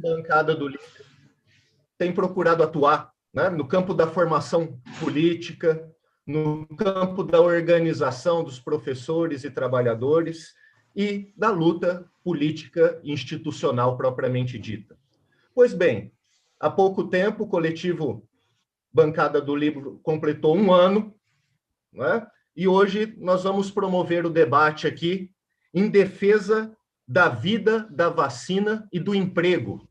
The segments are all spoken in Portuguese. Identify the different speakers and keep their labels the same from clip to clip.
Speaker 1: Bancada do Livro tem procurado atuar, né, no campo da formação política, no campo da organização dos professores e trabalhadores e da luta política e institucional propriamente dita. Pois bem, há pouco tempo o coletivo Bancada do Livro completou 1 ano, né, e hoje nós vamos promover o debate aqui em defesa da vida, da vacina e do emprego.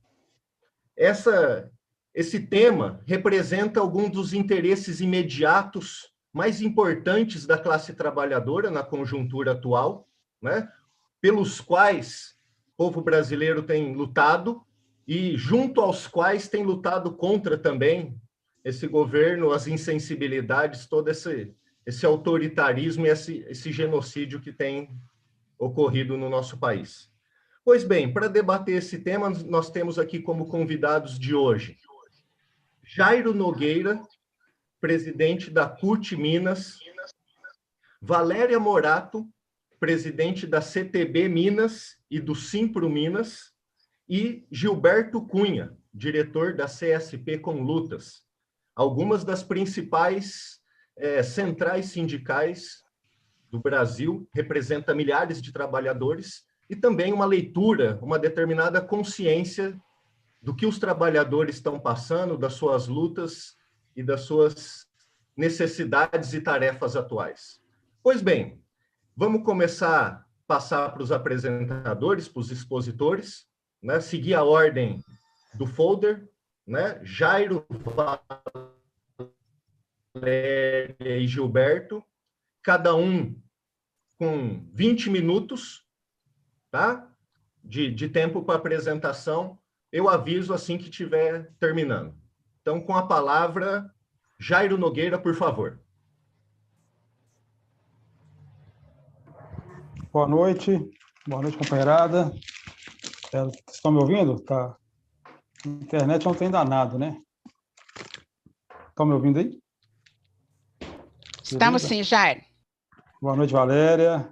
Speaker 1: Esse tema representa algum dos interesses imediatos mais importantes da classe trabalhadora na conjuntura atual, né? Pelos quais o povo brasileiro tem lutado e junto aos quais tem lutado contra também esse governo, as insensibilidades, todo esse autoritarismo e esse genocídio que tem ocorrido no nosso país. Pois bem, para debater esse tema, nós temos aqui como convidados de hoje Jairo Nogueira, presidente da CUT Minas, Valéria Morato, presidente da CTB Minas e do Simpro Minas, e Gilberto Cunha, diretor da CSP com Lutas, algumas das principais centrais sindicais do Brasil, representa milhares de trabalhadores, e também uma leitura, uma determinada consciência do que os trabalhadores estão passando, das suas lutas e das suas necessidades e tarefas atuais. Pois bem, vamos começar a passar para os apresentadores, para os expositores, né? Seguir a ordem do folder, né? Jairo, Valéria e Gilberto, cada um com 20 minutos, tá? De tempo para apresentação. Eu aviso assim que estiver terminando. Então, com a palavra, Jairo Nogueira, por favor.
Speaker 2: Boa noite, companheirada. Estão me ouvindo? Tá. A internet não tem danado, né? Estão me ouvindo aí?
Speaker 3: Estamos sim, Jairo.
Speaker 2: Boa noite, Valéria.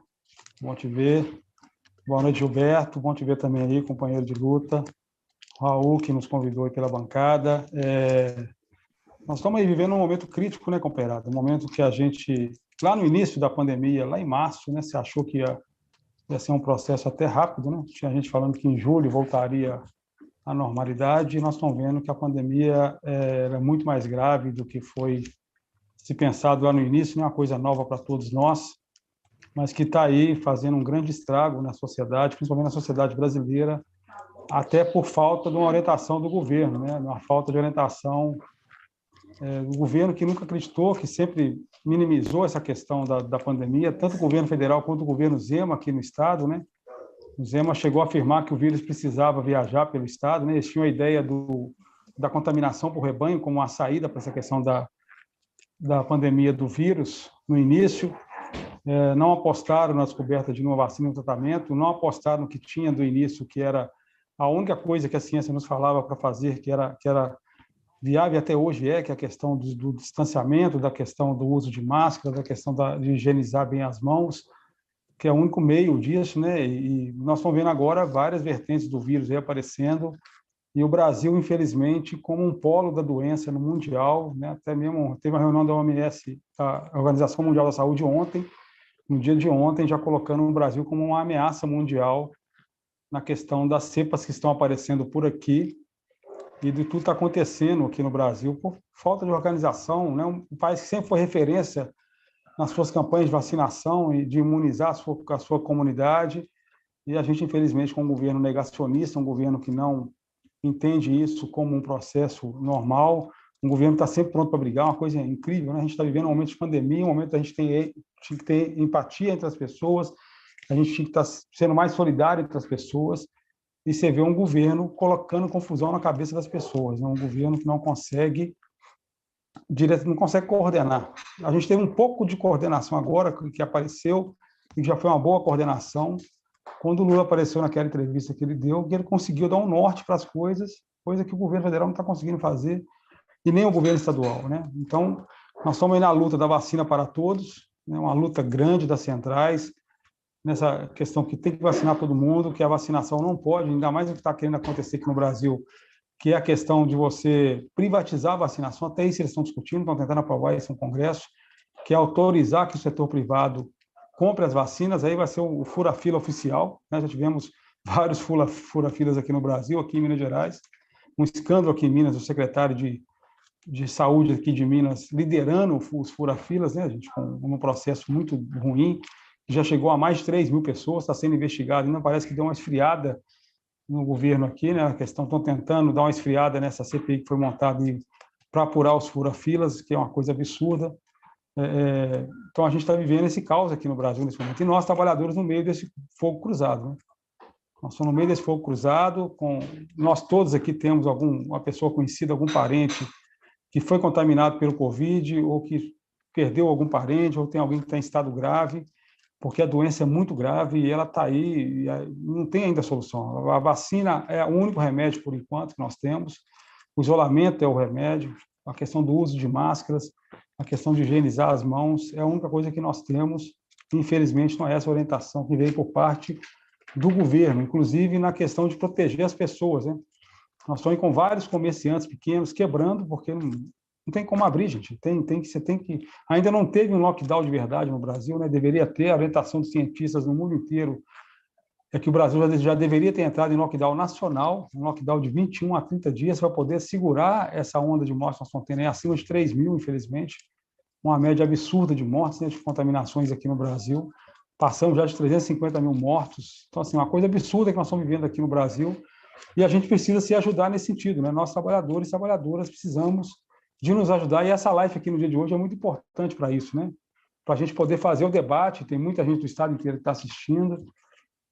Speaker 2: Bom te ver. Boa noite, Gilberto. Bom te ver também aí, companheiro de luta. Raul, que nos convidou aí pela bancada. Nós estamos aí vivendo um momento crítico, né, companheirada? Um momento que a gente, lá no início da pandemia, lá em março, né, se achou que ia ser um processo até rápido, né? Tinha gente falando que em julho voltaria à normalidade, e nós estamos vendo que a pandemia é muito mais grave do que foi se pensado lá no início, não é uma coisa nova para todos nós, mas que está aí fazendo um grande estrago na sociedade, principalmente na sociedade brasileira, até por falta de uma orientação do governo, né? Uma falta de orientação do governo, que nunca acreditou, que sempre minimizou essa questão da pandemia, tanto o governo federal quanto o governo Zema aqui no estado, né? O Zema chegou a afirmar que o vírus precisava viajar pelo estado, né? Eles tinham a ideia da contaminação por rebanho como uma saída para essa questão da pandemia do vírus no início. Não apostaram na descoberta de uma vacina e um tratamento, não apostaram no que tinha do início, que era a única coisa que a ciência nos falava para fazer, que era viável até hoje, que é a questão do distanciamento, da questão do uso de máscara, da questão de higienizar bem as mãos, que é o único meio disso, né? E nós estamos vendo agora várias vertentes do vírus aí aparecendo, e o Brasil, infelizmente, como um polo da doença no mundial, né? Até mesmo teve uma reunião da OMS, a Organização Mundial da Saúde, ontem, no dia de ontem, já colocando o Brasil como uma ameaça mundial na questão das cepas que estão aparecendo por aqui e de tudo que está acontecendo aqui no Brasil por falta de organização, né? Um país que sempre foi referência nas suas campanhas de vacinação e de imunizar a sua comunidade, e a gente, infelizmente, com um governo negacionista, um governo que não entende isso como um processo normal, um governo que está sempre pronto para brigar, uma coisa incrível, né? A gente está vivendo um momento de pandemia, um momento que a gente tinha que ter empatia entre as pessoas, a gente tinha que estar sendo mais solidário entre as pessoas, e você vê um governo colocando confusão na cabeça das pessoas, né? Um governo que não consegue coordenar. A gente teve um pouco de coordenação agora, que apareceu, e já foi uma boa coordenação, quando o Lula apareceu naquela entrevista que ele deu, que ele conseguiu dar um norte para as coisas, coisa que o governo federal não está conseguindo fazer, e nem o governo estadual, né? Então, nós estamos aí na luta da vacina para todos, né? Uma luta grande das centrais, nessa questão que tem que vacinar todo mundo, que a vacinação não pode, ainda mais o que está querendo acontecer aqui no Brasil, que é a questão de você privatizar a vacinação. Até isso eles estão discutindo, estão tentando aprovar isso no Congresso, que é autorizar que o setor privado compre as vacinas. Aí vai ser o fura-fila oficial, né? Já tivemos vários fura-filas aqui no Brasil, aqui em Minas Gerais, um escândalo aqui em Minas, o secretário de saúde aqui de Minas liderando os fura-filas, né, gente, com um processo muito ruim, já chegou a mais de 3.000 pessoas, está sendo investigado, ainda parece que deu uma esfriada no governo aqui, né, a questão, estão tentando dar uma esfriada nessa CPI que foi montada para apurar os fura-filas, que é uma coisa absurda. Então, a gente está vivendo esse caos aqui no Brasil nesse momento, e nós, trabalhadores, no meio desse fogo cruzado, né? Nós estamos no meio desse fogo cruzado, nós todos aqui temos uma pessoa conhecida, algum parente que foi contaminado pelo Covid, ou que perdeu algum parente, ou tem alguém que está em estado grave, porque a doença é muito grave e ela está aí, e não tem ainda solução. A vacina é o único remédio, por enquanto, que nós temos, o isolamento é o remédio, a questão do uso de máscaras, a questão de higienizar as mãos, é a única coisa que nós temos. Infelizmente, não é essa orientação que veio por parte do governo, inclusive na questão de proteger as pessoas, né? Nós estamos com vários comerciantes pequenos quebrando, porque não tem como abrir, gente. Ainda não teve um lockdown de verdade no Brasil, né? Deveria ter. A orientação dos cientistas no mundo inteiro é que o Brasil já deveria ter entrado em lockdown nacional, um lockdown de 21 a 30 dias, para poder segurar essa onda de mortes. Nós estamos tendo acima de 3.000, infelizmente, uma média absurda de mortes, né, de contaminações aqui no Brasil. Passamos já de 350 mil mortos. Então, assim, uma coisa absurda que nós estamos vivendo aqui no Brasil. E a gente precisa se ajudar nesse sentido, né? Nós, trabalhadores e trabalhadoras, precisamos de nos ajudar. E essa live aqui no dia de hoje é muito importante para isso, né? Para a gente poder fazer o debate, tem muita gente do estado inteiro que está assistindo,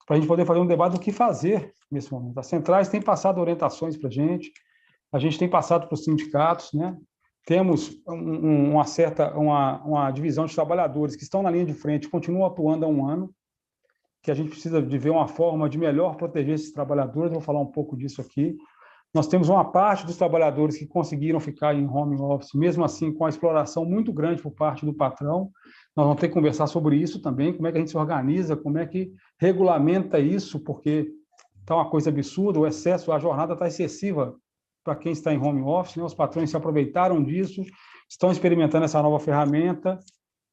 Speaker 2: para a gente poder fazer um debate do que fazer nesse momento. As centrais têm passado orientações para a gente tem passado para os sindicatos, né? Temos uma divisão de trabalhadores que estão na linha de frente, continuam atuando há um ano, que a gente precisa de ver uma forma de melhor proteger esses trabalhadores. Vou falar um pouco disso aqui. Nós temos uma parte dos trabalhadores que conseguiram ficar em home office, mesmo assim com a exploração muito grande por parte do patrão. Nós vamos ter que conversar sobre isso também, como é que a gente se organiza, como é que regulamenta isso, porque está uma coisa absurda, o excesso, a jornada está excessiva para quem está em home office, né? Os patrões se aproveitaram disso, estão experimentando essa nova ferramenta,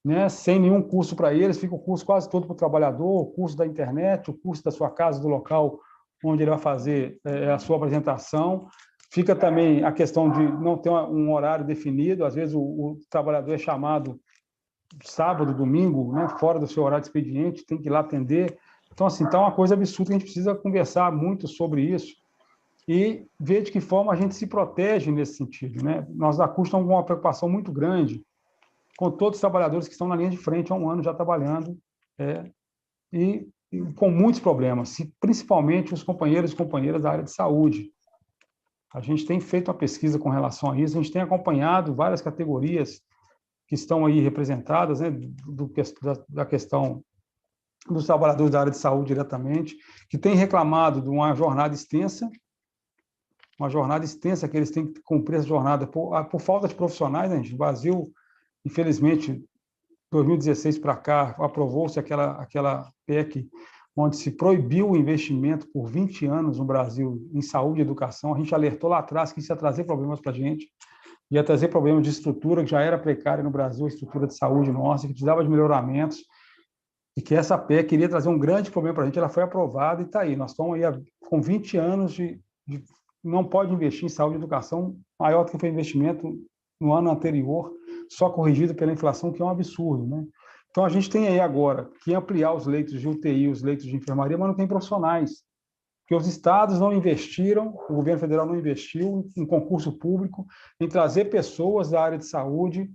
Speaker 2: né, sem nenhum custo para eles, fica o custo quase todo para o trabalhador, o custo da internet, o custo da sua casa, do local onde ele vai fazer a sua apresentação. Fica também a questão de não ter um horário definido, às vezes o trabalhador é chamado sábado, domingo, né, fora do seu horário de expediente, tem que ir lá atender. Então, assim, tá uma coisa absurda, que a gente precisa conversar muito sobre isso e ver de que forma a gente se protege nesse sentido, né? Nós, da CUT, estamos com uma preocupação muito grande com todos os trabalhadores que estão na linha de frente há um ano já trabalhando, e com muitos problemas, principalmente os companheiros e companheiras da área de saúde. A gente tem feito uma pesquisa com relação a isso, a gente tem acompanhado várias categorias que estão aí representadas, né, da questão dos trabalhadores da área de saúde diretamente, que têm reclamado de uma jornada extensa que eles têm que cumprir essa jornada por falta de profissionais, né, gente? O Brasil, infelizmente, 2016 para cá, aprovou-se aquela PEC onde se proibiu o investimento por 20 anos no Brasil em saúde e educação. A gente alertou lá atrás que isso ia trazer problemas para a gente, ia trazer problemas de estrutura, que já era precária no Brasil, a estrutura de saúde nossa, que precisava de melhoramentos, e que essa PEC iria trazer um grande problema para a gente. Ela foi aprovada e está aí. Nós estamos aí com 20 anos de não pode investir em saúde e educação maior do que foi o investimento no ano anterior, só corrigido pela inflação, que é um absurdo, né? Então, a gente tem aí agora que ampliar os leitos de UTI, os leitos de enfermaria, mas não tem profissionais, porque os estados não investiram, o governo federal não investiu em concurso público, em trazer pessoas da área de saúde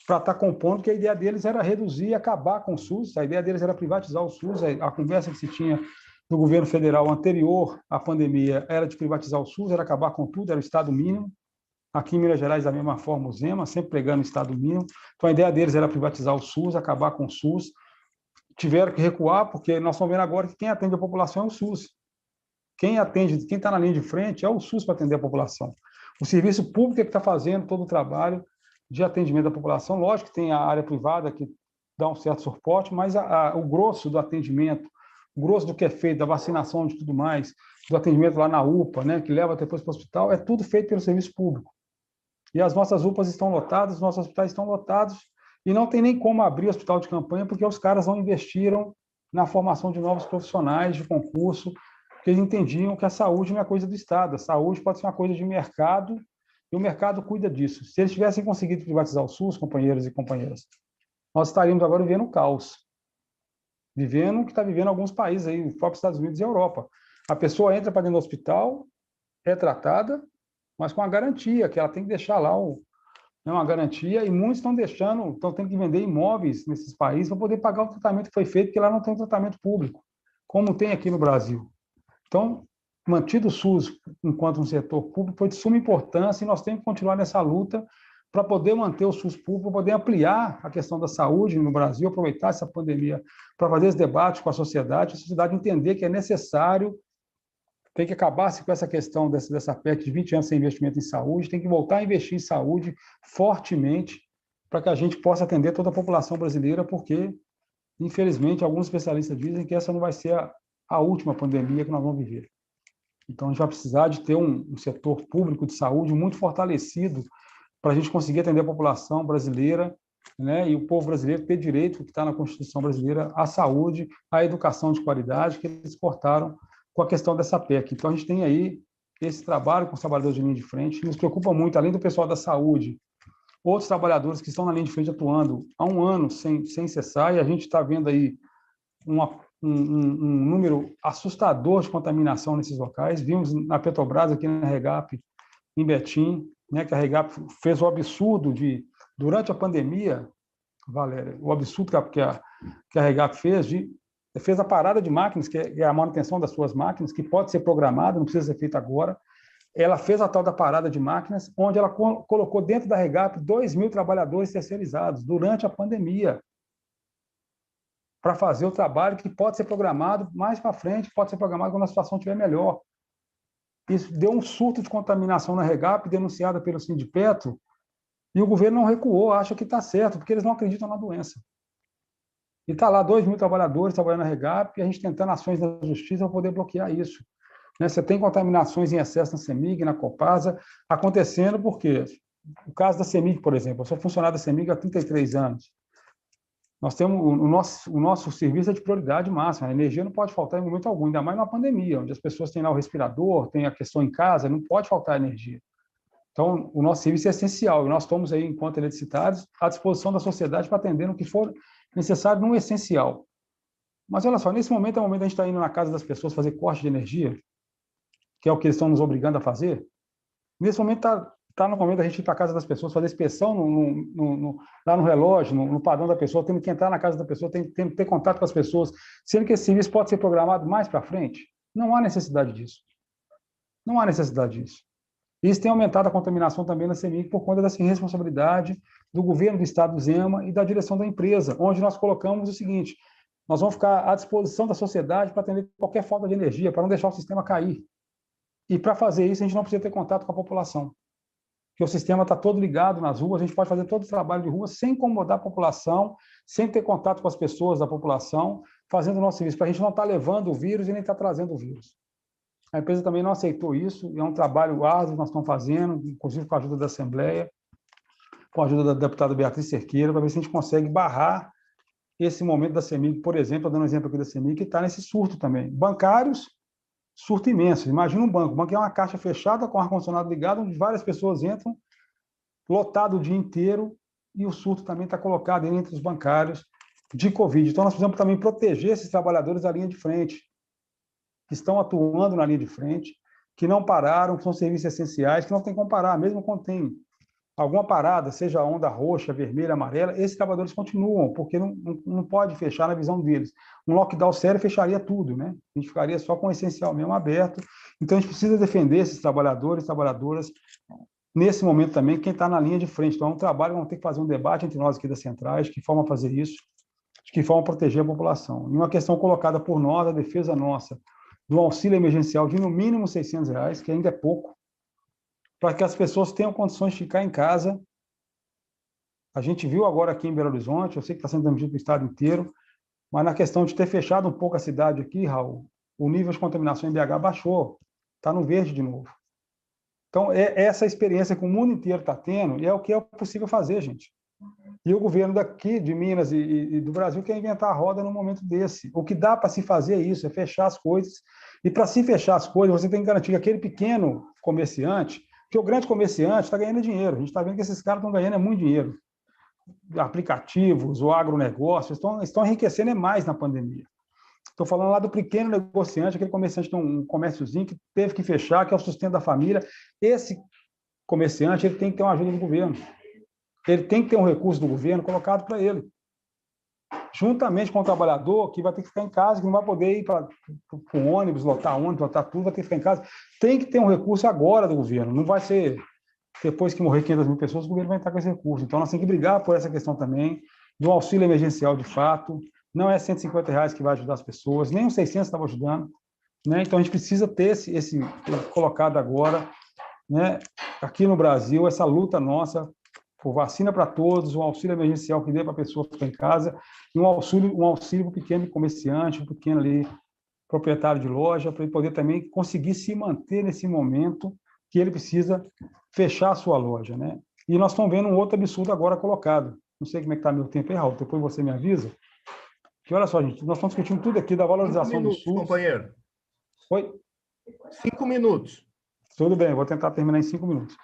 Speaker 2: para estar compondo, que a ideia deles era reduzir e acabar com o SUS, a ideia deles era privatizar o SUS, a conversa que se tinha do governo federal anterior à pandemia era de privatizar o SUS, era acabar com tudo, era o Estado mínimo. Aqui em Minas Gerais, da mesma forma, o Zema, sempre pregando o Estado mínimo. Então, a ideia deles era privatizar o SUS, acabar com o SUS. Tiveram que recuar, porque nós estamos vendo agora que quem atende a população é o SUS. Quem está na linha de frente é o SUS para atender a população. O serviço público é que está fazendo todo o trabalho de atendimento da população. Lógico que tem a área privada que dar um certo suporte, mas o grosso do atendimento, o grosso do que é feito, da vacinação e tudo mais, do atendimento lá na UPA, né, que leva depois para o hospital, é tudo feito pelo serviço público. E as nossas UPAs estão lotadas, os nossos hospitais estão lotados, e não tem nem como abrir hospital de campanha, porque os caras não investiram na formação de novos profissionais de concurso, porque eles entendiam que a saúde não é coisa do Estado, a saúde pode ser uma coisa de mercado, e o mercado cuida disso. Se eles tivessem conseguido privatizar o SUS, companheiros e companheiras, nós estaríamos agora vivendo um caos. Vivendo o que está vivendo alguns países aí, os próprios Estados Unidos e Europa. A pessoa entra para dentro do hospital, é tratada, mas com a garantia, que ela tem que deixar lá uma garantia, e muitos estão deixando, estão tendo que vender imóveis nesses países para poder pagar o tratamento que foi feito, porque lá não tem tratamento público, como tem aqui no Brasil. Então, mantido o SUS enquanto um setor público foi de suma importância, e nós temos que continuar nessa luta para poder manter o SUS público, para poder ampliar a questão da saúde no Brasil, aproveitar essa pandemia para fazer esse debate com a sociedade entender que é necessário, tem que acabar-se com essa questão dessa PEC de 20 anos sem investimento em saúde, tem que voltar a investir em saúde fortemente para que a gente possa atender toda a população brasileira, porque, infelizmente, alguns especialistas dizem que essa não vai ser a última pandemia que nós vamos viver. Então, a gente vai precisar de ter um setor público de saúde muito fortalecido para a gente conseguir atender a população brasileira, né, e o povo brasileiro ter direito, que está na Constituição brasileira, à saúde, à educação de qualidade, que eles cortaram com a questão dessa PEC. Então, a gente tem aí esse trabalho com os trabalhadores de linha de frente, que nos preocupa muito, além do pessoal da saúde, outros trabalhadores que estão na linha de frente atuando há um ano sem cessar, e a gente está vendo aí um número assustador de contaminação nesses locais. Vimos na Petrobras, aqui na Regap, em Betim, né, que a Regap fez o absurdo durante a pandemia, Valéria, o absurdo que a Regap fez a parada de máquinas, que é a manutenção das suas máquinas, que pode ser programada, não precisa ser feita agora. Ela fez a tal da parada de máquinas, onde ela colocou dentro da Regap 2.000 trabalhadores terceirizados durante a pandemia, para fazer o trabalho que pode ser programado mais para frente, pode ser programado quando a situação estiver melhor. Isso deu um surto de contaminação na Regap, denunciada pelo Sindipetro, e o governo não recuou, acha que está certo, porque eles não acreditam na doença. E está lá 2.000 trabalhadores trabalhando na Regap, e a gente tentando ações na justiça para poder bloquear isso. Né? Você tem contaminações em excesso na CEMIG, na Copasa, acontecendo porque, o caso da CEMIG, por exemplo, eu sou funcionário da CEMIG há 33 anos. Nós temos o nosso serviço é de prioridade máxima. A energia não pode faltar em momento algum, ainda mais numa pandemia, onde as pessoas têm lá o respirador, tem a questão em casa, não pode faltar energia. Então, o nosso serviço é essencial, e nós estamos aí, enquanto eletricitários, à disposição da sociedade para atender no que for necessário, no essencial. Mas, olha só, nesse momento é o momento da gente estar indo na casa das pessoas fazer corte de energia, que é o que eles estão nos obrigando a fazer. Nesse momento está no momento da gente ir para a casa das pessoas, fazer inspeção lá no relógio, no padrão da pessoa, tendo que entrar na casa da pessoa, tendo que ter contato com as pessoas, sendo que esse serviço pode ser programado mais para frente. Não há necessidade disso. Não há necessidade disso. Isso tem aumentado a contaminação também na CEMIG por conta dessa irresponsabilidade do governo do Estado do Zema e da direção da empresa, onde nós colocamos o seguinte: nós vamos ficar à disposição da sociedade para atender qualquer falta de energia, para não deixar o sistema cair. E para fazer isso, a gente não precisa ter contato com a população, porque o sistema está todo ligado nas ruas, a gente pode fazer todo o trabalho de rua sem incomodar a população, sem ter contato com as pessoas da população, fazendo o nosso serviço, para a gente não estar levando o vírus e nem estar trazendo o vírus. A empresa também não aceitou isso, é um trabalho árduo que nós estamos fazendo, inclusive com a ajuda da Assembleia, com a ajuda da deputada Beatriz Cerqueira, para ver se a gente consegue barrar esse momento da CEMIG, por exemplo, dando um exemplo aqui da CEMIG, que está nesse surto também. Bancários, surto imenso. Imagina um banco. O banco é uma caixa fechada com ar-condicionado ligado, onde várias pessoas entram, lotado o dia inteiro, e o surto também está colocado entre os bancários de Covid. Então, nós precisamos também proteger esses trabalhadores da linha de frente, que estão atuando na linha de frente, que não pararam, que são serviços essenciais, que não tem como parar, mesmo quando tem alguma parada, seja onda roxa, vermelha, amarela, esses trabalhadores continuam, porque não pode fechar na visão deles. Um lockdown sério fecharia tudo, né? A gente ficaria só com o essencial mesmo aberto. Então, a gente precisa defender esses trabalhadores e trabalhadoras nesse momento também, quem está na linha de frente. Então, é um trabalho, vamos ter que fazer um debate entre nós aqui das centrais, de que forma fazer isso, de que forma proteger a população. E uma questão colocada por nós, a defesa nossa, do auxílio emergencial de no mínimo R$600, que ainda é pouco, para que as pessoas tenham condições de ficar em casa A gente viu agora aqui em Belo Horizonte, eu sei que está sendo transmitido para o estado inteiro, mas na questão de ter fechado um pouco a cidade aqui, Raul, o nível de contaminação em BH baixou, está no verde de novo. Então, é essa experiência que o mundo inteiro está tendo, e é o que é possível fazer, gente. E o governo daqui, de Minas e do Brasil, quer inventar a roda num momento desse. O que dá para se fazer é isso, é fechar as coisas. E para se fechar as coisas, você tem que garantir que aquele pequeno comerciante, porque o grande comerciante está ganhando dinheiro. A gente está vendo que esses caras estão ganhando muito dinheiro. Aplicativos, o agronegócio, estão enriquecendo mais na pandemia. Estou falando lá do pequeno negociante, aquele comerciante de um comérciozinho que teve que fechar, que é o sustento da família. Esse comerciante ele tem que ter uma ajuda do governo. Ele tem que ter um recurso do governo colocado para ele. Juntamente com o trabalhador, que vai ter que ficar em casa, que não vai poder ir para o ônibus, lotar tudo, vai ter que ficar em casa. Tem que ter um recurso agora do governo. Não vai ser depois que morrer 500 mil pessoas, o governo vai estar com esse recurso. Então, nós temos que brigar por essa questão também, do auxílio emergencial de fato. Não é R$ 150 que vai ajudar as pessoas, nem os 600 estava ajudando. Né? Então, a gente precisa ter esse colocado agora, né? Aqui no Brasil, essa luta nossa por vacina para todos, um auxílio emergencial que dê para a pessoa ficar em casa, e um auxílio para o pequeno comerciante, um pequeno ali, proprietário de loja, para ele poder também conseguir se manter nesse momento que ele precisa fechar a sua loja. Né? E nós estamos vendo um outro absurdo agora colocado. Não sei como é que está meu tempo aí, Raul, depois você me avisa. Que olha só, gente, nós estamos discutindo tudo aqui da valorização do SUS.
Speaker 1: Companheiro.
Speaker 2: Oi?
Speaker 1: 5 minutos.
Speaker 2: Tudo bem, vou tentar terminar em 5 minutos.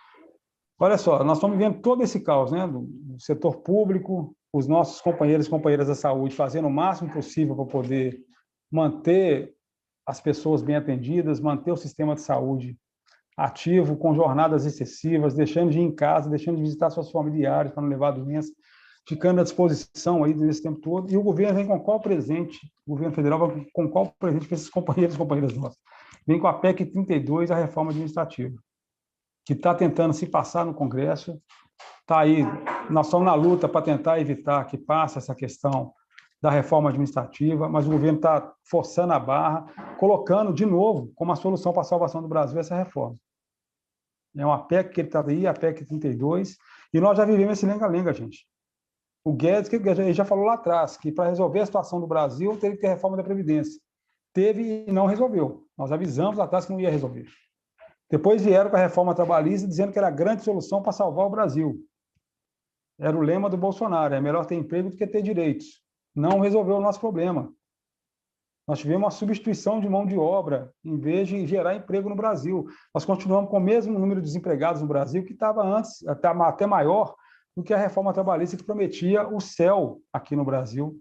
Speaker 2: Olha só, nós estamos vivendo todo esse caos, né, do setor público, os nossos companheiros e companheiras da saúde fazendo o máximo possível para poder manter as pessoas bem atendidas, manter o sistema de saúde ativo, com jornadas excessivas, deixando de ir em casa, deixando de visitar suas familiares para não levar doença, ficando à disposição aí nesse tempo todo. E o governo vem com qual presente? O governo federal vai com qual presente para esses companheiros e companheiras nossas? Vem com a PEC 32, a reforma administrativa, que está tentando se passar no Congresso. Está aí, nós estamos na luta para tentar evitar que passe essa questão da reforma administrativa, mas o governo está forçando a barra, colocando de novo como a solução para a salvação do Brasil essa reforma. É uma PEC que ele está aí, a PEC 32, e nós já vivemos esse lenga-lenga, gente. O Guedes, que ele já falou lá atrás, que para resolver a situação do Brasil, teve que ter reforma da Previdência. Teve e não resolveu. Nós avisamos lá atrás que não ia resolver. Depois vieram com a reforma trabalhista, dizendo que era a grande solução para salvar o Brasil. Era o lema do Bolsonaro, é melhor ter emprego do que ter direitos. Não resolveu o nosso problema. Nós tivemos uma substituição de mão de obra, em vez de gerar emprego no Brasil. Nós continuamos com o mesmo número de desempregados no Brasil, que estava antes, até maior, do que a reforma trabalhista que prometia o céu aqui no Brasil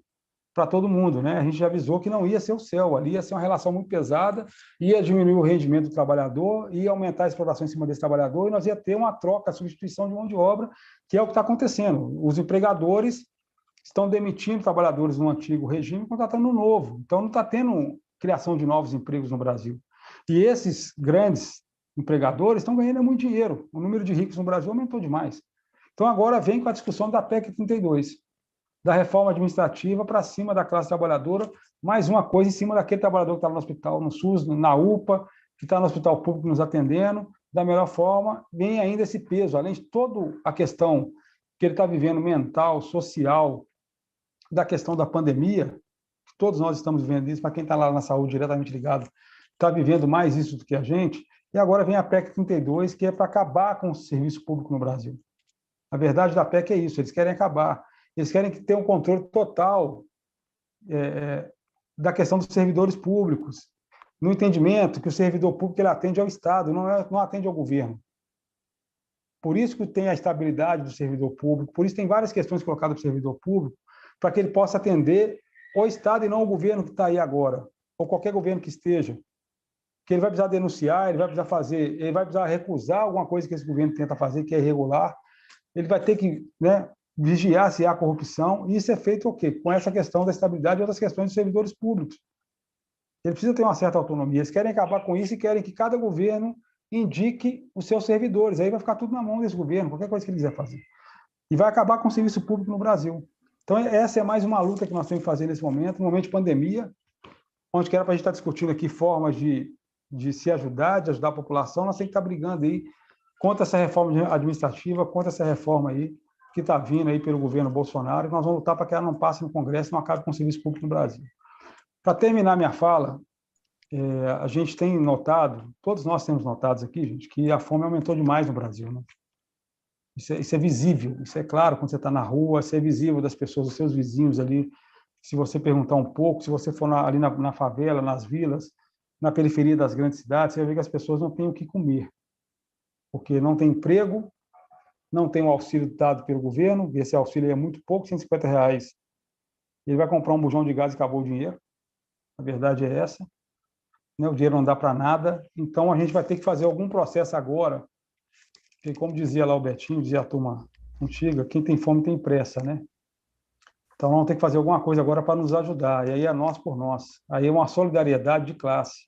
Speaker 2: para todo mundo, né? A gente já avisou que não ia ser o céu, ali ia ser uma relação muito pesada, ia diminuir o rendimento do trabalhador, ia aumentar a exploração em cima desse trabalhador, e nós ia ter uma troca, a substituição de mão de obra, que é o que está acontecendo. Os empregadores estão demitindo trabalhadores no antigo regime, contratando no novo. Então, não está tendo criação de novos empregos no Brasil. E esses grandes empregadores estão ganhando muito dinheiro. O número de ricos no Brasil aumentou demais. Então, agora vem com a discussão da PEC 32, da reforma administrativa para cima da classe trabalhadora, mais uma coisa em cima daquele trabalhador que estava no hospital, no SUS, na UPA, que está no hospital público nos atendendo, da melhor forma, vem ainda esse peso, além de toda a questão que ele está vivendo mental, social, da questão da pandemia, que todos nós estamos vivendo isso, para quem está lá na saúde diretamente ligado, está vivendo mais isso do que a gente, e agora vem a PEC 32, que é para acabar com o serviço público no Brasil. A verdade da PEC é isso, eles querem acabar. Eles querem ter um controle total da questão dos servidores públicos, no entendimento que o servidor público ele atende ao Estado, não atende ao governo. Por isso que tem a estabilidade do servidor público, por isso tem várias questões colocadas para o servidor público, para que ele possa atender o Estado e não o governo que está aí agora, ou qualquer governo que esteja. Que ele vai precisar denunciar, ele vai precisar fazer, ele vai precisar recusar alguma coisa que esse governo tenta fazer, que é irregular, ele vai ter que, né, vigiar se há corrupção, e isso é feito o quê? Com essa questão da estabilidade e outras questões dos servidores públicos. Ele precisa ter uma certa autonomia. Eles querem acabar com isso e querem que cada governo indique os seus servidores. Aí vai ficar tudo na mão desse governo, qualquer coisa que ele quiser fazer. E vai acabar com o serviço público no Brasil. Então, essa é mais uma luta que nós temos que fazer nesse momento, no momento de pandemia, onde que era para a gente estar discutindo aqui formas de se ajudar, de ajudar a população, nós temos que estar brigando aí contra essa reforma administrativa, contra essa reforma aí que está vindo aí pelo governo Bolsonaro, e nós vamos lutar para que ela não passe no Congresso e não acabe com o serviço público no Brasil. Para terminar minha fala, a gente tem notado, todos nós temos notado aqui, gente, que a fome aumentou demais no Brasil, né? Isso é visível, isso é claro quando você está na rua, isso é visível das pessoas, dos seus vizinhos ali. Se você perguntar um pouco, se você for ali na favela, nas vilas, na periferia das grandes cidades, você vai ver que as pessoas não têm o que comer, porque não tem emprego, não tem o auxílio dado pelo governo, esse auxílio é muito pouco, R$150. Ele vai comprar um bujão de gás e acabou o dinheiro, a verdade é essa, né? O dinheiro não dá para nada, então a gente vai ter que fazer algum processo agora, porque como dizia lá o Betinho, dizia a turma antiga, quem tem fome tem pressa, né? Então vamos ter que fazer alguma coisa agora para nos ajudar, e aí é nós por nós, aí é uma solidariedade de classe,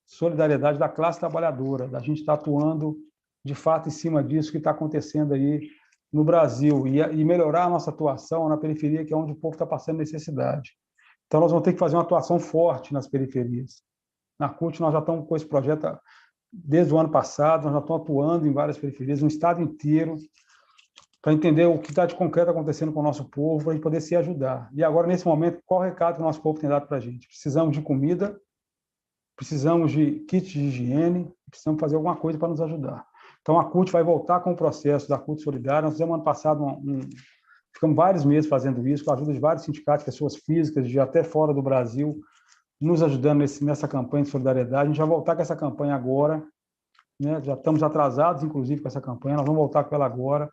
Speaker 2: solidariedade da classe trabalhadora, da gente estar atuando de fato em cima disso que está acontecendo aí no Brasil e melhorar a nossa atuação na periferia, que é onde o povo está passando necessidade. Então, nós vamos ter que fazer uma atuação forte nas periferias. Na CUT, nós já estamos com esse projeto desde o ano passado, nós já estamos atuando em várias periferias, no estado inteiro, para entender o que está de concreto acontecendo com o nosso povo, para a gente poder se ajudar. E agora, nesse momento, qual o recado que o nosso povo tem dado para a gente? Precisamos de comida, precisamos de kits de higiene, precisamos fazer alguma coisa para nos ajudar. Então, a CUT vai voltar com o processo da CUT Solidária. Nós fizemos ano passado, ficamos vários meses fazendo isso, com a ajuda de vários sindicatos, pessoas físicas, de até fora do Brasil, nos ajudando nessa campanha de solidariedade. A gente vai voltar com essa campanha agora, né? Já estamos atrasados, inclusive, com essa campanha, nós vamos voltar com ela agora.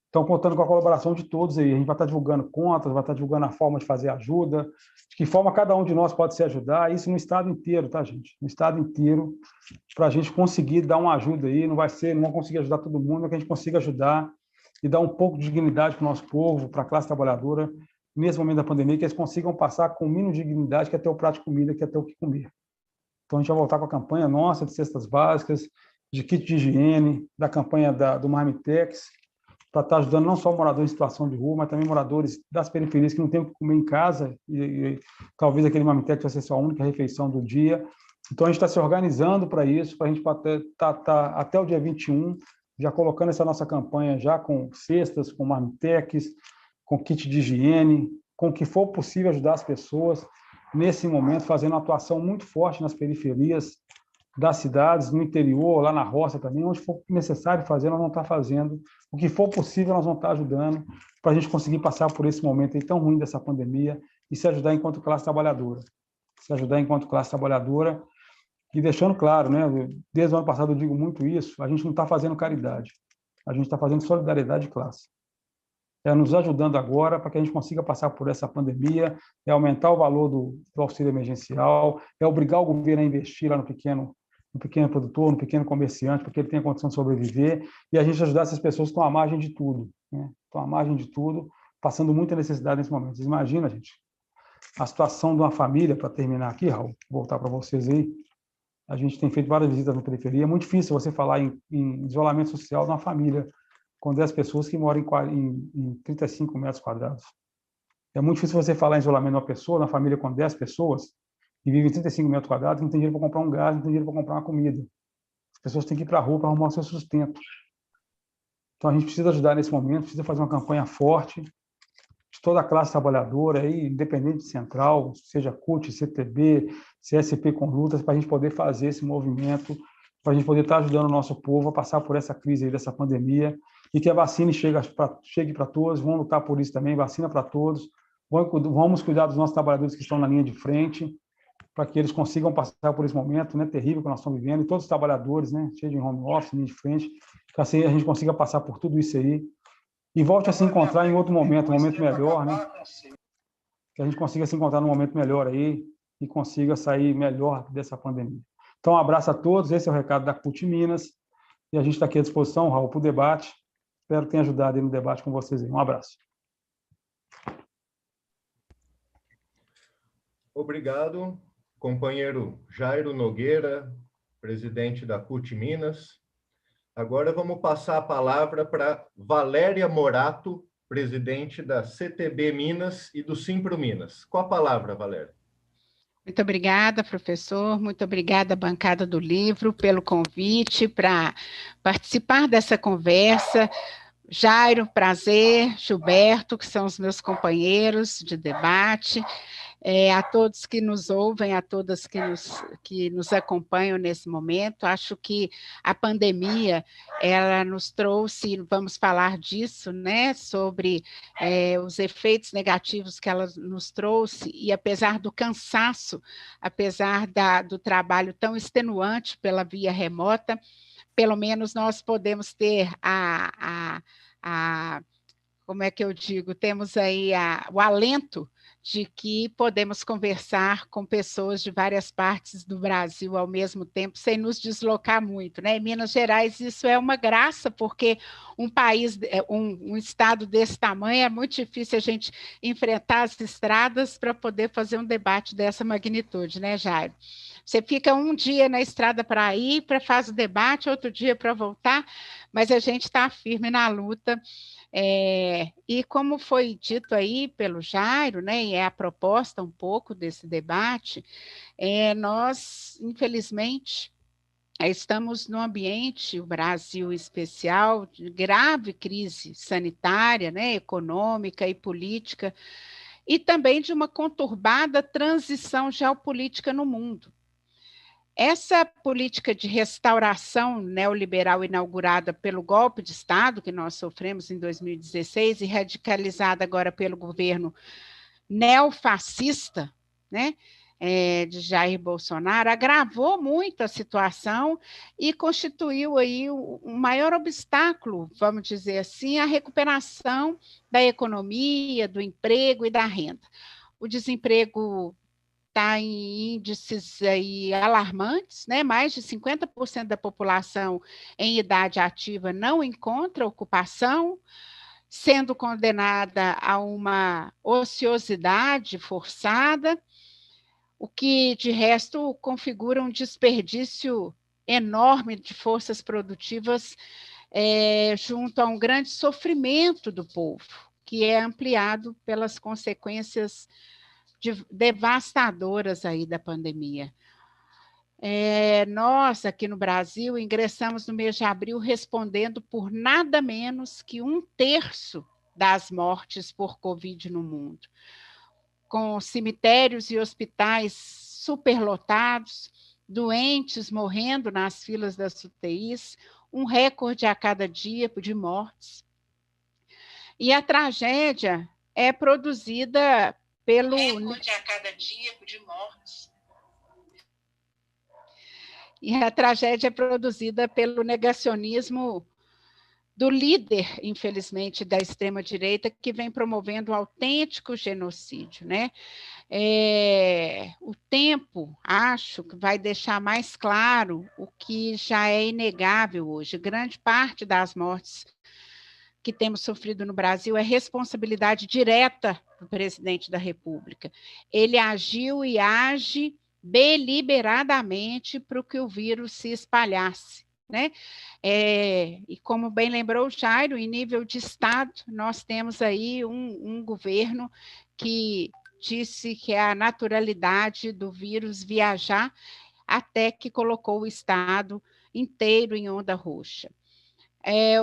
Speaker 2: Então, contando com a colaboração de todos aí. A gente vai estar divulgando contas, vai estar divulgando a forma de fazer ajuda, de que forma cada um de nós pode se ajudar, isso no estado inteiro, tá, gente? No estado inteiro, para a gente conseguir dar uma ajuda aí, não vamos conseguir ajudar todo mundo, mas que a gente consiga ajudar e dar um pouco de dignidade para o nosso povo, para a classe trabalhadora, nesse momento da pandemia, que eles consigam passar com o mínimo de dignidade, que é ter o prato de comida, que é ter o que comer. Então, a gente vai voltar com a campanha nossa de cestas básicas, de kit de higiene, da campanha do Marmitex, para estar ajudando não só moradores em situação de rua, mas também moradores das periferias que não têm o que comer em casa, e talvez aquele Marmitex vai ser só a única refeição do dia. Então, a gente está se organizando para isso, para a gente estar até o dia 21, já colocando essa nossa campanha já com cestas, com Marmitex, com kit de higiene, com o que for possível ajudar as pessoas nesse momento, fazendo uma atuação muito forte nas periferias das cidades, no interior, lá na roça também, onde for necessário fazer, nós vamos estar fazendo. O que for possível, nós vamos estar ajudando para a gente conseguir passar por esse momento aí tão ruim dessa pandemia e se ajudar enquanto classe trabalhadora. Se ajudar enquanto classe trabalhadora e deixando claro, né, desde o ano passado eu digo muito isso, a gente não está fazendo caridade, a gente está fazendo solidariedade de classe. É nos ajudando agora para que a gente consiga passar por essa pandemia, é aumentar o valor do auxílio emergencial, é obrigar o governo a investir lá no pequeno produtor, no pequeno comerciante, para que ele tenha condição de sobreviver, e a gente ajudar essas pessoas que estão à margem de tudo, né? Estão à margem de tudo, passando muita necessidade nesse momento. Vocês imaginam, gente, a situação de uma família, para terminar aqui, Raul, voltar para vocês aí, a gente tem feito várias visitas na periferia, é muito difícil você falar em isolamento social de uma família com 10 pessoas que moram em 35 metros quadrados. É muito difícil você falar em isolamento de uma pessoa, na família com 10 pessoas, e vive em 35 metros quadrados, não tem dinheiro para comprar um gás, não tem dinheiro para comprar uma comida. As pessoas têm que ir para a rua para arrumar o seu sustento. Então, a gente precisa ajudar nesse momento, precisa fazer uma campanha forte de toda a classe trabalhadora, aí, independente de central, seja CUT, CTB, CSP com lutas, para a gente poder fazer esse movimento, para a gente poder estar ajudando o nosso povo a passar por essa crise aí, dessa pandemia, e que a vacina chegue para todos, vamos lutar por isso também, vacina para todos, vamos cuidar dos nossos trabalhadores que estão na linha de frente, para que eles consigam passar por esse momento, né, terrível que nós estamos vivendo, e todos os trabalhadores, né, cheios de home office, linha de frente, que assim a gente consiga passar por tudo isso aí, e volte a se encontrar em outro momento, um momento melhor, né, que a gente consiga se encontrar num momento melhor aí, e consiga sair melhor dessa pandemia. Então, um abraço a todos, esse é o recado da CUT Minas, e a gente está aqui à disposição, Raul, para o debate, espero que tenha ajudado aí no debate com vocês aí. Um abraço.
Speaker 1: Obrigado, companheiro Jairo Nogueira, presidente da CUT Minas. Agora vamos passar a palavra para Valéria Morato, presidente da CTB Minas e do Simpro Minas. Com a palavra, Valéria.
Speaker 3: Muito obrigada, professor. Muito obrigada, bancada do livro, pelo convite para participar dessa conversa. Jairo, prazer, Gilberto, que são os meus companheiros de debate, a todos que nos ouvem, a todas que nos acompanham nesse momento. Acho que a pandemia, ela nos trouxe, vamos falar disso, né, sobre os efeitos negativos que ela nos trouxe, e apesar do cansaço, apesar do trabalho tão extenuante pela via remota, pelo menos nós podemos ter como é que eu digo, temos aí o alento de que podemos conversar com pessoas de várias partes do Brasil ao mesmo tempo, sem nos deslocar muito, né? Em Minas Gerais isso é uma graça, porque um país, um estado desse tamanho, é muito difícil a gente enfrentar as estradas para poder fazer um debate dessa magnitude, né, Jairo? Você fica um dia na estrada para ir, para fazer o debate, outro dia para voltar, mas a gente está firme na luta. E como foi dito aí pelo Jairo, né, e é a proposta um pouco desse debate, nós, infelizmente, estamos num ambiente, o Brasil em especial, de grave crise sanitária, né, econômica e política, e também de uma conturbada transição geopolítica no mundo. Essa política de restauração neoliberal inaugurada pelo golpe de Estado que nós sofremos em 2016 e radicalizada agora pelo governo neofascista, né, de Jair Bolsonaro, agravou muito a situação e constituiu aí um maior obstáculo, vamos dizer assim, à recuperação da economia, do emprego e da renda. O desemprego está em índices aí alarmantes, né? Mais de 50% da população em idade ativa não encontra ocupação, sendo condenada a uma ociosidade forçada, o que, de resto, configura um desperdício enorme de forças produtivas junto a um grande sofrimento do povo, que é ampliado pelas consequências devastadoras aí da pandemia. Nós, aqui no Brasil, ingressamos no mês de abril respondendo por nada menos que 1/3 das mortes por Covid no mundo, com cemitérios e hospitais superlotados, doentes morrendo nas filas das UTIs, um recorde a cada dia de mortes. E a tragédia é produzida pelo recorde a cada dia de mortes. E a tragédia é produzida pelo negacionismo do líder, infelizmente, da extrema-direita, que vem promovendo um autêntico genocídio, né? O tempo, acho, que vai deixar mais claro o que já é inegável hoje. Grande parte das mortes que temos sofrido no Brasil é responsabilidade direta do presidente da República. Ele agiu e age deliberadamente para que o vírus se espalhasse, né? E como bem lembrou o Jairo, em nível de Estado, nós temos aí um governo que disse que é a naturalidade do vírus viajar, até que colocou o Estado inteiro em onda roxa.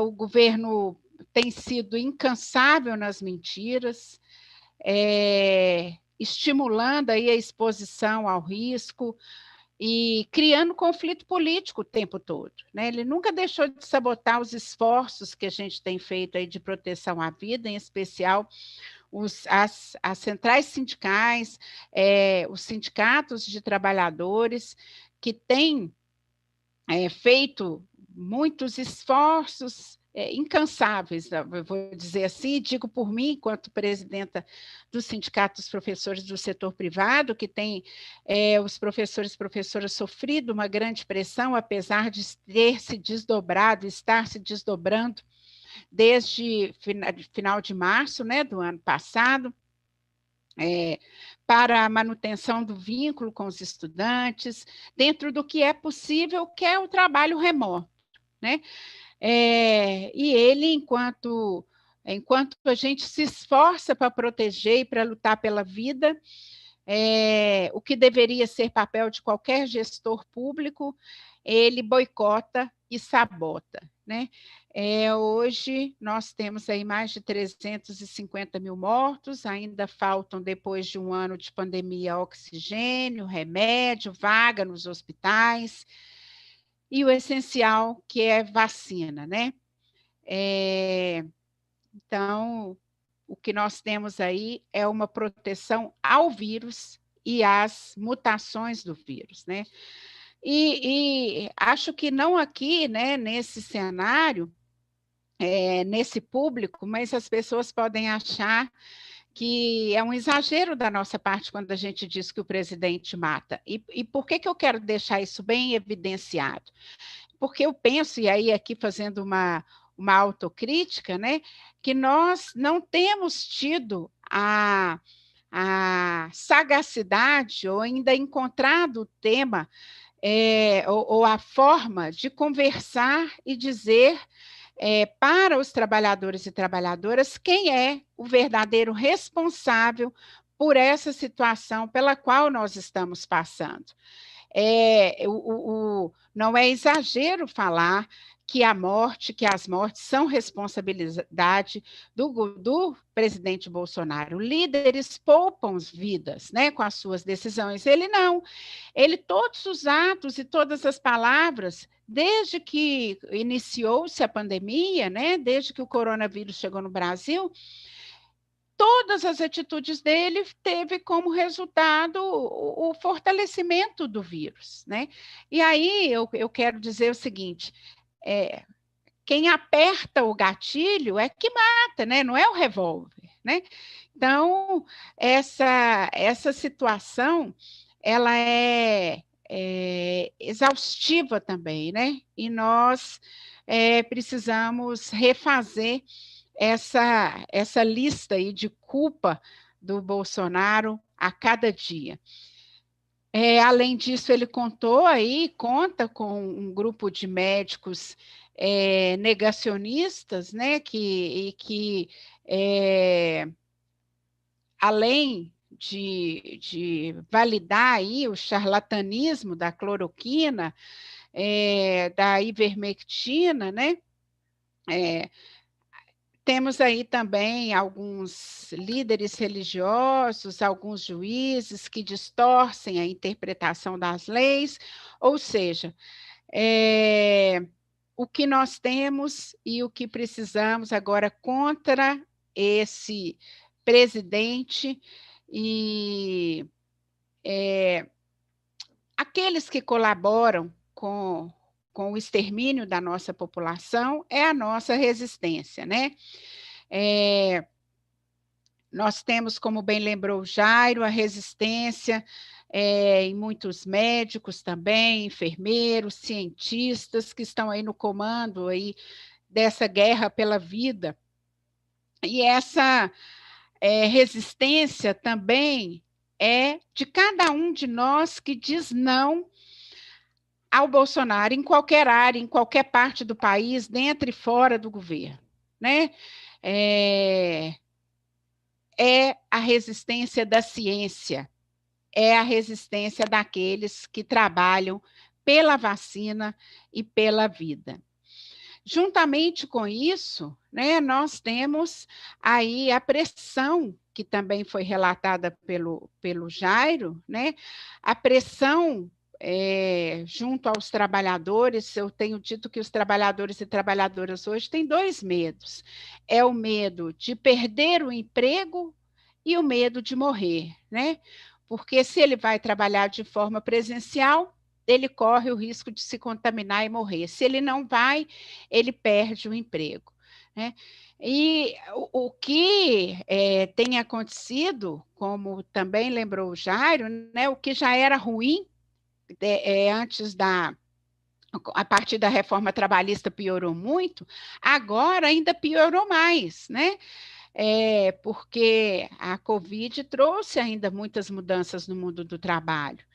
Speaker 3: O governo tem sido incansável nas mentiras, estimulando aí a exposição ao risco e criando conflito político o tempo todo, né? Ele nunca deixou de sabotar os esforços que a gente tem feito aí de proteção à vida, em especial as centrais sindicais, os sindicatos de trabalhadores, que têm feito muitos esforços incansáveis, vou dizer assim, digo por mim, enquanto presidenta dos sindicatos professores do setor privado, que tem os professores e professoras sofrido uma grande pressão, apesar de ter se desdobrado, estar se desdobrando desde final de março, né, do ano passado, para a manutenção do vínculo com os estudantes, dentro do que é possível, que é o trabalho remoto, né? E ele, enquanto a gente se esforça para proteger e para lutar pela vida, o que deveria ser papel de qualquer gestor público, ele boicota e sabota, né? Hoje nós temos aí mais de 350 mil mortos, ainda faltam, depois de um ano de pandemia, oxigênio, remédio, vaga nos hospitais, e o essencial, que é vacina, né? Então, o que nós temos aí é uma proteção ao vírus e às mutações do vírus, né? E acho que não aqui, né, nesse cenário, nesse público, mas as pessoas podem achar que é um exagero da nossa parte quando a gente diz que o presidente mata. E por que eu quero deixar isso bem evidenciado? Porque eu penso, e aí aqui fazendo uma autocrítica, né, que nós não temos tido a sagacidade ou ainda encontrado o tema ou a forma de conversar e dizer para os trabalhadores e trabalhadoras quem é o verdadeiro responsável por essa situação pela qual nós estamos passando. Não é exagero falar que as mortes são responsabilidade do presidente Bolsonaro. Líderes poupam vidas, né, com as suas decisões. Ele não. Todos os atos e todas as palavras, desde que iniciou-se a pandemia, né, desde que o coronavírus chegou no Brasil, todas as atitudes dele teve como resultado o fortalecimento do vírus, né? E aí eu quero dizer o seguinte, quem aperta o gatilho é que mata, né? Não é o revólver, né? Então, essa situação, ela é exaustiva também, né? E nós precisamos refazer essa lista aí de culpa do Bolsonaro a cada dia. Além disso, ele conta com um grupo de médicos negacionistas, né, que além de validar aí o charlatanismo da cloroquina, da ivermectina, né, temos aí também alguns líderes religiosos, alguns juízes que distorcem a interpretação das leis, ou seja, o que nós temos e o que precisamos agora contra esse presidente e aqueles que colaboram com o extermínio da nossa população é a nossa resistência, né? Nós temos, como bem lembrou o Jairo, a resistência em muitos médicos também, enfermeiros, cientistas que estão aí no comando aí dessa guerra pela vida. E essa resistência também é de cada um de nós que diz não ao Bolsonaro, em qualquer área, em qualquer parte do país, dentro e fora do governo, né? É a resistência da ciência, é a resistência daqueles que trabalham pela vacina e pela vida. Juntamente com isso, né, nós temos aí a pressão, que também foi relatada pelo Jairo, né, a pressão junto aos trabalhadores. Eu tenho dito que os trabalhadores e trabalhadoras hoje têm dois medos. É o medo de perder o emprego e o medo de morrer, né? Porque se ele vai trabalhar de forma presencial, ele corre o risco de se contaminar e morrer. Se ele não vai, ele perde o emprego, né? E o que tem acontecido, como também lembrou o Jairo, né, o que já era ruim antes a partir da reforma trabalhista piorou muito, agora ainda piorou mais, né? Porque a Covid trouxe ainda muitas mudanças no mundo do trabalho.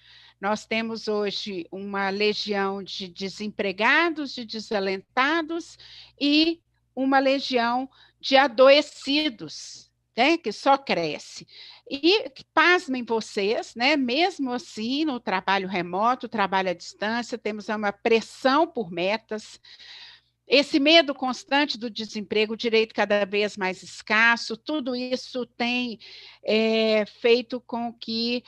Speaker 3: Nós temos hoje uma legião de desempregados, de desalentados e uma legião de adoecidos, né, que só cresce. E pasmem vocês, né, mesmo assim, no trabalho remoto, trabalho à distância, temos uma pressão por metas, esse medo constante do desemprego, o direito cada vez mais escasso, tudo isso tem feito com que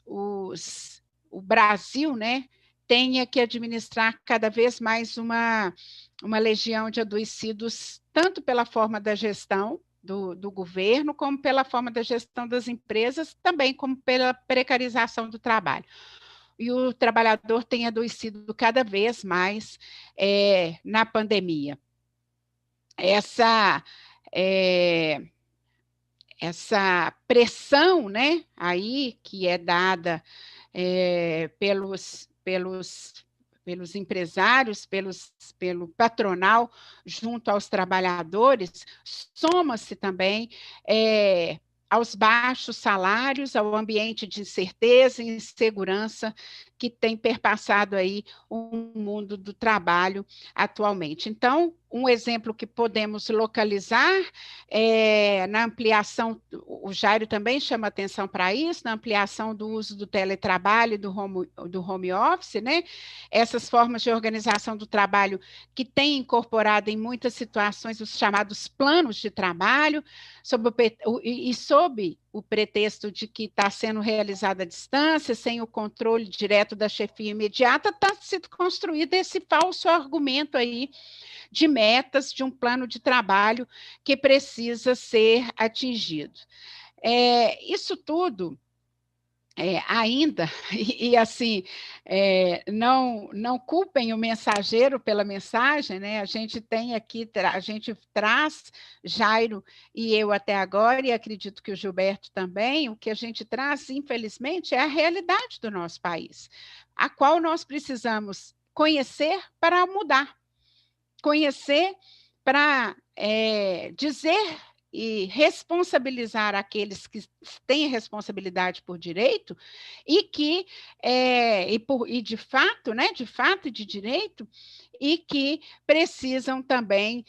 Speaker 3: o Brasil, né, tenha que administrar cada vez mais uma legião de adoecidos, tanto pela forma da gestão do governo, como pela forma da gestão das empresas, também como pela precarização do trabalho. E o trabalhador tem adoecido cada vez mais na pandemia. Essa pressão, né, aí que é dada pelos empresários, pelo patronal, junto aos trabalhadores, soma-se também aos baixos salários, ao ambiente de incerteza e insegurança que tem perpassado aí o mundo do trabalho atualmente. Então, um exemplo que podemos localizar na ampliação, o Jairo também chama atenção para isso, na ampliação do uso do teletrabalho e do home office, né? Essas formas de organização do trabalho que têm incorporado em muitas situações os chamados planos de trabalho, sob o pretexto de que está sendo realizado à distância, sem o controle direto da chefia imediata, está sendo construído esse falso argumento aí de metas de um plano de trabalho que precisa ser atingido. Isso tudo ainda, e assim, não culpem o mensageiro pela mensagem, né? A gente tem aqui, a gente traz, Jairo e eu até agora, e acredito que o Gilberto também, o que a gente traz, infelizmente, é a realidade do nosso país, a qual nós precisamos conhecer para mudar, conhecer para dizer e responsabilizar aqueles que têm responsabilidade por direito e que de fato, né, de fato e de direito, e que precisam também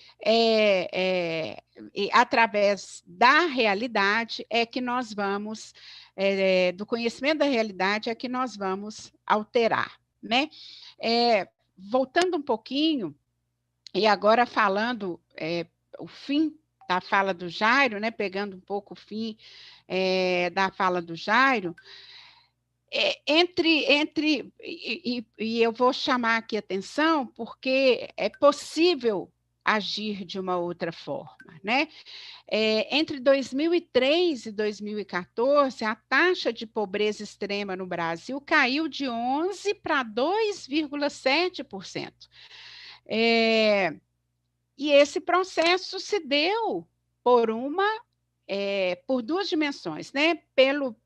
Speaker 3: através da realidade que nós vamos do conhecimento da realidade que nós vamos alterar, né? Voltando um pouquinho e agora falando o fim da fala do Jairo, né, pegando um pouco o fim da fala do Jairo, e eu vou chamar aqui a atenção, porque é possível agir de uma outra forma, né? Entre 2003 e 2014, a taxa de pobreza extrema no Brasil caiu de 11% para 2,7%. E esse processo se deu por duas dimensões, né? Pelo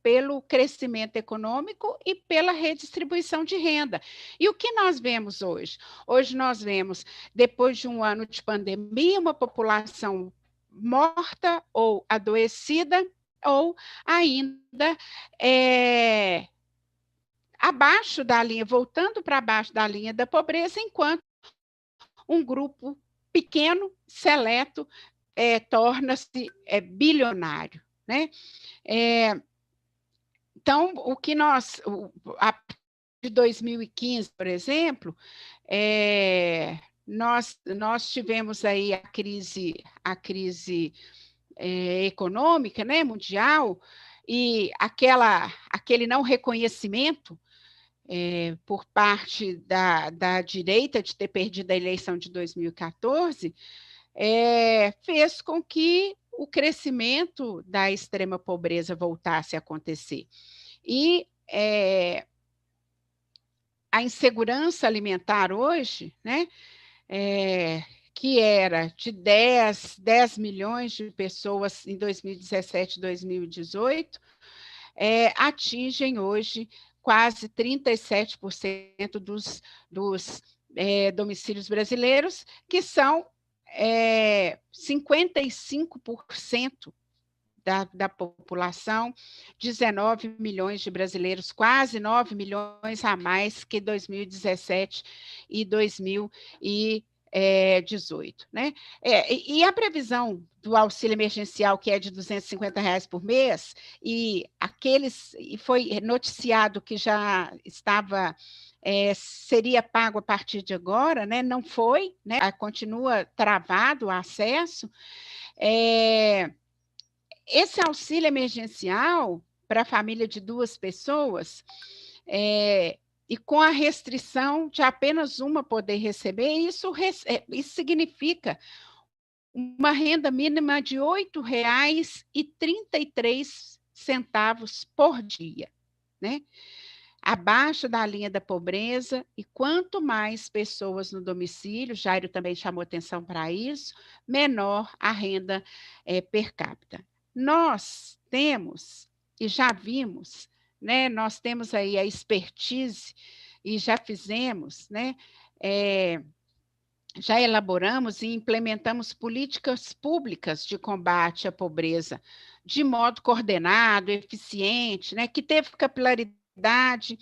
Speaker 3: crescimento econômico e pela redistribuição de renda. E o que nós vemos hoje? Hoje nós vemos, depois de um ano de pandemia, uma população morta ou adoecida, ou ainda abaixo da linha, voltando para baixo da linha da pobreza, enquanto um grupo pequeno, seleto, torna-se bilionário, né? Então, o que de 2015, por exemplo, nós tivemos aí a crise econômica, né, mundial, e aquele não reconhecimento por parte da direita de ter perdido a eleição de 2014, fez com que o crescimento da extrema pobreza voltasse a acontecer. E a insegurança alimentar hoje, né, que era de 10 milhões de pessoas em 2017 e 2018, atingem hoje quase 37% dos domicílios brasileiros, que são 55% da população, 19 milhões de brasileiros, quase 9 milhões a mais que 2017 e 2018. 18, né? E a previsão do auxílio emergencial, que é de R$250 por mês, e foi noticiado que já estava, seria pago a partir de agora, né? Não foi, né? Continua travado o acesso. Esse auxílio emergencial para a família de 2 pessoas, e com a restrição de apenas uma poder receber, isso significa uma renda mínima de R$ 8,33 por dia, né? Abaixo da linha da pobreza, e quanto mais pessoas no domicílio, Jairo também chamou atenção para isso, menor a renda per capita. Nós temos, e já vimos, né, nós temos aí a expertise, e já fizemos, né, já elaboramos e implementamos políticas públicas de combate à pobreza, de modo coordenado, eficiente, né, que teve capilaridade,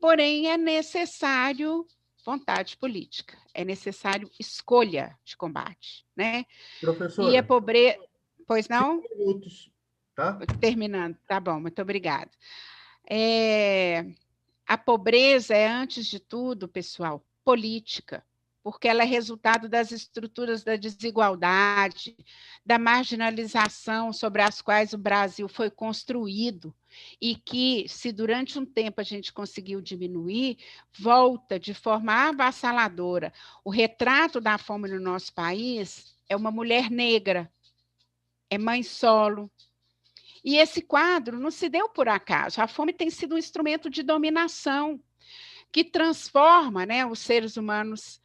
Speaker 3: porém é necessário vontade política, é necessário escolha de combate, né?
Speaker 1: Professora,
Speaker 3: E a pobreza... Pois não?
Speaker 1: 5 minutos, tá?
Speaker 3: Terminando, tá bom, muito obrigada. A pobreza é, antes de tudo, pessoal, política, porque ela é resultado das estruturas da desigualdade, da marginalização sobre as quais o Brasil foi construído, e que, se durante um tempo a gente conseguiu diminuir, volta de forma avassaladora. O retrato da fome no nosso país é uma mulher negra, é mãe solo. E esse quadro não se deu por acaso. A fome tem sido um instrumento de dominação que transforma, né, os seres humanos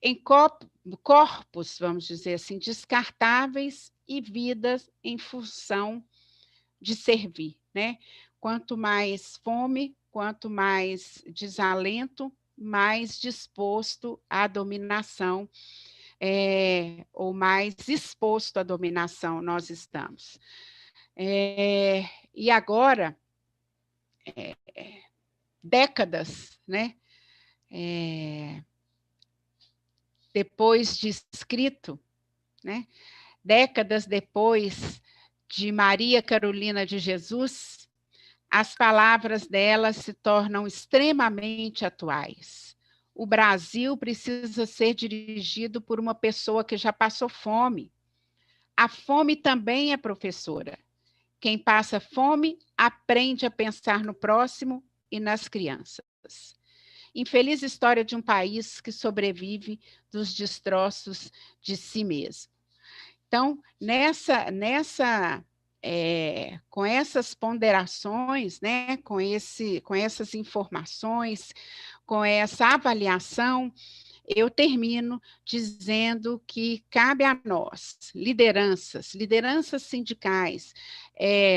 Speaker 3: em corpos, vamos dizer assim, descartáveis, e vidas em função de servir, né? Quanto mais fome, quanto mais desalento, mais disposto à dominação, ou mais exposto à dominação nós estamos. E agora, décadas, né? Depois de escrito, né? Décadas depois de Maria Carolina de Jesus, as palavras dela se tornam extremamente atuais. O Brasil precisa ser dirigido por uma pessoa que já passou fome. A fome também é professora. Quem passa fome aprende a pensar no próximo e nas crianças. Infeliz história de um país que sobrevive dos destroços de si mesmo. Então, com essas ponderações, né, com essas informações, com essa avaliação, eu termino dizendo que cabe a nós, lideranças sindicais,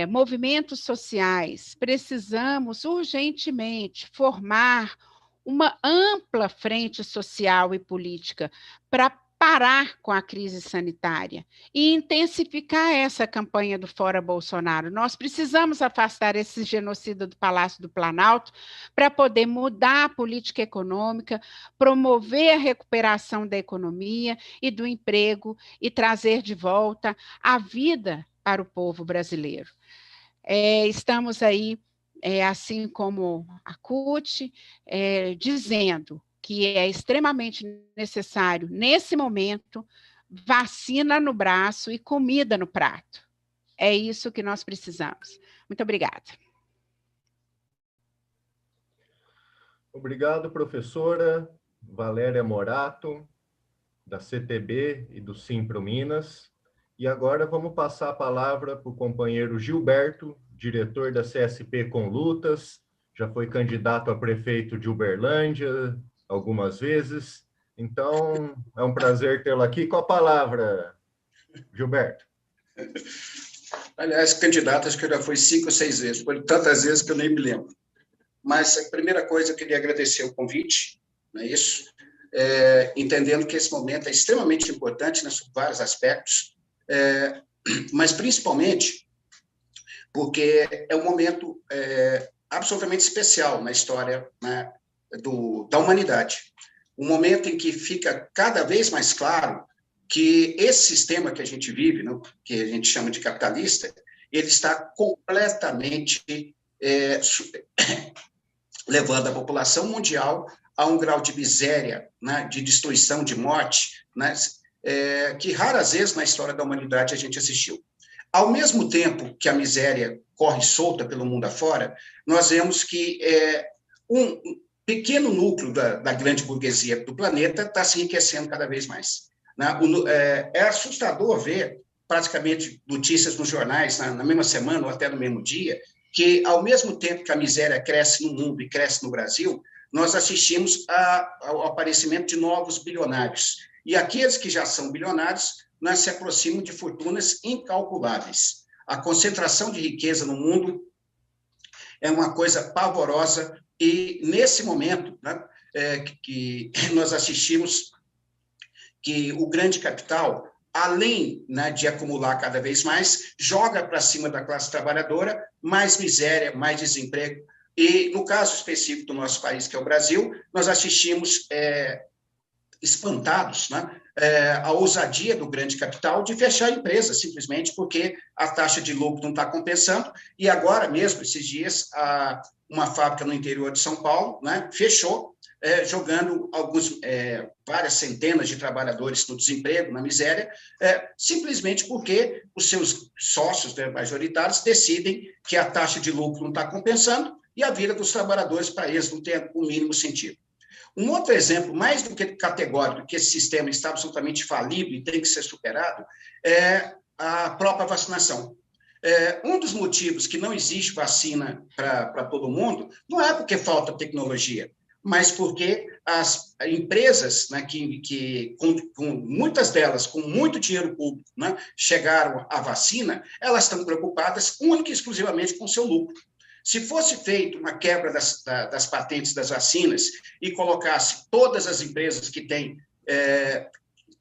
Speaker 3: movimentos sociais, precisamos urgentemente formar uma ampla frente social e política para parar com a crise sanitária e intensificar essa campanha do Fora Bolsonaro. Nós precisamos afastar esse genocida do Palácio do Planalto para poder mudar a política econômica, promover a recuperação da economia e do emprego e trazer de volta a vida para o povo brasileiro. Estamos aí, assim como a CUT, dizendo que é extremamente necessário, nesse momento, vacina no braço e comida no prato. É isso que nós precisamos. Muito obrigada.
Speaker 1: Obrigado, professora Valéria Morato, da CTB e do Simpro Minas. E agora vamos passar a palavra para o companheiro Gilberto, diretor da CSP Com Lutas, já foi candidato a prefeito de Uberlândia algumas vezes. Então, é um prazer tê-lo aqui. Com a palavra, Gilberto.
Speaker 4: Aliás, candidato, acho que já foi 5 ou 6 vezes, foi tantas vezes que eu nem me lembro. Mas, a primeira coisa, eu queria agradecer o convite, não é isso? Entendendo que esse momento é extremamente importante, né, sobre vários aspectos, mas principalmente porque é um momento absolutamente especial na história, né, da humanidade. Um momento em que fica cada vez mais claro que esse sistema que a gente vive, né, que a gente chama de capitalista, ele está completamente levando a população mundial a um grau de miséria, né, de destruição, de morte, né, que raras vezes na história da humanidade a gente assistiu. Ao mesmo tempo que a miséria corre solta pelo mundo afora, nós vemos que um pequeno núcleo da grande burguesia do planeta está se enriquecendo cada vez mais. É assustador ver praticamente notícias nos jornais na mesma semana ou até no mesmo dia, que ao mesmo tempo que a miséria cresce no mundo e cresce no Brasil, nós assistimos ao aparecimento de novos bilionários. E aqueles que já são bilionários, nós se aproximam de fortunas incalculáveis. A concentração de riqueza no mundo é uma coisa pavorosa e, nesse momento, né, que nós assistimos que o grande capital, além, né, de acumular cada vez mais, joga para cima da classe trabalhadora mais miséria, mais desemprego. E, no caso específico do nosso país, que é o Brasil, nós assistimos espantados, né, a ousadia do grande capital de fechar a empresa, simplesmente porque a taxa de lucro não está compensando. E agora mesmo, esses dias, uma fábrica no interior de São Paulo, né, fechou, jogando várias centenas de trabalhadores no desemprego, na miséria, simplesmente porque os seus sócios, né, majoritários decidem que a taxa de lucro não está compensando e a vida dos trabalhadores, para eles, não tem o mínimo sentido. Um outro exemplo, mais do que categórico, que esse sistema está absolutamente falido e tem que ser superado, é a própria vacinação. Um dos motivos que não existe vacina para todo mundo não é porque falta tecnologia, mas porque as empresas, né, que com muitas delas, com muito dinheiro público, né, chegaram à vacina, elas estão preocupadas única e exclusivamente com o seu lucro. Se fosse feita uma quebra das patentes das vacinas e colocasse todas as empresas que têm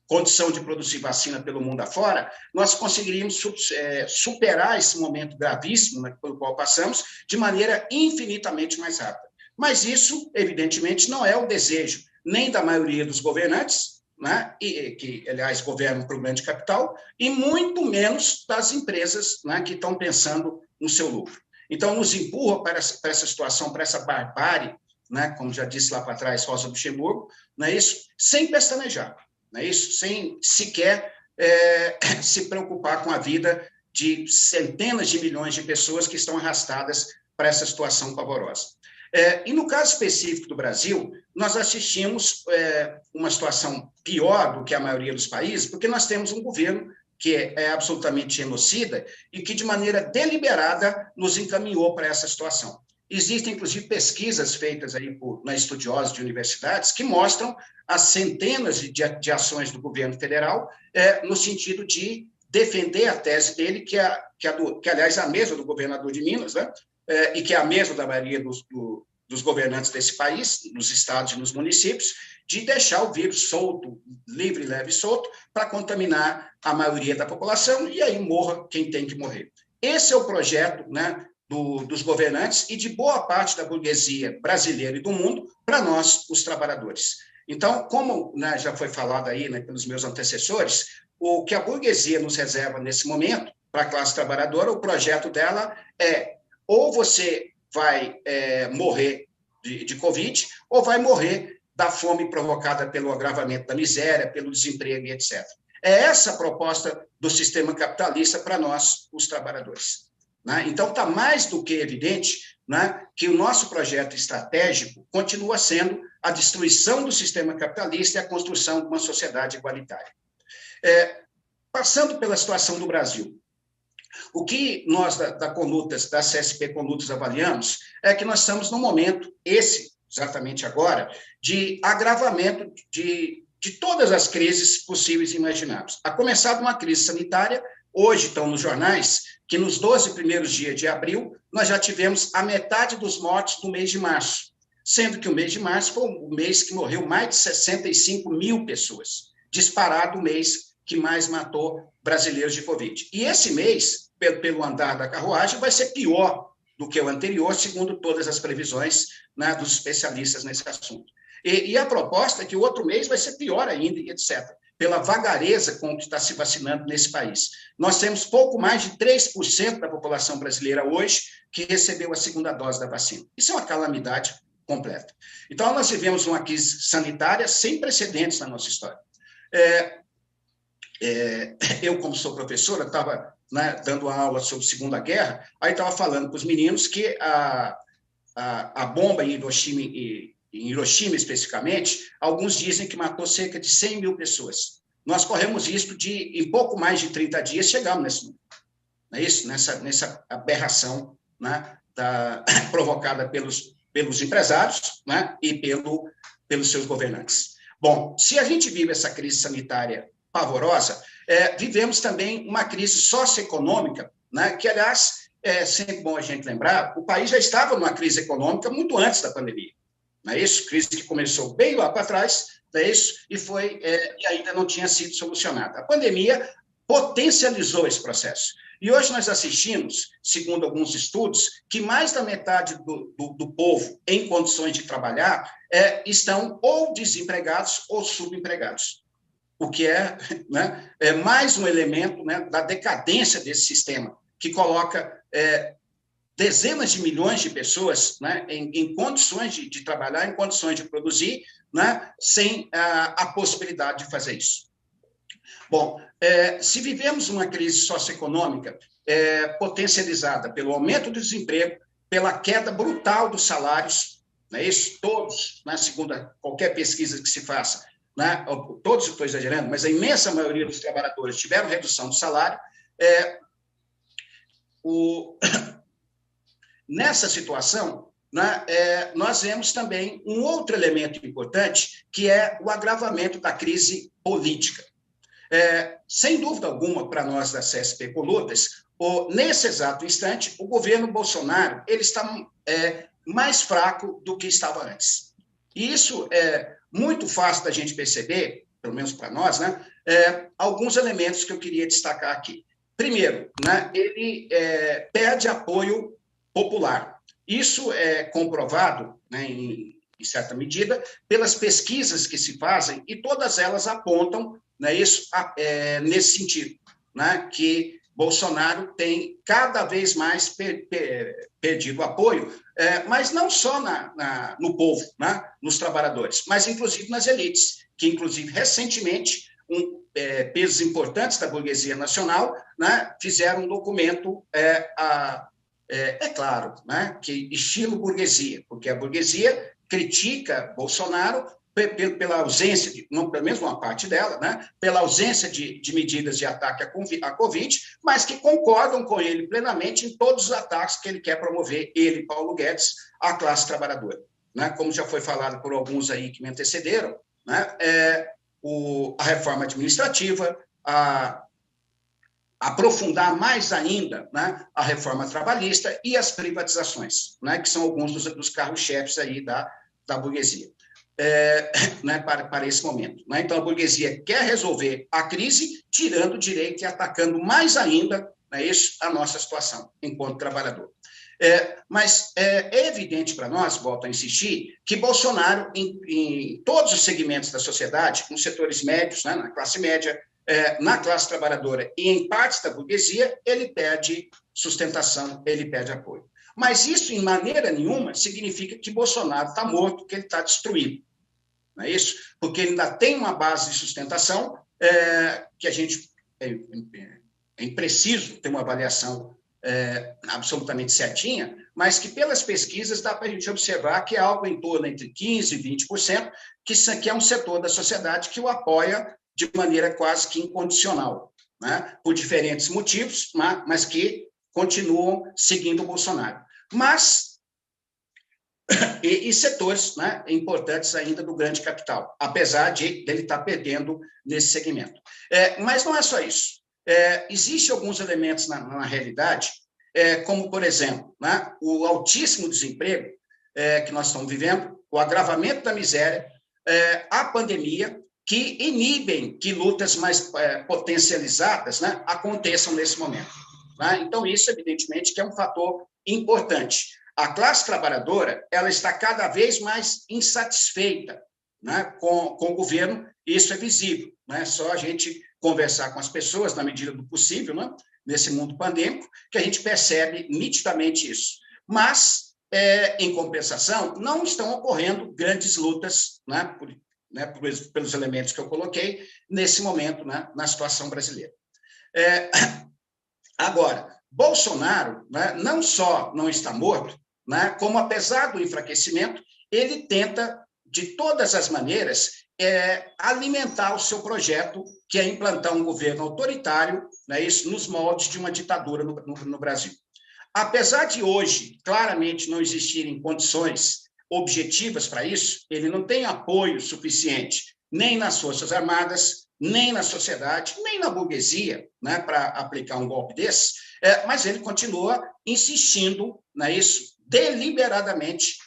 Speaker 4: condição de produzir vacina pelo mundo afora, nós conseguiríamos superar esse momento gravíssimo, né, pelo qual passamos de maneira infinitamente mais rápida. Mas isso, evidentemente, não é o desejo nem da maioria dos governantes, né, que, aliás, governam para o grande capital, e muito menos das empresas, né, que estão pensando no seu lucro. Então, nos empurra para essa situação, para essa barbárie, né, como já disse lá para trás Rosa Luxemburgo, não é isso? Sem pestanejar, não é isso? Sem sequer se preocupar com a vida de centenas de milhões de pessoas que estão arrastadas para essa situação pavorosa. E no caso específico do Brasil, nós assistimos uma situação pior do que a maioria dos países, porque nós temos um governo que é absolutamente genocida e que, de maneira deliberada, nos encaminhou para essa situação. Existem, inclusive, pesquisas feitas aí por estudiosos de universidades que mostram as centenas de ações do governo federal no sentido de defender a tese dele, que aliás, é a mesma do governador de Minas, né? E que é a mesma da maioria dos governantes desse país, nos estados e nos municípios, de deixar o vírus solto, livre, leve e solto, para contaminar a maioria da população, e aí morra quem tem que morrer. Esse é o projeto, né, dos governantes e de boa parte da burguesia brasileira e do mundo para nós, os trabalhadores. Então, como, né, já foi falado aí, né, pelos meus antecessores, o que a burguesia nos reserva nesse momento, para a classe trabalhadora, o projeto dela é ou você vai morrer de Covid, ou vai morrer da fome provocada pelo agravamento da miséria, pelo desemprego e etc. É essa a proposta do sistema capitalista para nós, os trabalhadores. Né? Então, está mais do que evidente, né, que o nosso projeto estratégico continua sendo a destruição do sistema capitalista e a construção de uma sociedade igualitária. Passando pela situação do Brasil, o que nós, da CSP Condutas, avaliamos é que nós estamos num momento, exatamente agora, de agravamento de todas as crises possíveis e imagináveis. A começar de uma crise sanitária, hoje estão nos jornais que nos 12 primeiros dias de abril, nós já tivemos a metade dos mortos no mês de março, sendo que o mês de março foi o mês que morreu mais de 65 mil pessoas, disparado o mês que mais matou brasileiros de Covid. E esse mês, pelo andar da carruagem, vai ser pior do que o anterior, segundo todas as previsões, né, dos especialistas nesse assunto. E a proposta é que o outro mês vai ser pior ainda, e etc., pela vagareza com que está se vacinando nesse país. Nós temos pouco mais de 3% da população brasileira hoje que recebeu a segunda dose da vacina. Isso é uma calamidade completa. Então, nós vivemos uma crise sanitária sem precedentes na nossa história. Eu, como sou professora, estava, né, dando aula sobre Segunda Guerra, aí estava falando para os meninos que a bomba em Hiroshima, especificamente, alguns dizem que matou cerca de 100 mil pessoas. Nós corremos risco de, em pouco mais de 30 dias, chegarmos nesse número. Não é isso? Nessa aberração, né, provocada pelos empresários, né, e pelos seus governantes. Bom, se a gente vive essa crise sanitária pavorosa, vivemos também uma crise socioeconômica, né, que, aliás, é sempre bom a gente lembrar, o país já estava numa crise econômica muito antes da pandemia. Não é isso? Crise que começou bem lá para trás, não é isso? E ainda não tinha sido solucionada. A pandemia potencializou esse processo. E hoje nós assistimos, segundo alguns estudos, que mais da metade do povo em condições de trabalhar estão ou desempregados ou subempregados. O que né, é mais um elemento, né, da decadência desse sistema, que coloca dezenas de milhões de pessoas, né, em condições de trabalhar, em condições de produzir, né, sem a possibilidade de fazer isso. Bom, se vivemos uma crise socioeconômica potencializada pelo aumento do desemprego, pela queda brutal dos salários, né, isso todos, né, segundo qualquer pesquisa que se faça, né, todos, estou exagerando, mas a imensa maioria dos trabalhadores tiveram redução do salário, nessa situação, né, nós vemos também um outro elemento importante, que é o agravamento da crise política. Sem dúvida alguma, para nós da CSP Colutas, nesse exato instante, o governo Bolsonaro ele está mais fraco do que estava antes. E isso é muito fácil da gente perceber, pelo menos para nós, né, alguns elementos que eu queria destacar aqui. Primeiro, né, ele perde apoio popular. Isso é comprovado, né, em certa medida, pelas pesquisas que se fazem, e todas elas apontam, né, isso, nesse sentido, né, que Bolsonaro tem cada vez mais perdido apoio, mas não só no povo, né, nos trabalhadores, mas inclusive nas elites, que inclusive recentemente pesos importantes da burguesia nacional, né, fizeram um documento, claro, né, que estilo burguesia, porque a burguesia critica Bolsonaro pela ausência, pelo menos uma parte dela, né, pela ausência de medidas de ataque à Covid, mas que concordam com ele plenamente em todos os ataques que ele quer promover, ele, Paulo Guedes, à classe trabalhadora. Né, como já foi falado por alguns aí que me antecederam, né, a reforma administrativa, aprofundar mais ainda, né, a reforma trabalhista e as privatizações, né, que são alguns dos carros-chefes aí da burguesia, né, para esse momento. Né? Então, a burguesia quer resolver a crise tirando o direito e atacando mais ainda, né, a nossa situação enquanto trabalhador. Mas é evidente para nós, volto a insistir, que Bolsonaro, em todos os segmentos da sociedade, nos setores médios, né, na classe média, na classe trabalhadora e em partes da burguesia, ele perde sustentação, ele perde apoio. Mas isso, em maneira nenhuma, significa que Bolsonaro está morto, que ele está destruído. Não é isso? Porque ele ainda tem uma base de sustentação que a gente... É impreciso ter uma avaliação absolutamente certinha, mas que pelas pesquisas dá para a gente observar que é algo em torno entre 15% e 20%, que é um setor da sociedade que o apoia de maneira quase que incondicional, né? Por diferentes motivos, mas que continuam seguindo o Bolsonaro. Mas, e setores, né, importantes ainda do grande capital, apesar de ele estar perdendo nesse segmento. Mas não é só isso. Existem alguns elementos na realidade, como, por exemplo, né, o altíssimo desemprego que nós estamos vivendo, o agravamento da miséria, a pandemia, que inibem que lutas mais potencializadas, né, aconteçam nesse momento. Né? Então, isso, evidentemente, que é um fator importante. A classe trabalhadora ela está cada vez mais insatisfeita, né, com o governo, isso é visível. Né? Só a gente conversar com as pessoas, na medida do possível, né, nesse mundo pandêmico, que a gente percebe nitidamente isso. Mas, em compensação, não estão ocorrendo grandes lutas, né, pelos elementos que eu coloquei, nesse momento, né, na situação brasileira. Agora, Bolsonaro, né, não só não está morto, né, como, apesar do enfraquecimento, ele tenta, de todas as maneiras, alimentar o seu projeto, que é implantar um governo autoritário, né, isso nos moldes de uma ditadura no Brasil. Apesar de hoje, claramente, não existirem condições objetivas para isso, ele não tem apoio suficiente nem nas Forças Armadas, nem na sociedade, nem na burguesia, né, para aplicar um golpe desse, mas ele continua insistindo, né, isso, deliberadamente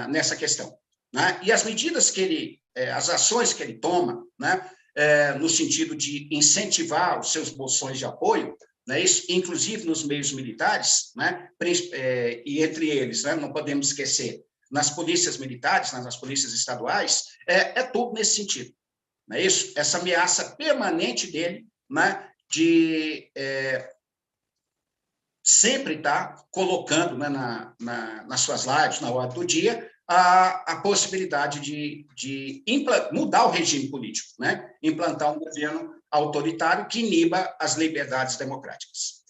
Speaker 4: nessa questão. Né? E as medidas que ele, as ações que ele toma, né, no sentido de incentivar os seus bolsões de apoio, né, isso, inclusive nos meios militares, né, e entre eles, né, não podemos esquecer, nas polícias militares, nas polícias estaduais, tudo nesse sentido. Não é isso? Essa ameaça permanente dele, né, de sempre estar colocando, né, nas suas lives, na ordem do dia, a possibilidade de mudar o regime político, né? Implantar um governo autoritário que iniba as liberdades democráticas.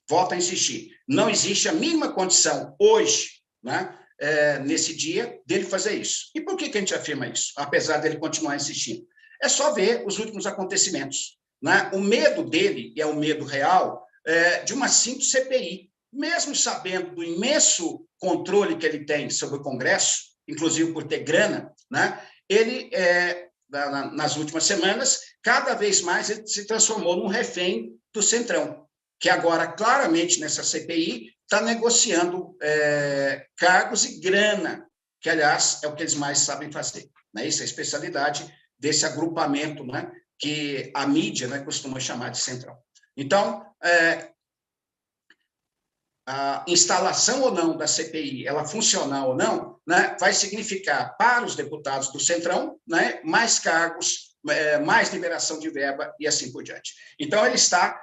Speaker 4: Volto a insistir, não existe a mínima condição hoje, né, nesse dia, dele fazer isso. E por que a gente afirma isso, apesar dele continuar insistindo? É só ver os últimos acontecimentos. Né? O medo dele, e é um medo real, de uma simples CPI, mesmo sabendo do imenso controle que ele tem sobre o Congresso, inclusive por ter grana, né? Ele, nas últimas semanas, cada vez mais ele se transformou num refém do Centrão, que agora, claramente, nessa CPI, está negociando cargos e grana, que, aliás, é o que eles mais sabem fazer. Né? Isso é a especialidade desse agrupamento, né, que a mídia, né, costuma chamar de Centrão. Então, a instalação ou não da CPI, ela funcionar ou não, né, vai significar para os deputados do Centrão, né, mais cargos, mais liberação de verba e assim por diante. Então, ele está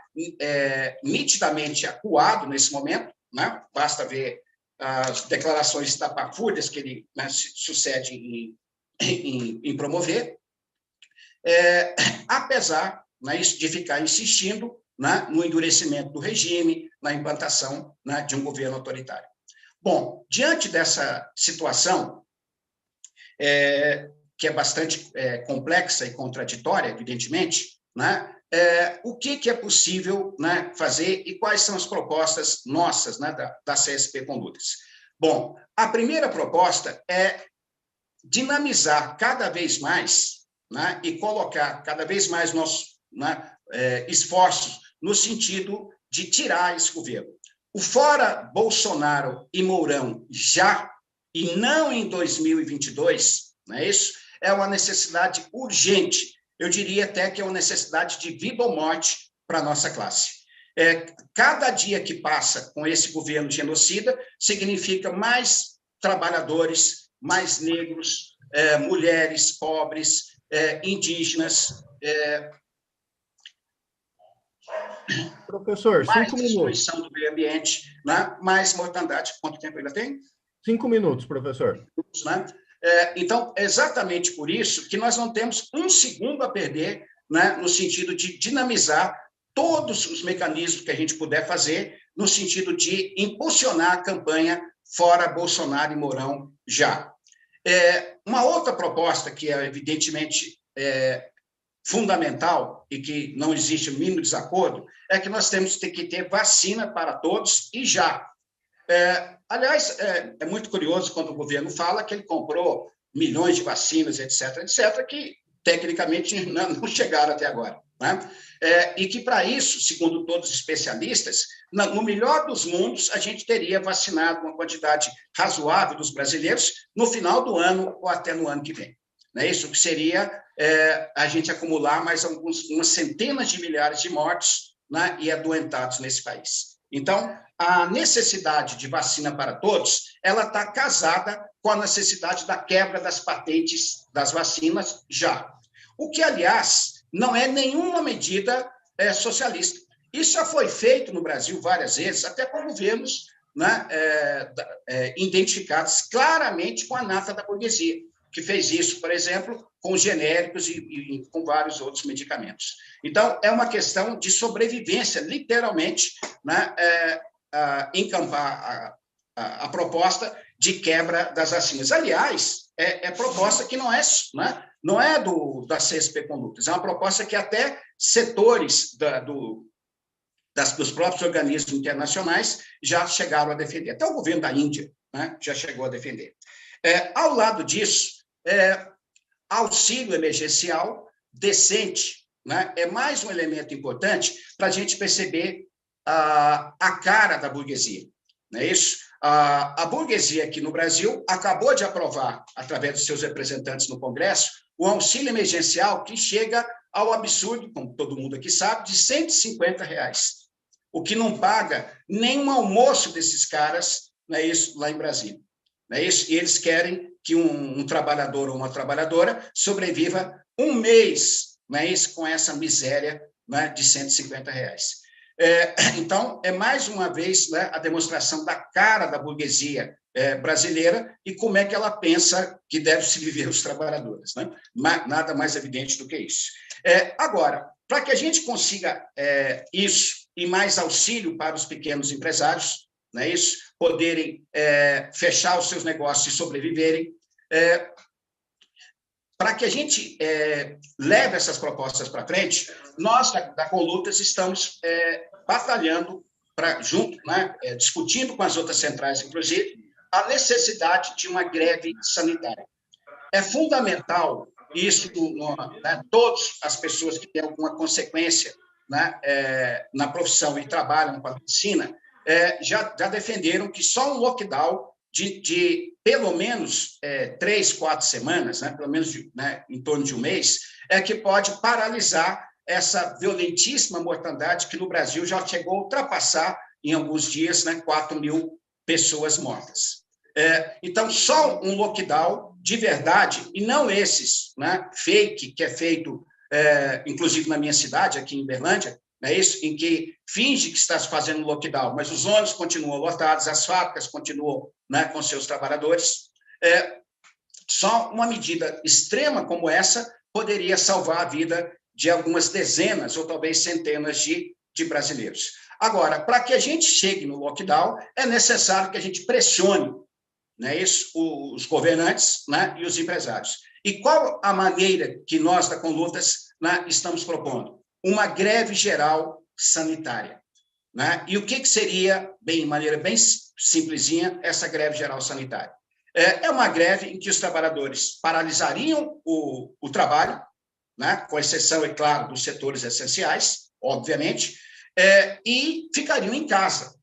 Speaker 4: nitidamente acuado nesse momento, né, basta ver as declarações estapafúrdias que ele, né, sucede em promover, apesar, né, de ficar insistindo, né, no endurecimento do regime, na implantação, né, de um governo autoritário. Bom, diante dessa situação, que é bastante complexa e contraditória, evidentemente, né, o que é possível, né, fazer e quais são as propostas nossas, né, da CSP Condutas? Bom, a primeira proposta é dinamizar cada vez mais, né, e colocar cada vez mais nossos, né, esforços no sentido de tirar esse governo. O fora Bolsonaro e Mourão já, e não em 2022, não é isso? É uma necessidade urgente. Eu diria até que é uma necessidade de vida ou morte para a nossa classe. Cada dia que passa com esse governo genocida significa mais trabalhadores, mais negros, mulheres, pobres, indígenas,
Speaker 1: Professor,
Speaker 4: mais
Speaker 1: 5 minutos.
Speaker 4: destruição do meio ambiente, né? Mais mortandade. Quanto tempo ainda tem?
Speaker 1: 5 minutos, professor.
Speaker 4: Né? Então, é exatamente por isso que nós não temos um segundo a perder, né, no sentido de dinamizar todos os mecanismos que a gente puder fazer, no sentido de impulsionar a campanha fora Bolsonaro e Mourão já. Uma outra proposta que é, evidentemente, fundamental e que não existe o mínimo desacordo é que nós temos que ter vacina para todos e já. Aliás, é muito curioso quando o governo fala que ele comprou milhões de vacinas, etc., que tecnicamente não chegaram até agora. Né? E que, para isso, segundo todos os especialistas, no melhor dos mundos, a gente teria vacinado uma quantidade razoável dos brasileiros no final do ano ou até no ano que vem. Né? Isso que seria a gente acumular mais umas centenas de milhares de mortos, né, e adoentados nesse país. Então, a necessidade de vacina para todos, ela está casada com a necessidade da quebra das patentes das vacinas já. O que, aliás, não é nenhuma medida socialista. Isso já foi feito no Brasil várias vezes, até por governos, né, identificados claramente com a nata da burguesia, que fez isso, por exemplo, com genéricos e com vários outros medicamentos. Então, é uma questão de sobrevivência, literalmente, né, encampar a proposta de quebra das vacinas. Aliás, é proposta que não é, né, não é da CSP Condutas, é uma proposta que até setores dos próprios organismos internacionais já chegaram a defender. Até o governo da Índia, né, já chegou a defender. Ao lado disso, auxílio emergencial decente, né, é mais um elemento importante para a gente perceber a cara da burguesia. Não é isso? A burguesia aqui no Brasil acabou de aprovar, através dos seus representantes no Congresso, o auxílio emergencial que chega ao absurdo, como todo mundo aqui sabe, de R$150, o que não paga nem um almoço desses caras, não é isso, lá em Brasília. Não é isso? E eles querem que um trabalhador ou uma trabalhadora sobreviva um mês, não é isso, com essa miséria, né, de R$150. Então, é mais uma vez, né, a demonstração da cara da burguesia brasileira e como é que ela pensa que deve se viver os trabalhadores. Né? Nada mais evidente do que isso. Agora, para que a gente consiga isso e mais auxílio para os pequenos empresários, não é isso? Poderem fechar os seus negócios e sobreviverem, para que a gente leve essas propostas para frente, nós, da Conlutas, estamos batalhando, junto, né, discutindo com as outras centrais, inclusive, a necessidade de uma greve sanitária. É fundamental isso, né, todas as pessoas que têm alguma consequência, né, na profissão e trabalham com a medicina, já defenderam que só um lockdown de pelo menos 3, 4 semanas, né, pelo menos né, em torno de um mês, que pode paralisar essa violentíssima mortandade que no Brasil já chegou a ultrapassar, em alguns dias, né, 4.000 pessoas mortas. Então, só um lockdown de verdade, e não esses, né, fake, que é feito, inclusive na minha cidade, aqui em Uberlândia, é isso, em que finge que está se fazendo lockdown, mas os ônibus continuam lotados, as fábricas continuam, né, com seus trabalhadores. Só uma medida extrema como essa poderia salvar a vida de algumas dezenas ou talvez centenas de brasileiros. Agora, para que a gente chegue no lockdown, é necessário que a gente pressione, né, isso, os governantes, né, e os empresários. E qual a maneira que nós, da Conlutas, né, estamos propondo? Uma greve geral sanitária. Né? E o que seria, de maneira bem simplesinha, essa greve geral sanitária? É uma greve em que os trabalhadores paralisariam o trabalho, né? Com exceção, é claro, dos setores essenciais, obviamente, e ficariam em casa,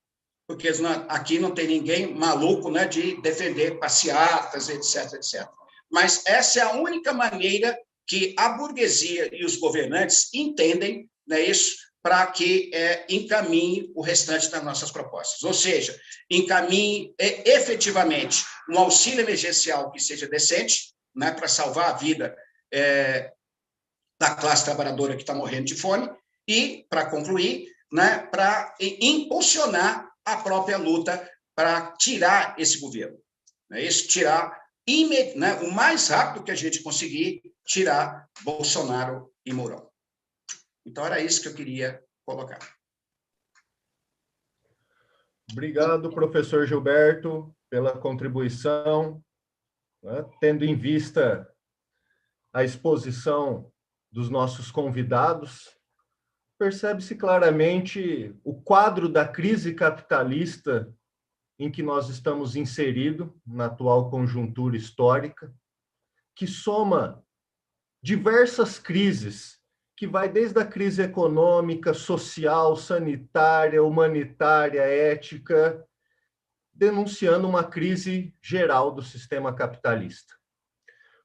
Speaker 4: porque aqui não tem ninguém maluco, né, de defender passeatas, etc., etc. Mas essa é a única maneira que a burguesia e os governantes entendem, né, isso, para que encaminhe o restante das nossas propostas. Ou seja, encaminhe efetivamente um auxílio emergencial que seja decente, né, para salvar a vida da classe trabalhadora que está morrendo de fome, e, para concluir, né, para impulsionar a própria luta para tirar esse governo. Né, isso, tirar né, o mais rápido que a gente conseguir, tirar Bolsonaro e Mourão. Então, era isso que eu queria colocar.
Speaker 1: Obrigado, professor Gilberto, pela contribuição, né, tendo em vista a exposição dos nossos convidados, percebe-se claramente o quadro da crise capitalista em que nós estamos inseridos na atual conjuntura histórica, que soma diversas crises, que vai desde a crise econômica, social, sanitária, humanitária, ética, denunciando uma crise geral do sistema capitalista.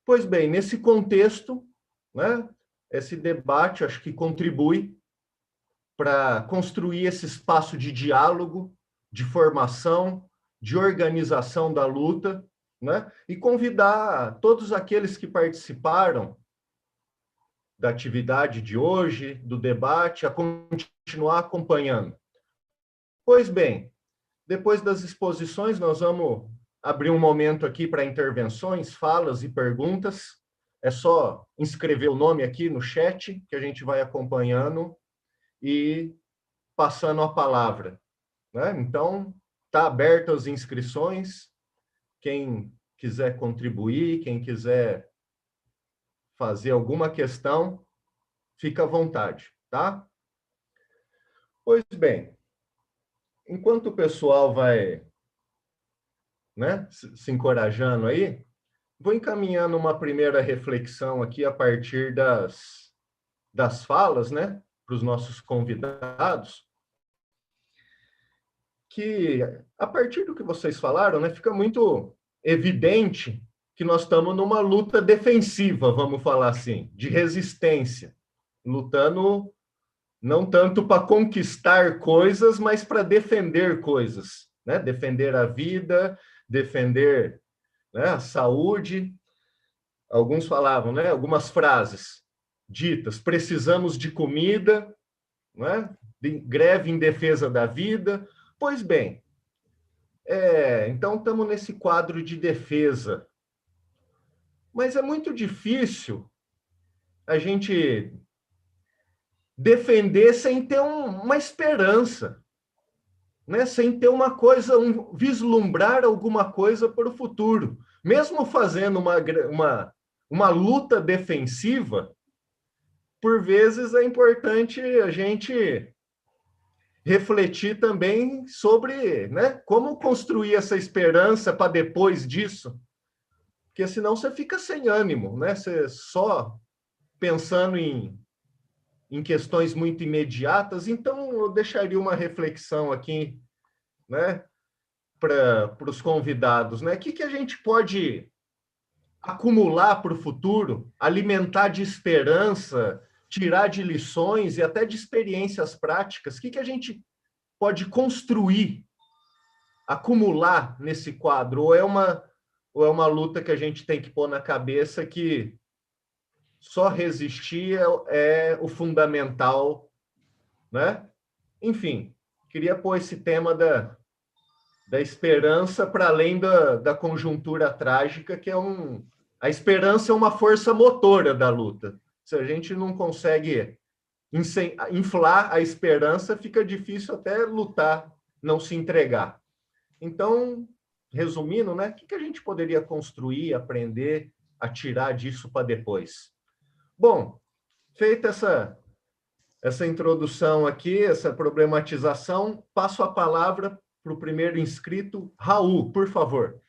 Speaker 1: Pois bem, nesse contexto, né, esse debate acho que contribui para construir esse espaço de diálogo de formação, de organização da luta, né? E convidar todos aqueles que participaram da atividade de hoje, do debate, a continuar acompanhando. Pois bem, depois das exposições, nós vamos abrir um momento aqui para intervenções, falas e perguntas. É só inscrever o nome aqui no chat, que a gente vai acompanhando e passando a palavra, né? Então, está aberto as inscrições. Quem quiser contribuir, quem quiser fazer alguma questão, fica à vontade, tá? Pois bem, enquanto o pessoal vai, né, se encorajando aí, vou encaminhando uma primeira reflexão aqui a partir das falas, né, para os nossos convidados, que a partir do que vocês falaram, né, fica muito evidente que nós estamos numa luta defensiva, vamos falar assim, de resistência, lutando não tanto para conquistar coisas, mas para defender coisas, né? Defender a vida, defender, né, a saúde. Alguns falavam, né, algumas frases ditas: precisamos de comida, né? Greve em defesa da vida. Pois bem, então estamos nesse quadro de defesa. Mas é muito difícil a gente defender sem ter uma esperança, né? Sem ter uma coisa, vislumbrar alguma coisa para o futuro. Mesmo fazendo uma luta defensiva, por vezes é importante a gente refletir também sobre, né, como construir essa esperança para depois disso, porque senão você fica sem ânimo, né? Você só pensando em questões muito imediatas. Então, eu deixaria uma reflexão aqui, né, para os convidados, né? O que a gente pode acumular para o futuro, alimentar de esperança, tirar de lições e até de experiências práticas? O que a gente pode construir, acumular nesse quadro? Ou é uma luta que a gente tem que pôr na cabeça que só resistir é o fundamental, né? Enfim, queria pôr esse tema da esperança para além da conjuntura trágica, que a esperança é uma força motora da luta. Se a gente não consegue inflar a esperança, fica difícil até lutar, não se entregar. Então, resumindo, né, o que a gente poderia construir, aprender a tirar disso para depois? Bom, feita essa introdução aqui, essa problematização, passo a palavra para o primeiro inscrito, Raul, por favor.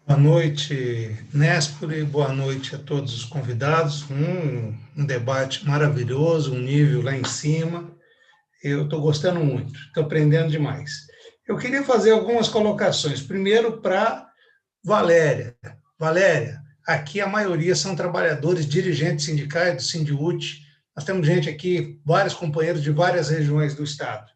Speaker 5: Boa noite, Néspore, boa noite a todos os convidados. Um debate maravilhoso, um nível lá em cima. Eu estou gostando muito, estou aprendendo demais. Eu queria fazer algumas colocações. Primeiro, para Valéria. Valéria, aqui a maioria são trabalhadores, dirigentes sindicais do Sindiúti. Nós temos gente aqui, vários companheiros de várias regiões do Estado.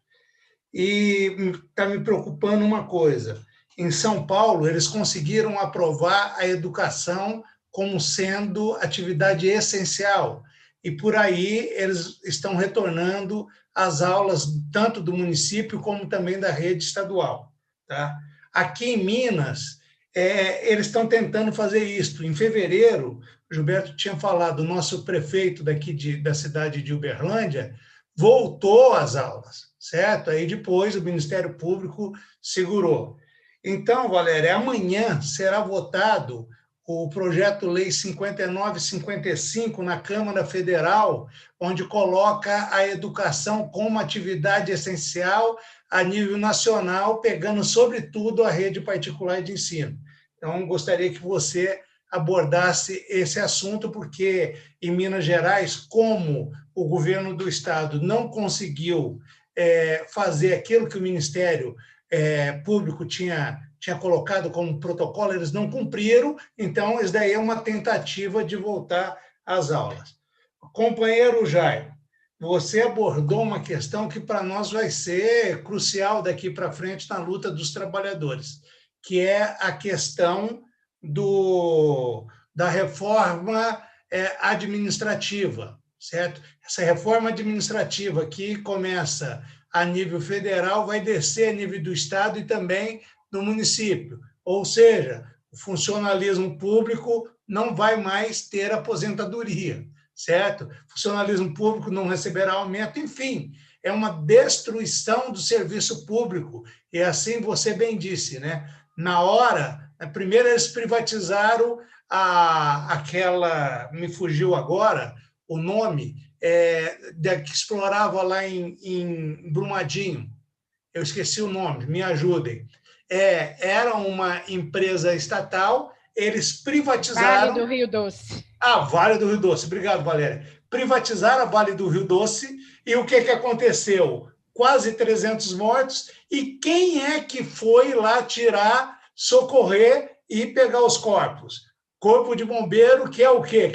Speaker 5: E está me preocupando uma coisa. Em São Paulo, eles conseguiram aprovar a educação como sendo atividade essencial. E por aí eles estão retornando às aulas tanto do município como também da rede estadual. Tá? Aqui em Minas, eles estão tentando fazer isso. Em fevereiro, o Gilberto tinha falado, o nosso prefeito daqui da cidade de Uberlândia voltou às aulas, certo? Aí depois o Ministério Público segurou. Então, Valéria, amanhã será votado o projeto-lei 5955 na Câmara Federal, onde coloca a educação como atividade essencial a nível nacional, pegando, sobretudo, a rede particular de ensino. Então, gostaria que você abordasse esse assunto, porque em Minas Gerais, como o governo do Estado não conseguiu fazer aquilo que o Ministério Público tinha colocado como protocolo, eles não cumpriram, então isso daí é uma tentativa de voltar às aulas. Companheiro Jairo, você abordou uma questão que para nós vai ser crucial daqui para frente na luta dos trabalhadores, que é a questão da reforma administrativa, certo? Essa reforma administrativa que começa a nível federal vai descer a nível do Estado e também do município. Ou seja, o funcionalismo público não vai mais ter aposentadoria, certo? O funcionalismo público não receberá aumento, enfim, é uma destruição do serviço público. E assim você bem disse, né? Na hora, primeiro eles privatizaram me fugiu agora o nome, que explorava lá em Brumadinho. Eu esqueci o nome, me ajudem. Era uma empresa estatal, eles privatizaram...
Speaker 3: Vale do Rio Doce.
Speaker 5: Vale do Rio Doce. Obrigado, Valéria. Privatizaram a Vale do Rio Doce e o que aconteceu? Quase 300 mortos. E quem é que foi lá tirar, socorrer e pegar os corpos? Corpo de bombeiro, que é o quê?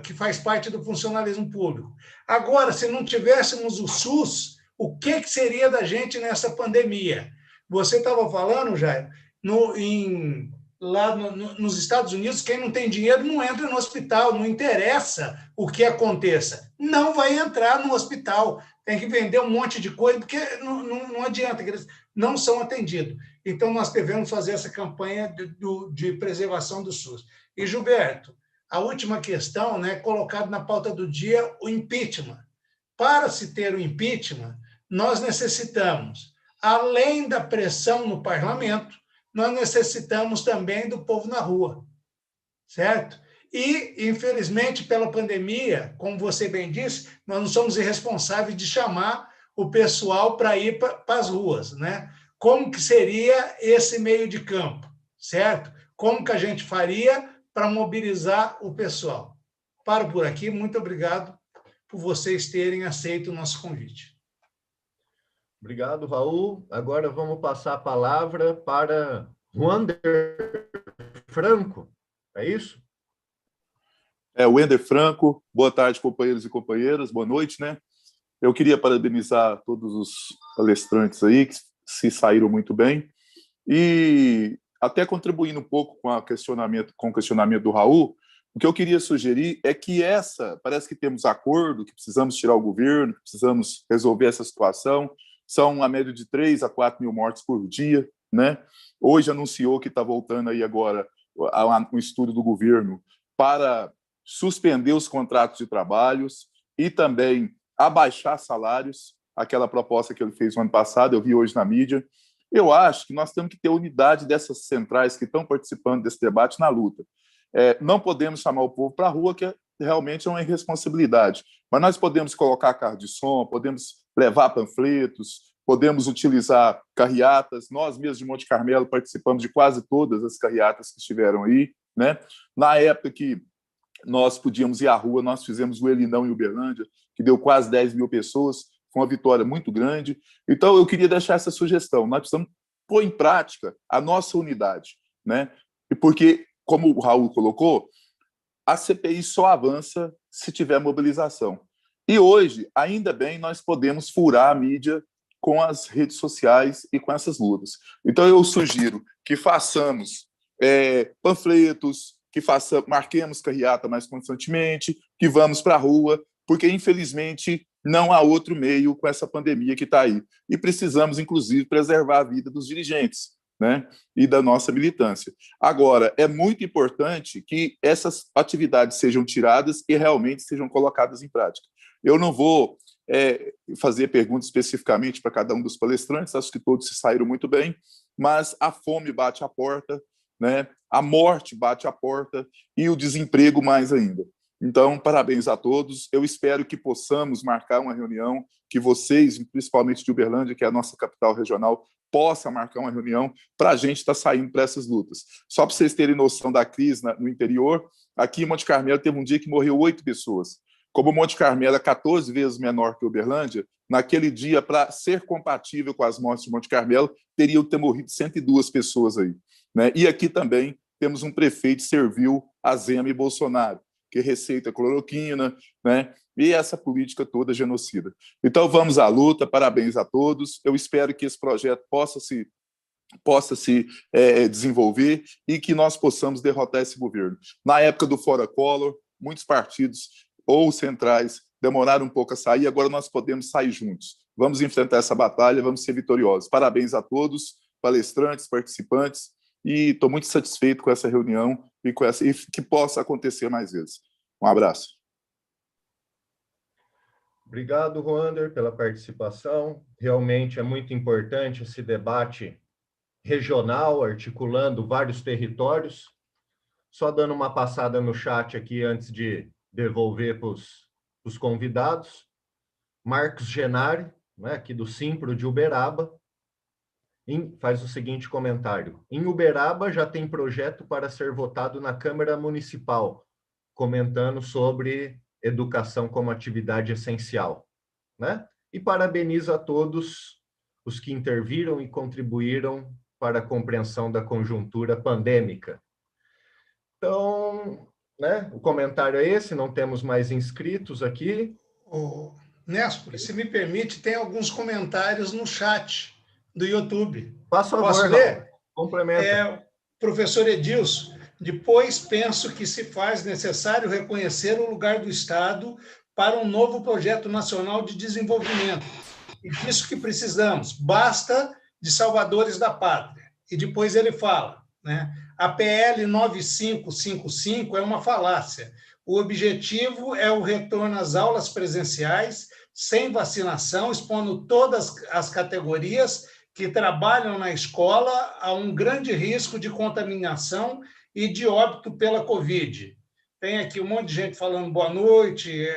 Speaker 5: Que faz parte do funcionalismo público. Agora, se não tivéssemos o SUS, o que seria da gente nessa pandemia? Você estava falando, Jair, lá nos Estados Unidos, quem não tem dinheiro não entra no hospital, não interessa o que aconteça. Não vai entrar no hospital, tem que vender um monte de coisa, porque não adianta, eles não são atendidos. Então, nós devemos fazer essa campanha de preservação do SUS. E, Gilberto, a última questão, né, colocado na pauta do dia, o impeachment. Para se ter o impeachment, nós necessitamos, além da pressão no parlamento, nós necessitamos também do povo na rua, certo? E, infelizmente, pela pandemia, como você bem disse, nós não somos irresponsáveis de chamar o pessoal para ir para as ruas, né? Como que seria esse meio de campo, certo? Como que a gente faria para mobilizar o pessoal? Paro por aqui, muito obrigado por vocês terem aceito o nosso convite.
Speaker 1: Obrigado, Raul. Agora vamos passar a palavra para Wander Franco. É isso?
Speaker 6: O Wander Franco. Boa tarde, companheiros e companheiras. Boa noite, né? Eu queria parabenizar todos os palestrantes aí, que se saíram muito bem. E até contribuindo um pouco com o questionamento do Raul, o que eu queria sugerir é que parece que temos acordo, que precisamos tirar o governo, que precisamos resolver essa situação. São a média de 3 a 4 mil mortes por dia, né? Hoje anunciou que está voltando aí agora um estudo do governo para suspender os contratos de trabalhos e também abaixar salários, aquela proposta que ele fez no ano passado, eu vi hoje na mídia. Eu acho que nós temos que ter unidade dessas centrais que estão participando desse debate na luta. Não podemos chamar o povo para a rua, que realmente é uma irresponsabilidade, mas nós podemos colocar carro de som, podemos levar panfletos, podemos utilizar carreatas. Nós mesmos de Monte Carmelo participamos de quase todas as carreatas que estiveram aí, né? Na época que nós podíamos ir à rua, nós fizemos o Elinão em Uberlândia, que deu quase 10 mil pessoas, foi uma vitória muito grande. Então, eu queria deixar essa sugestão. Nós precisamos pôr em prática a nossa unidade, né? E porque, como o Raul colocou, a CPI só avança se tiver mobilização. E hoje, ainda bem, nós podemos furar a mídia com as redes sociais e com essas lutas. Então, eu sugiro que façamos panfletos, que marquemos carreata mais constantemente, que vamos para a rua, porque, infelizmente, não há outro meio com essa pandemia que está aí. E precisamos, inclusive, preservar a vida dos dirigentes, né, e da nossa militância. Agora, é muito importante que essas atividades sejam tiradas e realmente sejam colocadas em prática. Eu não vou fazer perguntas especificamente para cada um dos palestrantes, acho que todos se saíram muito bem, mas a fome bate à porta, né, a morte bate à porta e o desemprego mais ainda. Então, parabéns a todos. Eu espero que possamos marcar uma reunião, que vocês, principalmente de Uberlândia, que é a nossa capital regional, possa marcar uma reunião para a gente estar saindo para essas lutas. Só para vocês terem noção da crise no interior, aqui em Monte Carmelo teve um dia que morreu 8 pessoas. Como Monte Carmelo é 14 vezes menor que Uberlândia, naquele dia, para ser compatível com as mortes de Monte Carmelo, teriam que ter morrido 102 pessoas aí, né? E aqui também temos um prefeito servil a Zema e Bolsonaro, que receita cloroquina, né? e essa política toda genocida. Então, vamos à luta, parabéns a todos. Eu espero que esse projeto possa se desenvolver e que nós possamos derrotar esse governo. Na época do Fora Collor, muitos partidos ou centrais demoraram um pouco a sair, agora nós podemos sair juntos. Vamos enfrentar essa batalha, vamos ser vitoriosos. Parabéns a todos, palestrantes, participantes, e estou muito satisfeito com essa reunião e que possa acontecer mais vezes. Um abraço.
Speaker 1: Obrigado, Wander, pela participação. Realmente é muito importante esse debate regional, articulando vários territórios. Só dando uma passada no chat aqui antes de devolver para os convidados. Marcos Genari, né, aqui do Simpro de Uberaba, faz o seguinte comentário. Em Uberaba já tem projeto para ser votado na Câmara Municipal, comentando sobre educação como atividade essencial, né? E parabeniza a todos os que interviram e contribuíram para a compreensão da conjuntura pandêmica. Então, né, o comentário é esse, não temos mais inscritos aqui.
Speaker 5: Néspoli, se me permite, tem alguns comentários no chat do YouTube.
Speaker 1: Posso
Speaker 5: ler?
Speaker 1: Complementa.
Speaker 5: Professor Edilson, depois penso que se faz necessário reconhecer o lugar do Estado para um novo projeto nacional de desenvolvimento. E disso que precisamos. Basta de salvadores da pátria. E depois ele fala, né? A PL 9555 é uma falácia. O objetivo é o retorno às aulas presenciais, sem vacinação, expondo todas as categorias que trabalham na escola a um grande risco de contaminação e de óbito pela Covid. Tem aqui um monte de gente falando boa noite,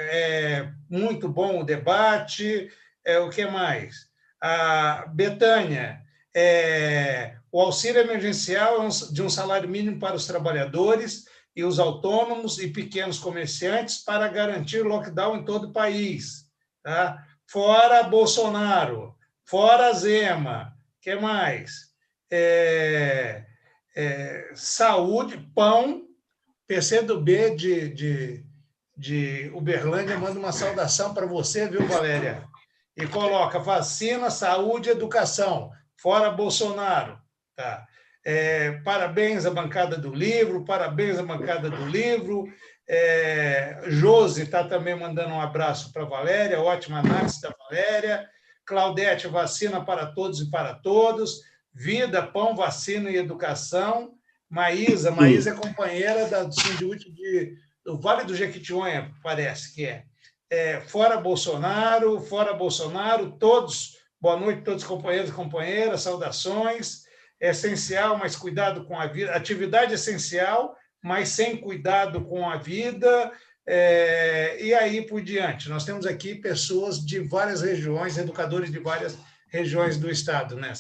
Speaker 5: muito bom o debate, o que mais? A Betânia, o auxílio emergencial é de um salário mínimo para os trabalhadores e os autônomos e pequenos comerciantes para garantir lockdown em todo o país. Tá? Fora Bolsonaro, fora Zema, o que mais? Saúde, pão, PCdoB de Uberlândia manda uma saudação para você, viu, Valéria? E coloca vacina, saúde e educação, fora Bolsonaro. Tá? Parabéns à bancada do livro, parabéns à bancada do livro. Josi está também mandando um abraço para a Valéria, ótima análise da Valéria. Claudete, vacina para todos e para todos. Vida, pão, vacina e educação. Maísa é companheira do Sindiúte do Vale do Jequitinhonha, parece que fora Bolsonaro, todos, boa noite a todos os companheiros e companheiras, saudações. É essencial, mas cuidado com a vida. Atividade essencial, mas sem cuidado com a vida. E aí por diante. Nós temos aqui pessoas de várias regiões, educadores de várias regiões do estado, né?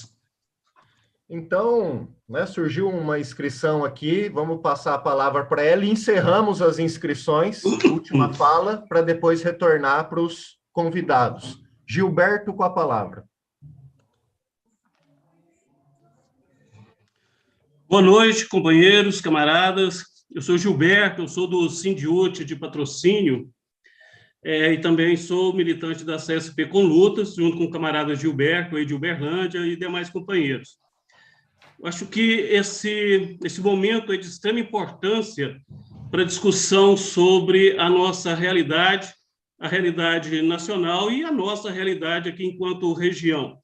Speaker 1: Então, né, surgiu uma inscrição aqui, vamos passar a palavra para ela e encerramos as inscrições, última fala, para depois retornar para os convidados. Gilberto, com a palavra.
Speaker 7: Boa noite, companheiros, camaradas. Eu sou Gilberto, eu sou do Sindiúte de Patrocínio e também sou militante da CSP com Lutas, junto com o camarada Gilberto, aí de Uberlândia e demais companheiros. Acho que esse momento é de extrema importância para a discussão sobre a nossa realidade, a realidade nacional e a nossa realidade aqui enquanto região.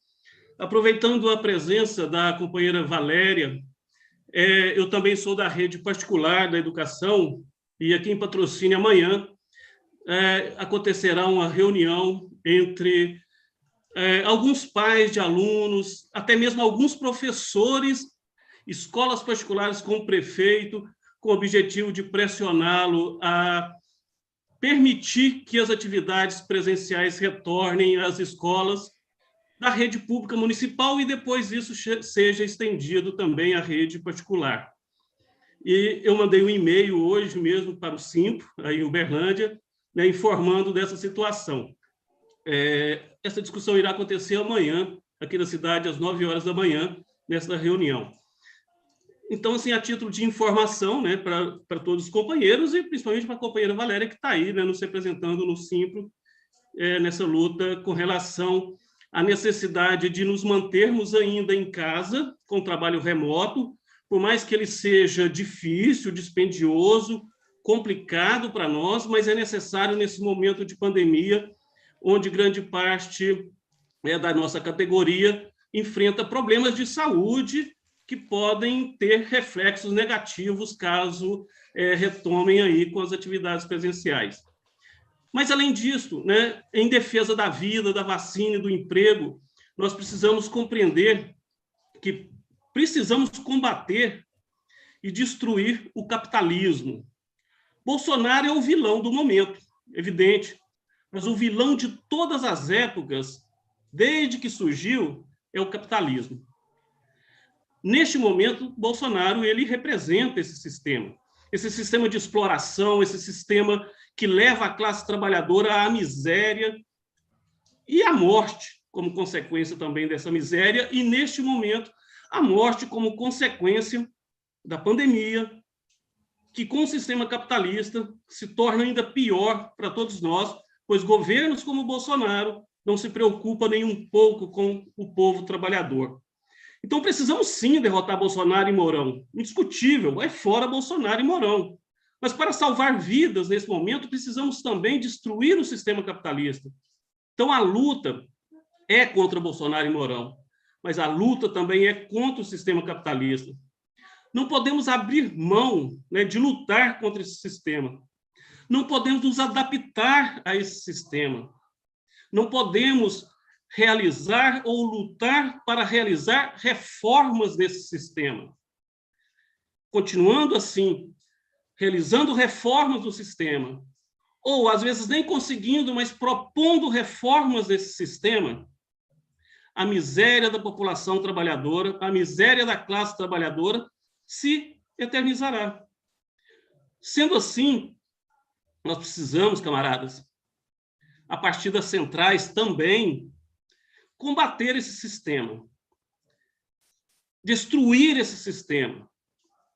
Speaker 7: Aproveitando a presença da companheira Valéria, eu também sou da rede particular da educação e aqui em Patrocínio amanhã acontecerá uma reunião entre alguns pais de alunos, até mesmo alguns professores, escolas particulares com o prefeito, com o objetivo de pressioná-lo a permitir que as atividades presenciais retornem às escolas da rede pública municipal e depois isso seja estendido também à rede particular. E eu mandei um e-mail hoje mesmo para o Simpro, aí em Uberlândia, né, informando dessa situação. Essa discussão irá acontecer amanhã, aqui na cidade, às 9 horas da manhã, nessa reunião. Então, assim, a título de informação, né, para todos os companheiros e principalmente para a companheira Valéria, que está aí, né, nos representando no Simpro, nessa luta com relação à necessidade de nos mantermos ainda em casa, com o trabalho remoto, por mais que ele seja difícil, dispendioso, complicado para nós, mas é necessário nesse momento de pandemia, onde grande parte da nossa categoria enfrenta problemas de saúde que podem ter reflexos negativos caso retomem aí com as atividades presenciais. Mas, além disso, né, em defesa da vida, da vacina e do emprego, nós precisamos compreender que precisamos combater e destruir o capitalismo. Bolsonaro é o vilão do momento, evidente, mas o vilão de todas as épocas, desde que surgiu, é o capitalismo. Neste momento, Bolsonaro ele representa esse sistema de exploração, esse sistema que leva a classe trabalhadora à miséria e à morte, como consequência também dessa miséria, e, neste momento, a morte como consequência da pandemia, que, com o sistema capitalista, se torna ainda pior para todos nós, pois governos como o Bolsonaro não se preocupam nem um pouco com o povo trabalhador. Então, precisamos, sim, derrotar Bolsonaro e Mourão. Indiscutível, é fora Bolsonaro e Mourão. Mas, para salvar vidas nesse momento, precisamos também destruir o sistema capitalista. Então, a luta é contra Bolsonaro e Mourão, mas a luta também é contra o sistema capitalista. Não podemos abrir mão, né, de lutar contra esse sistema. Não podemos nos adaptar a esse sistema. Não podemos realizar ou lutar para realizar reformas desse sistema. Continuando assim, realizando reformas do sistema, ou às vezes nem conseguindo, mas propondo reformas desse sistema, a miséria da população trabalhadora, a miséria da classe trabalhadora se eternizará. Sendo assim, nós precisamos, camaradas, a partir das centrais também, combater esse sistema, destruir esse sistema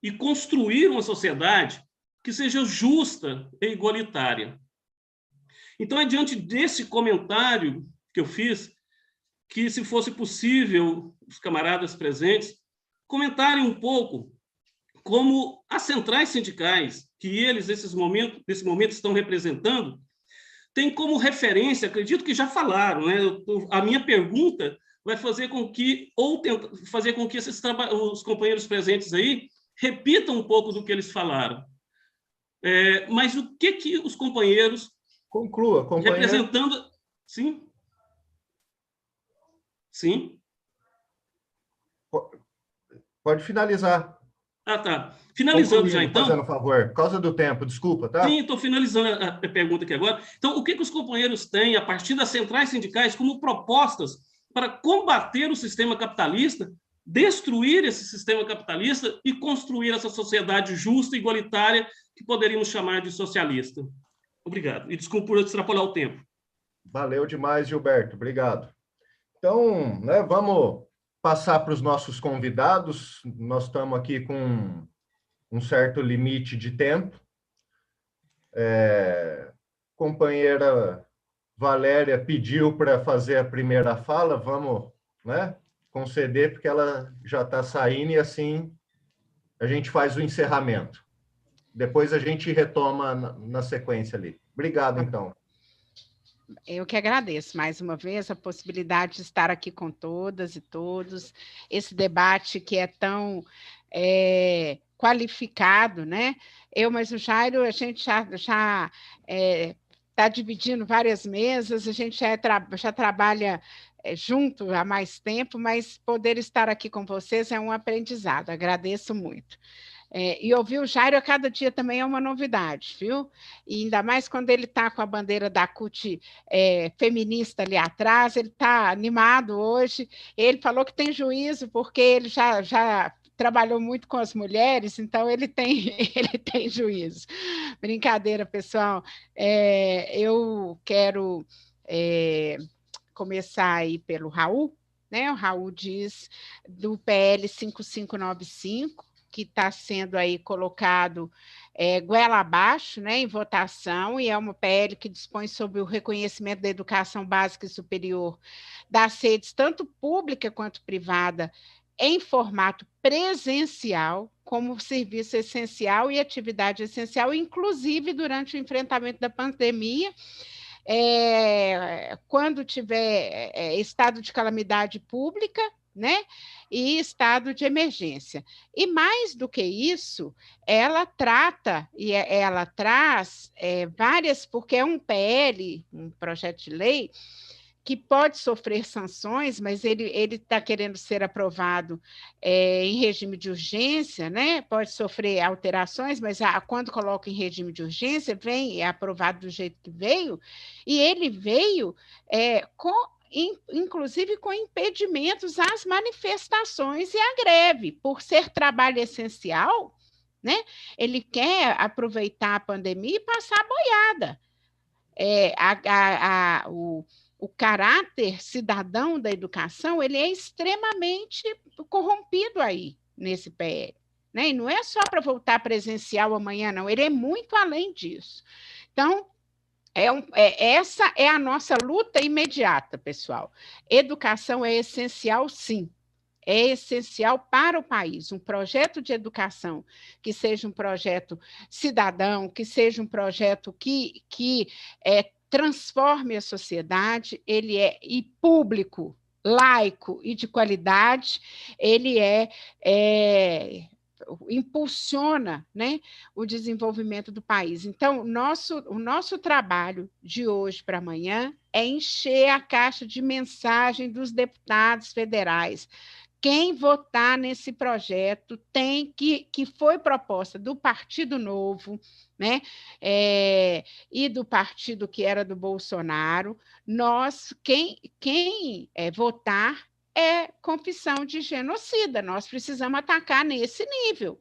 Speaker 7: e construir uma sociedade que seja justa e igualitária. Então, é diante desse comentário que eu fiz, que, se fosse possível, os camaradas presentes comentarem um pouco como as centrais sindicais, que eles, nesse momento, estão representando, têm como referência, acredito que já falaram, né? A minha pergunta vai fazer com que, os companheiros presentes aí repitam um pouco do que eles falaram. Mas o que os companheiros...
Speaker 1: Conclua, companheiro.
Speaker 7: Representando... Sim? Sim?
Speaker 1: Pode finalizar.
Speaker 7: Ah, tá. Finalizando já, então...
Speaker 1: Fazendo favor, por causa do tempo, desculpa, tá?
Speaker 7: Sim, estou finalizando a pergunta aqui agora. Então, o que os companheiros têm, a partir das centrais sindicais, como propostas para combater o sistema capitalista, destruir esse sistema capitalista e construir essa sociedade justa e igualitária que poderíamos chamar de socialista? Obrigado. E desculpa por extrapolar o tempo.
Speaker 1: Valeu demais, Gilberto. Obrigado. Então, né, vamos passar para os nossos convidados. Nós estamos aqui com um certo limite de tempo. Companheira Valéria pediu para fazer a primeira fala, vamos, né, conceder, porque ela já está saindo e assim a gente faz o encerramento. Depois a gente retoma na sequência ali. Obrigado, então.
Speaker 3: Eu que agradeço mais uma vez a possibilidade de estar aqui com todas e todos, esse debate que é tão qualificado, né? Mas o Jairo, a gente já está dividindo várias mesas, a gente já trabalha junto há mais tempo, mas poder estar aqui com vocês é um aprendizado, agradeço muito. E ouvir o Jairo a cada dia também é uma novidade, viu? E ainda mais quando ele está com a bandeira da CUT feminista ali atrás, ele está animado hoje. Ele falou que tem juízo, porque ele já trabalhou muito com as mulheres, então ele tem juízo. Brincadeira, pessoal. Eu quero começar aí pelo Raul, né? O Raul diz do PL 5595, que está sendo aí colocado goela abaixo, né, em votação, e é uma PL que dispõe sobre o reconhecimento da educação básica e superior das redes, tanto pública quanto privada, em formato presencial, como serviço essencial e atividade essencial, inclusive durante o enfrentamento da pandemia, quando tiver estado de calamidade pública, né, e estado de emergência. E mais do que isso, ela trata e ela traz várias, porque é um PL, um projeto de lei, que pode sofrer sanções, mas ele está querendo ser aprovado em regime de urgência, né? Pode sofrer alterações, mas quando coloca em regime de urgência, é aprovado do jeito que veio, e ele veio inclusive com impedimentos às manifestações e à greve, por ser trabalho essencial, né? Ele quer aproveitar a pandemia e passar a boiada. O caráter cidadão da educação, ele é extremamente corrompido aí, nesse PL. Né? E não é só para voltar presencial amanhã, não, ele é muito além disso. Então, essa é a nossa luta imediata, pessoal. Educação é essencial, sim. É essencial para o país. Um projeto de educação que seja um projeto cidadão, que seja um projeto que transforme a sociedade, ele e público, laico e de qualidade, ele impulsiona, né, o desenvolvimento do país. Então, o nosso trabalho de hoje para amanhã é encher a caixa de mensagem dos deputados federais. Quem votar nesse projeto que foi proposta do Partido Novo, né, e do partido que era do Bolsonaro, quem votar é confissão de genocida. Nós precisamos atacar nesse nível,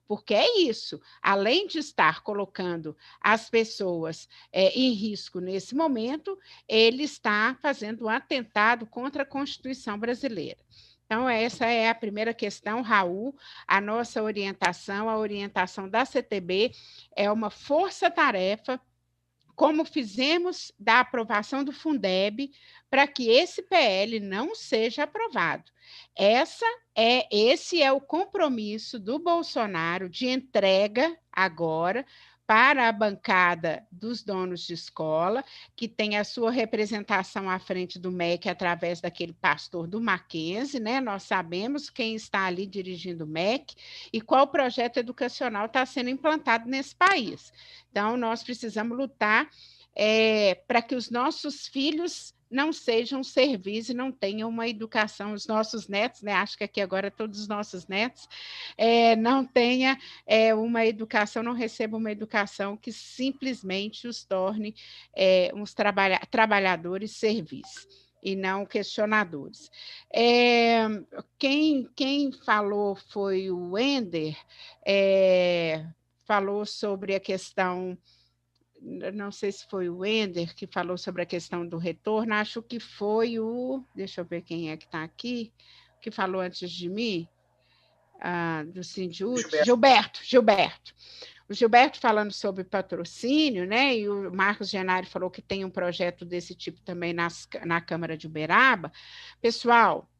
Speaker 3: porque é isso, além de estar colocando as pessoas em risco nesse momento, ele está fazendo um atentado contra a Constituição brasileira. Então, essa é a primeira questão, Raul. A nossa orientação, a orientação da CTB, é uma força-tarefa, como fizemos da aprovação do Fundeb, para que esse PL não seja aprovado. Esse é o compromisso do Bolsonaro de entrega agora para a bancada dos donos de escola, que tem a sua representação à frente do MEC através daquele pastor do Mackenzie, né? Nós sabemos quem está ali dirigindo o MEC e qual projeto educacional está sendo implantado nesse país. Então, nós precisamos lutar para que os nossos filhos não sejam servis e não tenham uma educação, os nossos netos, né? Acho que aqui agora todos os nossos netos não tenham uma educação, não recebam uma educação que simplesmente os torne uns trabalhadores servis e não questionadores. Quem falou foi o Wender, falou sobre a questão, não sei se foi o Wender que falou sobre a questão do retorno, acho que foi deixa eu ver quem é que está aqui, que falou antes de mim, do Sindiúti, Gilberto. O Gilberto falando sobre patrocínio, né? E o Marcos Genari falou que tem um projeto desse tipo também na Câmara de Uberaba. Pessoal,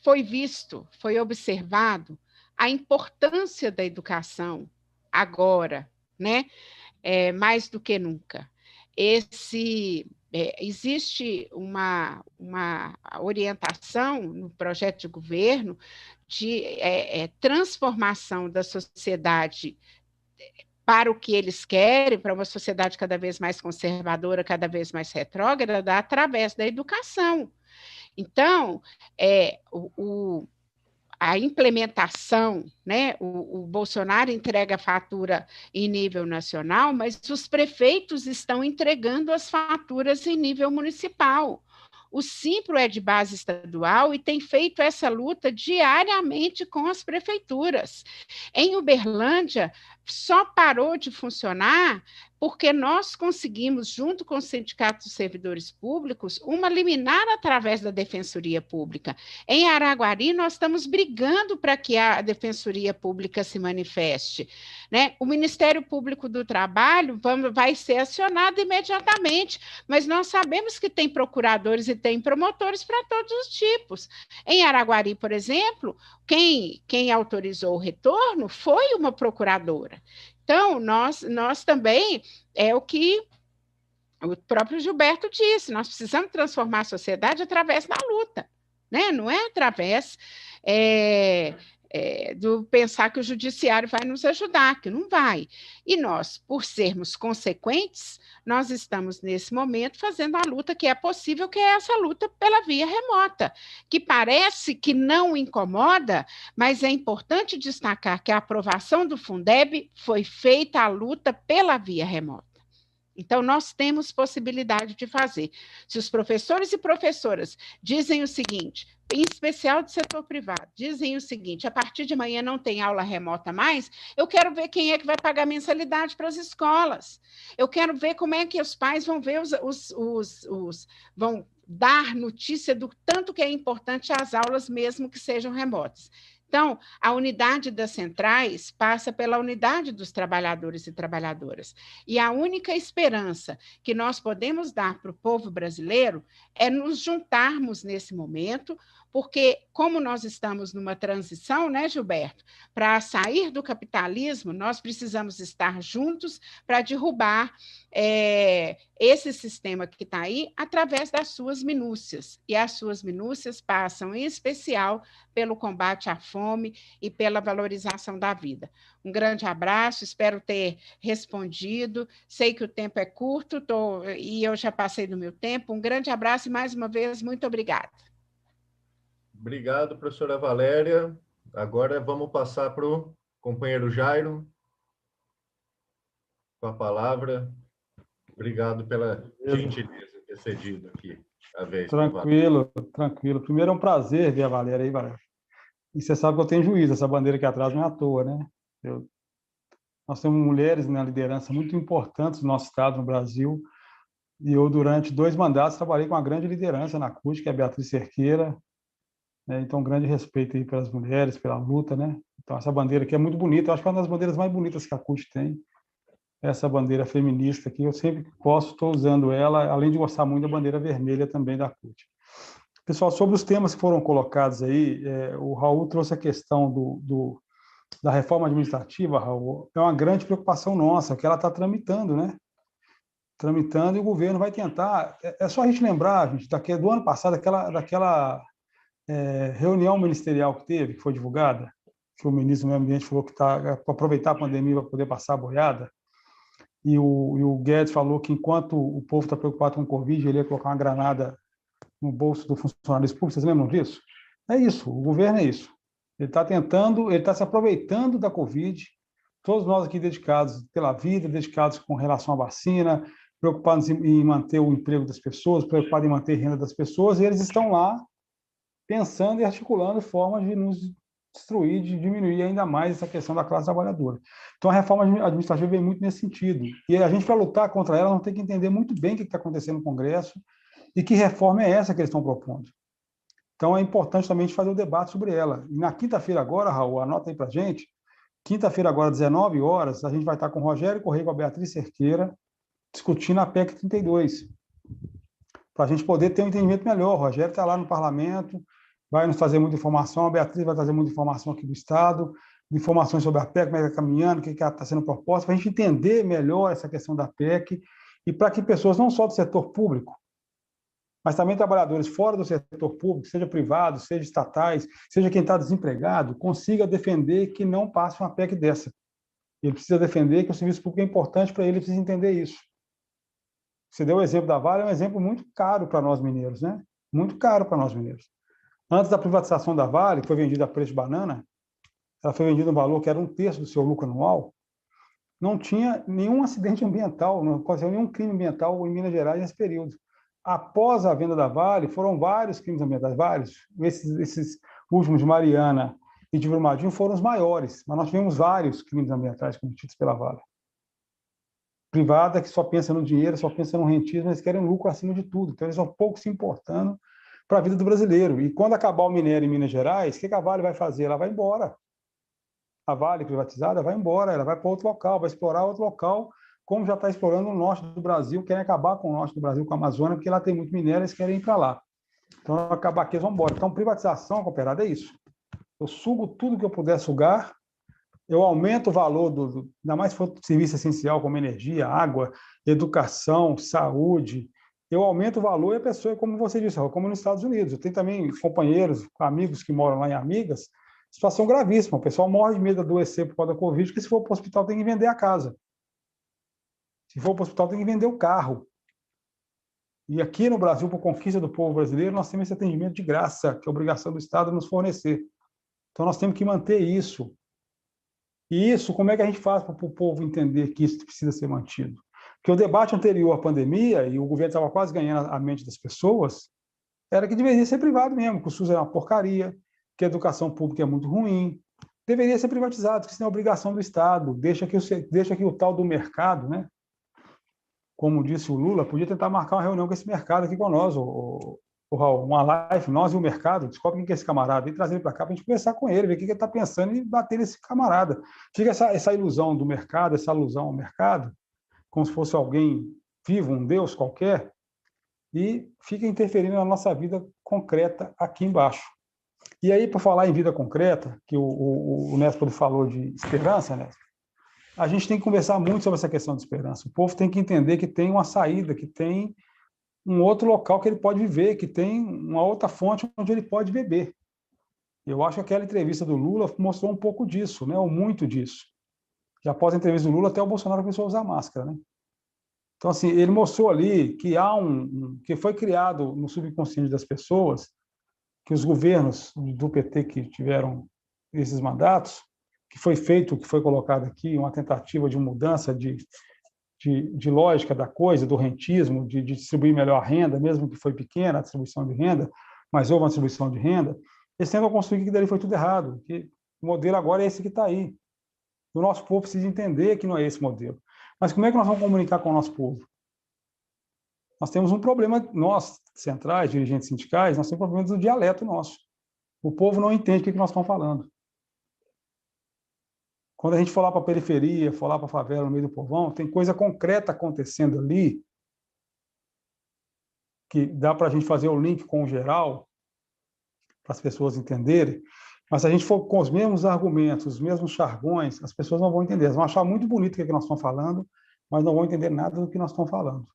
Speaker 3: foi observado a importância da educação agora, né? Mais do que nunca. Existe uma orientação no projeto de governo de transformação da sociedade para o que eles querem, para uma sociedade cada vez mais conservadora, cada vez mais retrógrada, através da educação. Então, a implementação, né? O Bolsonaro entrega a fatura em nível nacional, mas os prefeitos estão entregando as faturas em nível municipal. O Simpro é de base estadual e tem feito essa luta diariamente com as prefeituras. Em Uberlândia, só parou de funcionar porque nós conseguimos, junto com o Sindicato dos Servidores Públicos, uma liminar através da Defensoria Pública. Em Araguari, nós estamos brigando para que a Defensoria Pública se manifeste, né? O Ministério Público do Trabalho vai ser acionado imediatamente, mas nós sabemos que tem procuradores e tem promotores para todos os tipos. Em Araguari, por exemplo, quem autorizou o retorno foi uma procuradora. Então, nós também, é o que o próprio Gilberto disse, nós precisamos transformar a sociedade através da luta, né? Não é através do pensar que o judiciário vai nos ajudar, que não vai. E nós, por sermos consequentes, nós estamos, nesse momento, fazendo a luta que é possível, que é essa luta pela via remota, que parece que não incomoda, mas é importante destacar que a aprovação do Fundeb foi feita a luta pela via remota. Então, nós temos possibilidade de fazer. Se os professores e professoras dizem o seguinte, em especial do setor privado, dizem o seguinte, a partir de amanhã não tem aula remota mais, eu quero ver quem é que vai pagar mensalidade para as escolas. Eu quero ver como é que os pais vão ver vão dar notícia do tanto que é importante as aulas, mesmo que sejam remotas. Então, a unidade das centrais passa pela unidade dos trabalhadores e trabalhadoras. E a única esperança que nós podemos dar para o povo brasileiro é nos juntarmos nesse momento, porque como nós estamos numa transição, né, Gilberto? Para sair do capitalismo, nós precisamos estar juntos para derrubar esse sistema que está aí através das suas minúcias. E as suas minúcias passam, em especial, pelo combate à fome e pela valorização da vida. Um grande abraço, espero ter respondido. Sei que o tempo é curto e eu já passei do meu tempo. Um grande abraço e, mais uma vez, muito obrigada.
Speaker 1: Obrigado, professora Valéria. Agora vamos passar para o companheiro Jairo, com a palavra. Obrigado pela gentileza de ter cedido aqui a vez.
Speaker 2: Tranquilo, tranquilo. Primeiro é um prazer ver a Valéria aí, Valéria. E você sabe que eu tenho juízo, essa bandeira aqui atrás não é à toa, né? Nós temos mulheres na liderança muito importantes no nosso estado, no Brasil, e eu, durante 2 mandatos, trabalhei com uma grande liderança na CUT, que é a Beatriz Cerqueira, né? Então, um grande respeito aí pelas mulheres, pela luta, né? Então, essa bandeira aqui é muito bonita, eu acho que é uma das bandeiras mais bonitas que a CUT tem, essa bandeira feminista aqui, eu sempre posso, estou usando ela, além de gostar muito da bandeira vermelha também da CUT. Pessoal, sobre os temas que foram colocados aí, o Raul trouxe a questão da reforma administrativa, Raul, é uma grande preocupação nossa, que ela está tramitando, né? Tramitando, e o governo vai tentar... É só a gente lembrar, gente, do ano passado, daquela reunião ministerial que teve, que foi divulgada, que o ministro do Meio Ambiente falou que está para aproveitar a pandemia para poder passar a boiada, e o Guedes falou que enquanto o povo está preocupado com o Covid, ele ia colocar uma granada no bolso do funcionário público. Vocês lembram disso? É isso, o governo é isso. Ele está tentando, ele está se aproveitando da Covid, todos nós aqui dedicados pela vida, dedicados com relação à vacina, preocupados em manter o emprego das pessoas, preocupados em manter a renda das pessoas, e eles estão lá pensando e articulando formas de nos destruir, de diminuir ainda mais essa questão da classe trabalhadora. Então, a reforma administrativa vem muito nesse sentido. E a gente, para lutar contra ela, não tem que entender muito bem o que está acontecendo no Congresso e que reforma é essa que eles estão propondo. Então, é importante também a gente fazer o debate sobre ela. E na quinta-feira agora, Raul, anota aí para a gente, quinta-feira agora, 19 horas, a gente vai estar com o Rogério Correia e com a Beatriz Cerqueira, discutindo a PEC 32, para a gente poder ter um entendimento melhor. O Rogério está lá no parlamento, vai nos trazer muita informação, a Beatriz vai trazer muita informação aqui do Estado, informações sobre a PEC, como é que está caminhando, o que está sendo proposto, para a gente entender melhor essa questão da PEC e para que pessoas não só do setor público, mas também trabalhadores fora do setor público, seja privado, seja estatais, seja quem está desempregado, consiga defender que não passe uma PEC dessa. Ele precisa defender que o serviço público é importante para ele, precisa entender isso. Você deu o exemplo da Vale, é um exemplo muito caro para nós mineiros, né? Muito caro para nós mineiros. Antes da privatização da Vale, que foi vendida a preço de banana, ela foi vendida um valor que era 1/3 do seu lucro anual, não tinha nenhum acidente ambiental, não aconteceu nenhum crime ambiental em Minas Gerais nesse período. Após a venda da Vale, foram vários crimes ambientais, vários. Esses últimos de Mariana e de Brumadinho foram os maiores, mas nós tivemos vários crimes ambientais cometidos pela Vale. privada que só pensa no dinheiro, só pensa no rentismo, eles querem lucro acima de tudo. Então, eles estão pouco se importando para a vida do brasileiro. E quando acabar o minério em Minas Gerais, o que a Vale vai fazer? Ela vai embora. A Vale privatizada vai embora, ela vai para outro local, vai explorar outro local, como já está explorando o norte do Brasil, querem acabar com o norte do Brasil, com a Amazônia, porque lá tem muito minério, eles querem ir para lá. Então, acabar aqui, eles vão embora. Então, privatização, cooperada, é isso. Eu sugo tudo que eu puder sugar, eu aumento o valor, ainda mais se for serviço essencial, como energia, água, educação, saúde, eu aumento o valor e a pessoa, como você disse, como nos Estados Unidos. Eu tenho também companheiros, amigos que moram lá em Amigas, situação gravíssima, o pessoal morre de medo de adoecer por causa da Covid, porque se for para o hospital tem que vender a casa. Se for para o hospital tem que vender o carro. E aqui no Brasil, por conquista do povo brasileiro, nós temos esse atendimento de graça, que é obrigação do Estado nos fornecer. Então, nós temos que manter isso. E isso, como é que a gente faz para o povo entender que isso precisa ser mantido? Porque o debate anterior à pandemia, e o governo estava quase ganhando a mente das pessoas, era que deveria ser privado mesmo, que o SUS é uma porcaria, que a educação pública é muito ruim, deveria ser privatizado, que isso não é obrigação do Estado, deixa que o tal do mercado, né? Como disse o Lula, podia tentar marcar uma reunião com esse mercado aqui com nós, Raul, uma live, nós e o mercado, descobre quem que é esse camarada, e trazer ele para cá para a gente conversar com ele, ver o que ele está pensando e bater nesse camarada. Fica essa ilusão do mercado, essa alusão ao mercado, como se fosse alguém vivo, um Deus qualquer, e fica interferindo na nossa vida concreta aqui embaixo. E aí, por falar em vida concreta, que o Néstor falou de esperança, né? A gente tem que conversar muito sobre essa questão de esperança. O povo tem que entender que tem uma saída, que tem um outro local que ele pode viver, que tem uma outra fonte onde ele pode beber. Eu acho que aquela entrevista do Lula mostrou um pouco disso, né? Ou muito disso. E após a entrevista do Lula, até o Bolsonaro começou a usar máscara, né? Então, assim, ele mostrou ali que há que foi criado no subconsciente das pessoas, que os governos do PT que tiveram esses mandatos, que foi feito, que foi colocado aqui, uma tentativa de mudança de lógica da coisa, do rentismo, de distribuir melhor a renda, mesmo que foi pequena a distribuição de renda, mas houve uma distribuição de renda, eles tentam construir que dali foi tudo errado, que o modelo agora é esse que está aí. O nosso povo precisa entender que não é esse modelo. Mas como é que nós vamos comunicar com o nosso povo? Nós temos um problema, nós, centrais, dirigentes sindicais, nós temos um problema do dialeto nosso. O povo não entende o que nós estamos falando. Quando a gente for lá para a periferia, for lá para a favela, no meio do povão, tem coisa concreta acontecendo ali, que dá para a gente fazer o link com o geral, para as pessoas entenderem, mas se a gente for com os mesmos argumentos, os mesmos jargões, as pessoas não vão entender. Elas vão achar muito bonito o que nós estamos falando, mas não vão entender nada do que nós estamos falando.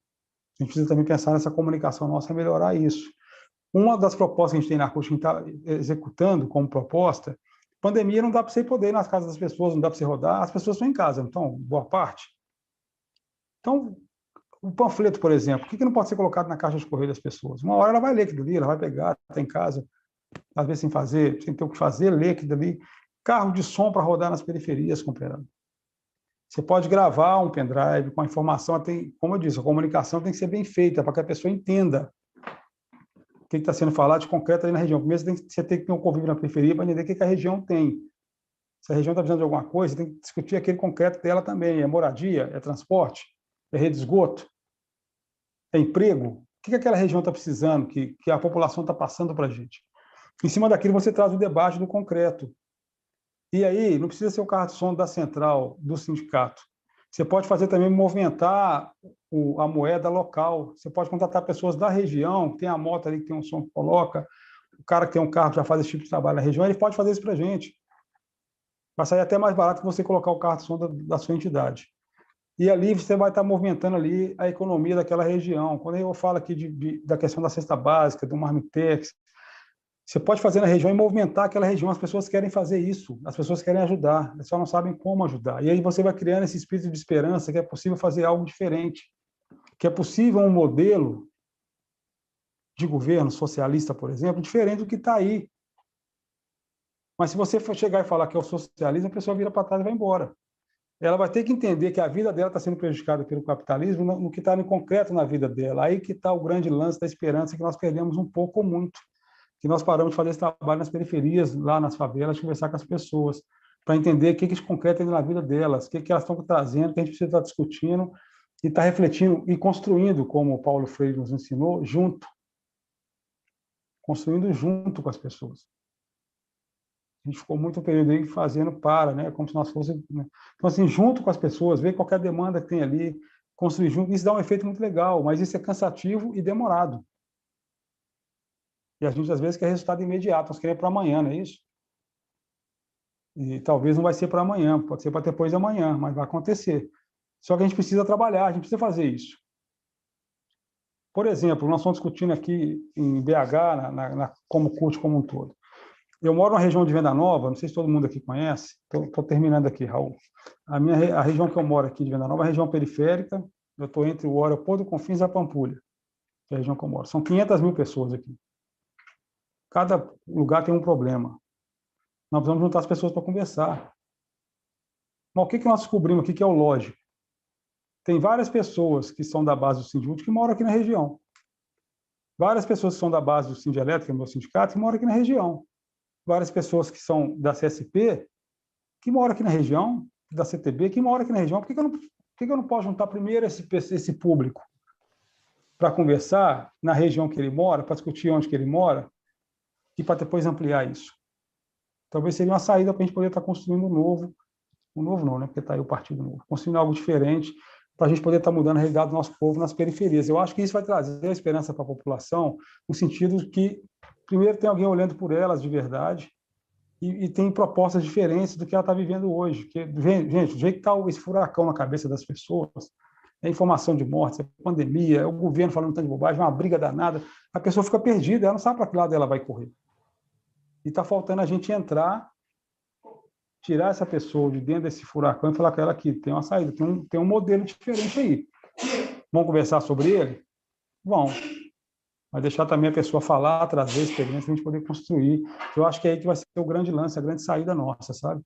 Speaker 2: A gente precisa também pensar nessa comunicação nossa, melhorar isso. Uma das propostas que a gente tem na CUT, que a gente está executando como proposta, pandemia não dá para você poder ir nas casas das pessoas, não dá para você rodar, as pessoas estão em casa, então, boa parte. Então, o panfleto, por exemplo, por que não pode ser colocado na caixa de correio das pessoas? Uma hora ela vai ler aquilo ali, ela vai pegar, está em casa, às vezes sem ter o que fazer, ler aquilo ali. Carro de som para rodar nas periferias, companheiro. Você pode gravar um pendrive com a informação, como eu disse, a comunicação tem que ser bem feita, para que a pessoa entenda o que está sendo falado de concreto ali na região. Primeiro, você tem que ter um convívio na periferia para entender o que a região tem. Se a região está precisando de alguma coisa, você tem que discutir aquele concreto dela também. É moradia? É transporte? É rede de esgoto? É emprego? O que aquela região está precisando, que a população está passando para a gente? Em cima daquilo, você traz o debate do concreto. E aí, não precisa ser o carro de som da central, do sindicato. Você pode fazer também, movimentar a moeda local. Você pode contratar pessoas da região, que tem a moto ali, que tem um som que coloca, o cara que tem um carro que já faz esse tipo de trabalho na região, ele pode fazer isso para a gente. Vai sair até mais barato que você colocar o carro de som da sua entidade. E ali você vai estar movimentando ali a economia daquela região. Quando eu falo aqui da questão da cesta básica, do Marmitex, você pode fazer na região e movimentar aquela região. As pessoas querem fazer isso, as pessoas querem ajudar, elas só não sabem como ajudar. E aí você vai criando esse espírito de esperança que é possível fazer algo diferente, que é possível um modelo de governo socialista, por exemplo, diferente do que está aí. Mas se você for chegar e falar que é o socialismo, a pessoa vira para trás e vai embora. Ela vai ter que entender que a vida dela está sendo prejudicada pelo capitalismo no que está no concreto na vida dela. Aí que está o grande lance da esperança que nós perdemos um pouco ou muito. Que nós paramos de fazer esse trabalho nas periferias, lá nas favelas, conversar com as pessoas, para entender o que isso concreto tem na vida delas, o que elas estão trazendo, o que a gente precisa estar discutindo, e está refletindo e construindo, como o Paulo Freire nos ensinou, construindo junto com as pessoas. A gente ficou muito período aí fazendo né, como se nós fôssemos... Né? Então, assim, junto com as pessoas, ver qualquer demanda que tem ali, construir junto, isso dá um efeito muito legal, mas isso é cansativo e demorado. E a gente, às vezes, quer resultado imediato, nós queremos para amanhã, não é isso? E talvez não vai ser para amanhã, pode ser para depois de amanhã, mas vai acontecer. Só que a gente precisa trabalhar, a gente precisa fazer isso. Por exemplo, nós estamos discutindo aqui em BH, como CUT como um todo. Eu moro na região de Venda Nova, não sei se todo mundo aqui conhece, estou terminando aqui, Raul. A região que eu moro aqui de Venda Nova é a região periférica, eu estou entre o aeroporto do Confins e a Pampulha, que é a região que eu moro. São 500 mil pessoas aqui. Cada lugar tem um problema. Nós precisamos juntar as pessoas para conversar. Mas o que nós descobrimos aqui que é o lógico? Tem várias pessoas que são da base do Sindjut que moram aqui na região. Várias pessoas que são da base do Sindelétrica, que é o meu sindicato, que moram aqui na região. Várias pessoas que são da CSP, que moram aqui na região, da CTB, que moram aqui na região. Por que eu não posso juntar primeiro esse público para conversar na região que ele mora, para discutir onde que ele mora, e para depois ampliar isso? Talvez seria uma saída para a gente poder estar construindo um novo não, né? Porque está aí o Partido Novo, construindo algo diferente, para a gente poder estar mudando a realidade do nosso povo nas periferias. Eu acho que isso vai trazer a esperança para a população, no sentido que, primeiro, tem alguém olhando por elas de verdade e tem propostas diferentes do que ela está vivendo hoje. Porque, gente, do jeito que está esse furacão na cabeça das pessoas, é informação de morte, é pandemia, é o governo falando tanto de bobagem, uma briga danada, a pessoa fica perdida, ela não sabe para que lado ela vai correr. E está faltando a gente entrar, tirar essa pessoa de dentro desse furacão e falar com ela que tem uma saída, tem um modelo diferente aí. Vamos conversar sobre ele? Vamos. Mas deixar também a pessoa falar, trazer experiência, para a gente poder construir. Eu acho que é aí que vai ser o grande lance, a grande saída nossa, sabe?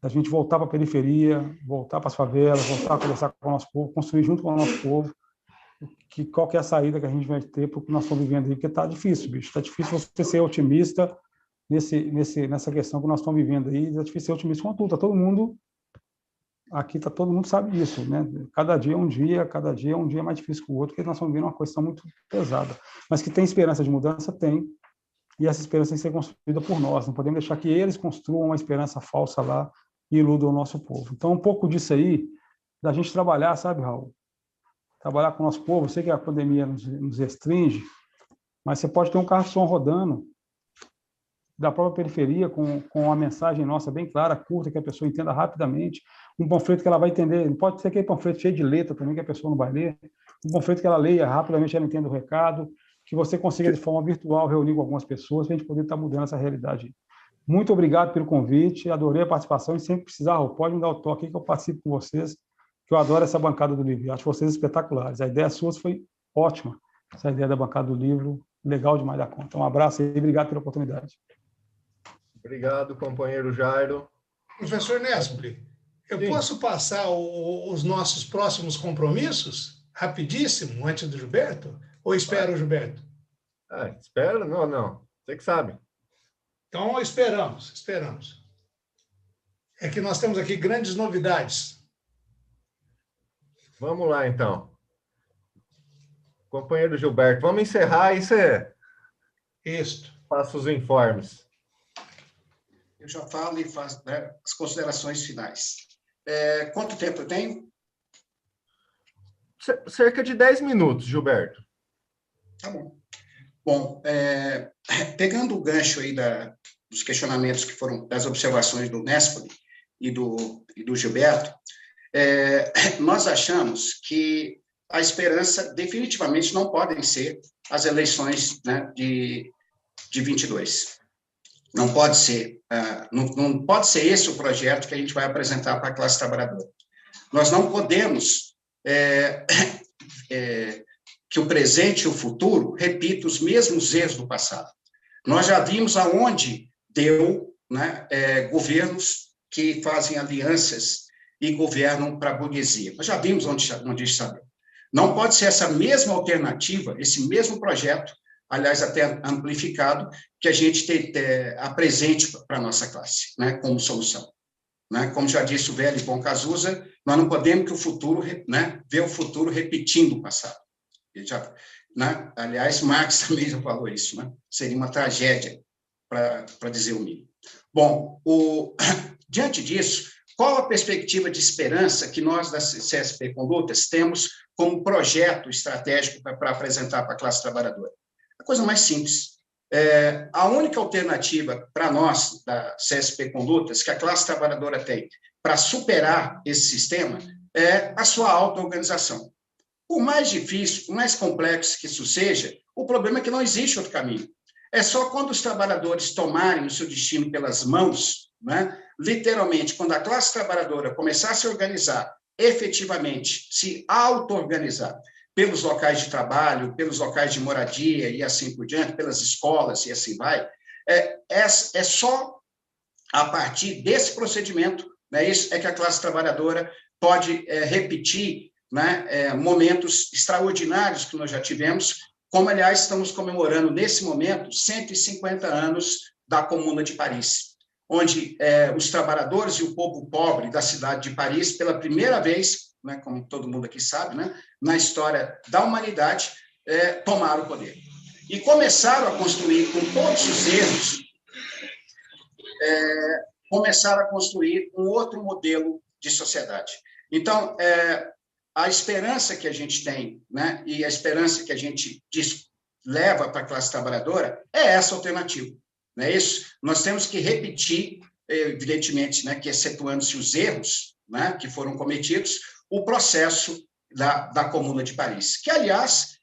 Speaker 2: A gente voltar para a periferia, voltar para as favelas, voltar a conversar com o nosso povo, construir junto com o nosso povo, qual que é a saída que a gente vai ter para o que nós estamos vivendo aí, porque está difícil, bicho. Está difícil você ser otimista nessa questão que nós estamos vivendo aí, é difícil ser otimista com tudo. Tá todo mundo aqui, todo mundo sabe disso, né? Cada dia é um dia mais difícil que o outro, porque nós estamos vivendo uma questão muito pesada. Mas que tem esperança de mudança, tem. E essa esperança tem que ser construída por nós. Não podemos deixar que eles construam uma esperança falsa lá e iludam o nosso povo. Então, um pouco disso aí, da gente trabalhar, sabe, Raul? Trabalhar com o nosso povo. Eu sei que a pandemia nos restringe, mas você pode ter um carro-som rodando da própria periferia, com uma mensagem nossa bem clara, curta, que a pessoa entenda rapidamente, um panfleto que ela vai entender, não pode ser aquele panfleto cheio de letra também, que a pessoa não vai ler, um panfleto que ela leia rapidamente, ela entenda o recado, que você consiga de forma virtual reunir com algumas pessoas, para a gente poder estar mudando essa realidade. Muito obrigado pelo convite, adorei a participação, e sempre precisar, pode me dar o toque que eu participo com vocês, que eu adoro essa bancada do livro, acho vocês espetaculares, a ideia sua foi ótima, essa ideia da bancada do livro, legal demais da conta. Um abraço e obrigado pela oportunidade.
Speaker 1: Obrigado, companheiro Jairo.
Speaker 5: Professor Nespoli, eu posso passar os nossos próximos compromissos, rapidíssimo, antes do Gilberto? Ou espero o Gilberto?
Speaker 1: Espera? Não. Você que sabe.
Speaker 5: Então, esperamos. É que nós temos aqui grandes novidades.
Speaker 1: Vamos lá, então. Companheiro Gilberto, vamos encerrar e você passa os informes.
Speaker 4: Eu já falo e faço, né, as considerações finais. Quanto tempo eu tenho?
Speaker 1: Cerca de 10 minutos, Gilberto.
Speaker 4: Tá bom. Bom, pegando o gancho aí dos questionamentos que foram, das observações do Nespoli e do Gilberto, nós achamos que a esperança definitivamente não podem ser as eleições, né, de 22. Não pode ser, não pode ser esse o projeto que a gente vai apresentar para a classe trabalhadora. Nós não podemos que o presente e o futuro repitam os mesmos erros do passado. Nós já vimos aonde deu, né, governos que fazem alianças e governam para a burguesia. Nós já vimos onde está deu. Não pode ser essa mesma alternativa, esse mesmo projeto, aliás, até amplificado, que a gente apresente para a nossa classe, né, como solução. né? Como já disse o velho e bom Cazuza, nós não podemos que o futuro, né, ver o futuro repetindo o passado. Já, né? Aliás, Marx também já falou isso, né? Seria uma tragédia, para dizer o mínimo. Bom, diante disso, qual a perspectiva de esperança que nós da CSP Condutas temos como projeto estratégico para apresentar para a classe trabalhadora? A coisa mais simples. A única alternativa para nós, da CSP Condutas, que a classe trabalhadora tem para superar esse sistema, é a sua auto-organização. Por mais difícil, por mais complexo que isso seja, o problema é que não existe outro caminho. É só quando os trabalhadores tomarem o seu destino pelas mãos, né? Literalmente, quando a classe trabalhadora começar a se organizar, efetivamente, se auto-organizar, pelos locais de trabalho, pelos locais de moradia e assim por diante, pelas escolas e assim vai, é só a partir desse procedimento, né, isso é que a classe trabalhadora pode repetir, né, momentos extraordinários que nós já tivemos, como, aliás, estamos comemorando, nesse momento, 150 anos da Comuna de Paris, onde os trabalhadores e o povo pobre da cidade de Paris, pela primeira vez, né, como todo mundo aqui sabe, né, na história da humanidade, tomaram o poder. E começaram a construir, com todos os erros, começaram a construir um outro modelo de sociedade. Então, a esperança que a gente tem, né, e a esperança que a gente leva para a classe trabalhadora é essa alternativa. Não é isso? Nós temos que repetir, evidentemente, né, que excetuando-se os erros, né, que foram cometidos, o processo da Comuna de Paris, que, aliás,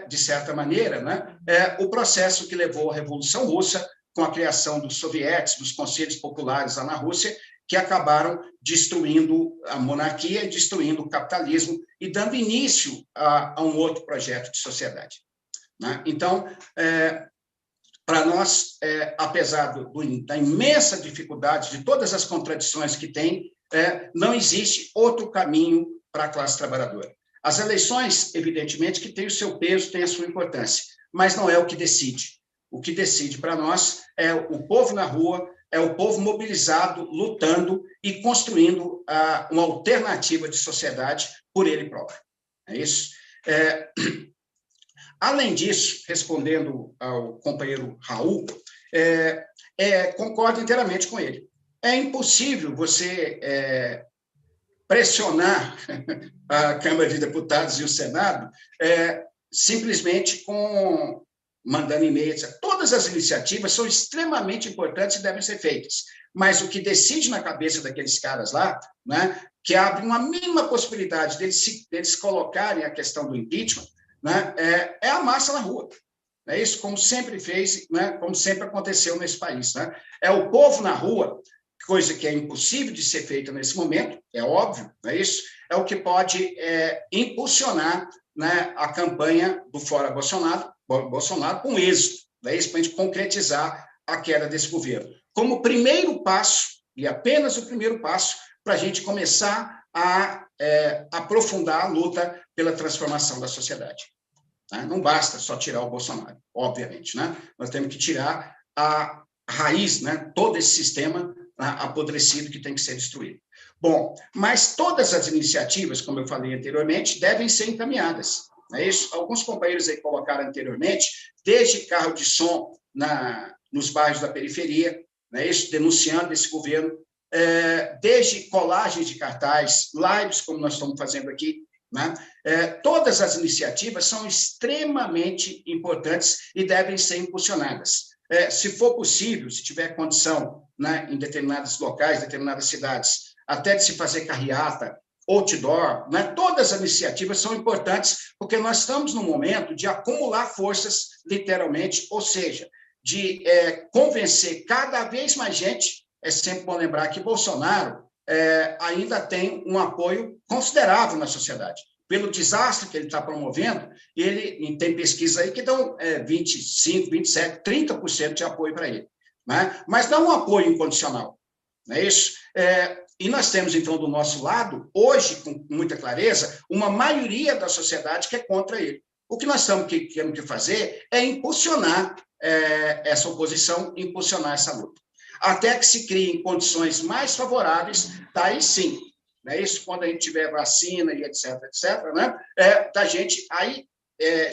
Speaker 4: de certa maneira, né, o processo que levou à Revolução Russa, com a criação dos sovietes, dos conselhos populares lá na Rússia, que acabaram destruindo a monarquia, destruindo o capitalismo e dando início a um outro projeto de sociedade. Né? Então, para nós, apesar da imensa dificuldade, de todas as contradições que tem, não existe outro caminho para a classe trabalhadora. As eleições, evidentemente, que têm o seu peso, têm a sua importância, mas não é o que decide. O que decide para nós é o povo na rua, é o povo mobilizado, lutando e construindo uma alternativa de sociedade por ele próprio. É isso? Além disso, respondendo ao companheiro Raul, concordo inteiramente com ele. É impossível você pressionar a Câmara de Deputados e o Senado simplesmente mandando e-mails. Todas as iniciativas são extremamente importantes e devem ser feitas, mas o que decide na cabeça daqueles caras lá, né, que abre uma mínima possibilidade deles colocarem a questão do impeachment, né, é a massa na rua. É isso, como sempre fez, né, como sempre aconteceu nesse país. Né? É o povo na rua, coisa que é impossível de ser feita nesse momento, é óbvio, não é isso? É o que pode impulsionar, né, a campanha do Fora Bolsonaro com êxito, né, isso, para a gente concretizar a queda desse governo. Como primeiro passo, e apenas o primeiro passo, para a gente começar a aprofundar a luta pela transformação da sociedade. Né? Não basta só tirar o Bolsonaro, obviamente. Né? Nós temos que tirar a raiz, né, todo esse sistema apodrecido que tem que ser destruído. Bom, mas todas as iniciativas, como eu falei anteriormente, devem ser encaminhadas. Não é isso? Alguns companheiros aí colocaram anteriormente, desde carro de som nos bairros da periferia, não é isso? Denunciando esse governo, desde colagens de cartaz, lives, como nós estamos fazendo aqui, né? Todas as iniciativas são extremamente importantes e devem ser impulsionadas. Se for possível, se tiver condição, né, em determinados locais, determinadas cidades, até de se fazer carreata, outdoor, né, todas as iniciativas são importantes, porque nós estamos num momento de acumular forças, literalmente, ou seja, de convencer cada vez mais gente. É sempre bom lembrar que Bolsonaro ainda tem um apoio considerável na sociedade. Pelo desastre que ele está promovendo, tem pesquisas aí que dão 25%, 27%, 30% de apoio para ele. Né? Mas não um apoio incondicional. Não é isso? E nós temos, então, do nosso lado, hoje, com muita clareza, uma maioria da sociedade que é contra ele. O que nós temos que fazer é impulsionar essa oposição, impulsionar essa luta. até que se criem condições mais favoráveis, daí sim, né? Isso quando a gente tiver vacina e etc, né? Da gente aí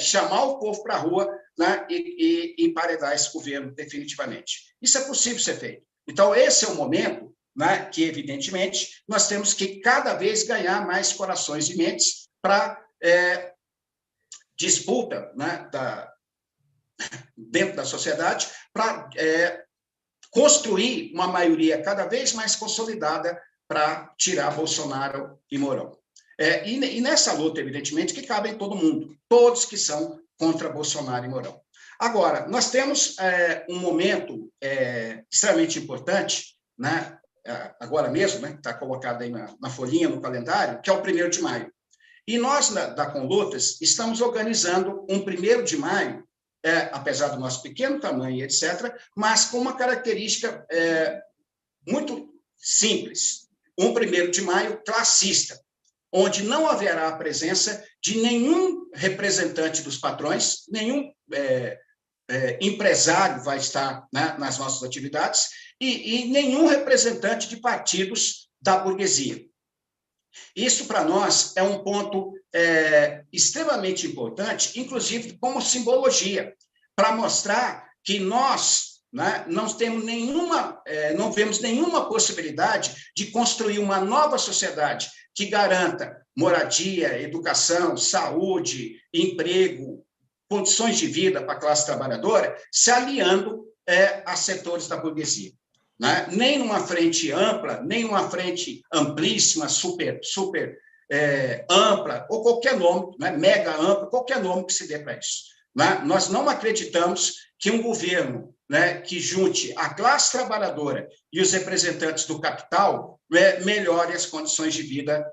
Speaker 4: chamar o povo para a rua, né? E emparedar esse governo definitivamente. Isso é possível ser feito. Então, esse é o momento, né, que, evidentemente, nós temos que cada vez ganhar mais corações e mentes para disputa, né, dentro da sociedade, para construir uma maioria cada vez mais consolidada para tirar Bolsonaro e Mourão. E nessa luta, evidentemente, que cabe em todo mundo, todos que são contra Bolsonaro e Mourão. Agora, nós temos um momento extremamente importante, né, agora mesmo, né, está colocado aí na folhinha, no calendário, que é o 1º de maio. E nós, da Conlutas, estamos organizando um 1º de maio, apesar do nosso pequeno tamanho, etc., mas com uma característica muito simples. Um 1º de maio classista, onde não haverá a presença de nenhum representante dos patrões, nenhum empresário vai estar, né, nas nossas atividades, e nenhum representante de partidos da burguesia. Isso, para nós, é um ponto extremamente importante, inclusive como simbologia, para mostrar que nós, né, não vemos nenhuma possibilidade de construir uma nova sociedade que garanta moradia, educação, saúde, emprego, condições de vida para a classe trabalhadora, se aliando a setores da burguesia. Né? Nem numa frente ampla, nem numa frente amplíssima, super ampla, ou qualquer nome, né? Mega ampla, qualquer nome que se dê para isso. Né? Nós não acreditamos que um governo, né, que junte a classe trabalhadora e os representantes do capital melhore as condições de vida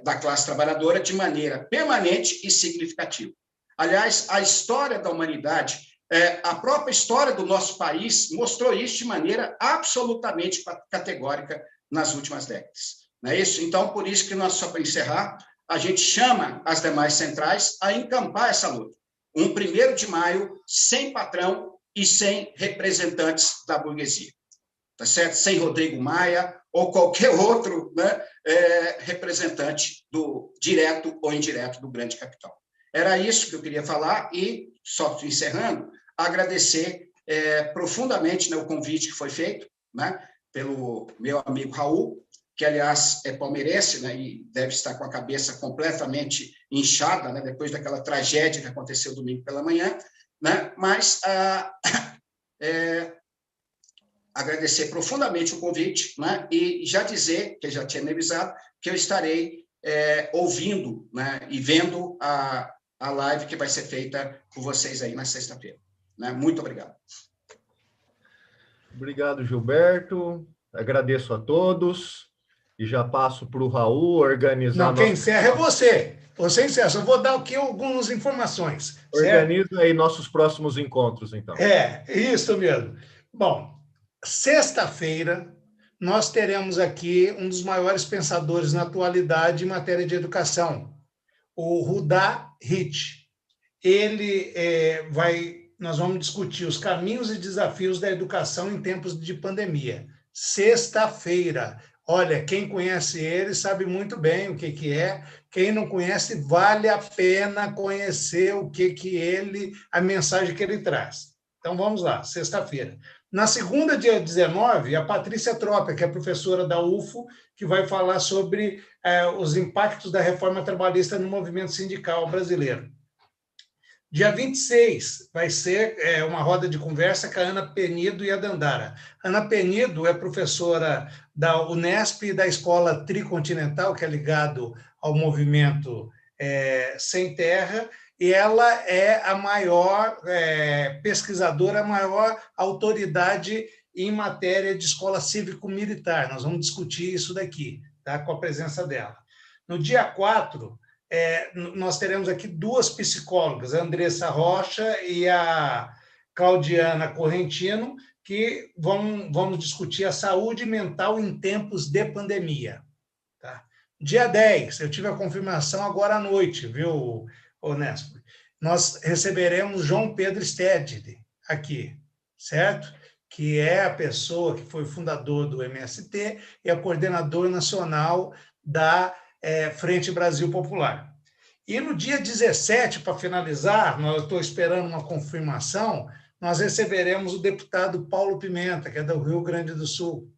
Speaker 4: da classe trabalhadora de maneira permanente e significativa. Aliás, a história da humanidade, a própria história do nosso país mostrou isso de maneira absolutamente categórica nas últimas décadas. Não é isso? Então, por isso que nós, só para encerrar, a gente chama as demais centrais a encampar essa luta. Um 1º de maio sem patrão e sem representantes da burguesia. Tá certo? Sem Rodrigo Maia ou qualquer outro, né, representante direto ou indireto do grande capital. Era isso que eu queria falar e, só encerrando, agradecer profundamente, né, o convite que foi feito, né, pelo meu amigo Raul, que, aliás, é palmeirense, né, e deve estar com a cabeça completamente inchada, né, depois daquela tragédia que aconteceu domingo pela manhã, né, mas agradecer profundamente o convite, né, e já dizer, que já tinha me avisado, que eu estarei ouvindo, né, e vendo a live que vai ser feita por vocês aí na sexta-feira. Né? Muito obrigado.
Speaker 1: Obrigado, Gilberto. Agradeço a todos. E já passo para o Raul organizar...
Speaker 5: Não, quem encerra é você. Você encerra. Só vou dar aqui algumas informações.
Speaker 1: Organiza
Speaker 5: certo?
Speaker 1: aí nossos próximos encontros, então.
Speaker 5: Isso mesmo. Bom, sexta-feira, nós teremos aqui um dos maiores pensadores na atualidade em matéria de educação, o Rudá Hitch. Nós vamos discutir os caminhos e desafios da educação em tempos de pandemia. Sexta-feira. Olha, quem conhece ele sabe muito bem o que é. Quem não conhece, vale a pena conhecer a mensagem que ele traz. Então, vamos lá, sexta-feira. Na segunda, dia 19, a Patrícia Tropia, que é professora da UFO, que vai falar sobre os impactos da reforma trabalhista no movimento sindical brasileiro. Dia 26 vai ser uma roda de conversa com a Ana Penido e a Dandara. Ana Penido é professora da Unesp e da Escola Tricontinental, que é ligado ao movimento Sem Terra, e ela é a maior pesquisadora, a maior autoridade em matéria de escola cívico-militar. Nós vamos discutir isso daqui, tá? Com a presença dela. No dia 4, nós teremos aqui duas psicólogas, a Andressa Rocha e a Claudiana Correntino, que vamos discutir a saúde mental em tempos de pandemia. Tá? Dia 10, eu tive a confirmação agora à noite, viu, Néstor? Nós receberemos João Pedro Stedley aqui, certo? que é a pessoa que foi fundador do MST e é coordenador nacional da Frente Brasil Popular. E no dia 17, para finalizar, eu estou esperando uma confirmação, nós receberemos o deputado Paulo Pimenta, que é do Rio Grande do Sul,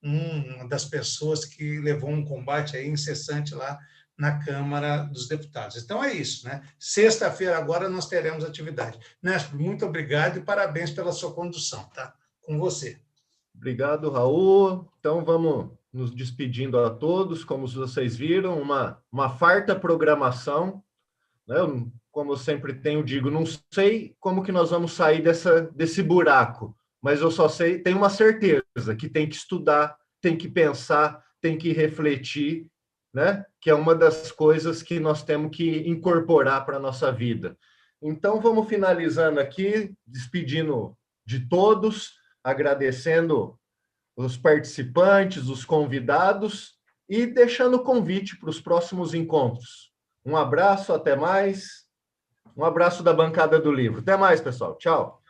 Speaker 5: uma das pessoas que levou um combate aí incessante lá na Câmara dos Deputados. Então é isso, né? Sexta-feira agora nós teremos atividade. Néstor, muito obrigado e parabéns pela sua condução, tá? Com você.
Speaker 1: Obrigado, Raul. Então vamos nos despedindo a todos, como vocês viram, uma farta programação, né? Como eu sempre digo, não sei como que nós vamos sair desse buraco, mas eu só sei, tenho uma certeza, que tem que estudar, tem que pensar, tem que refletir, né? Que é uma das coisas que nós temos que incorporar para a nossa vida. Então, vamos finalizando aqui, despedindo de todos, agradecendo os participantes, os convidados e deixando o convite para os próximos encontros. Um abraço, até mais. Um abraço da bancada do livro. Até mais, pessoal. Tchau.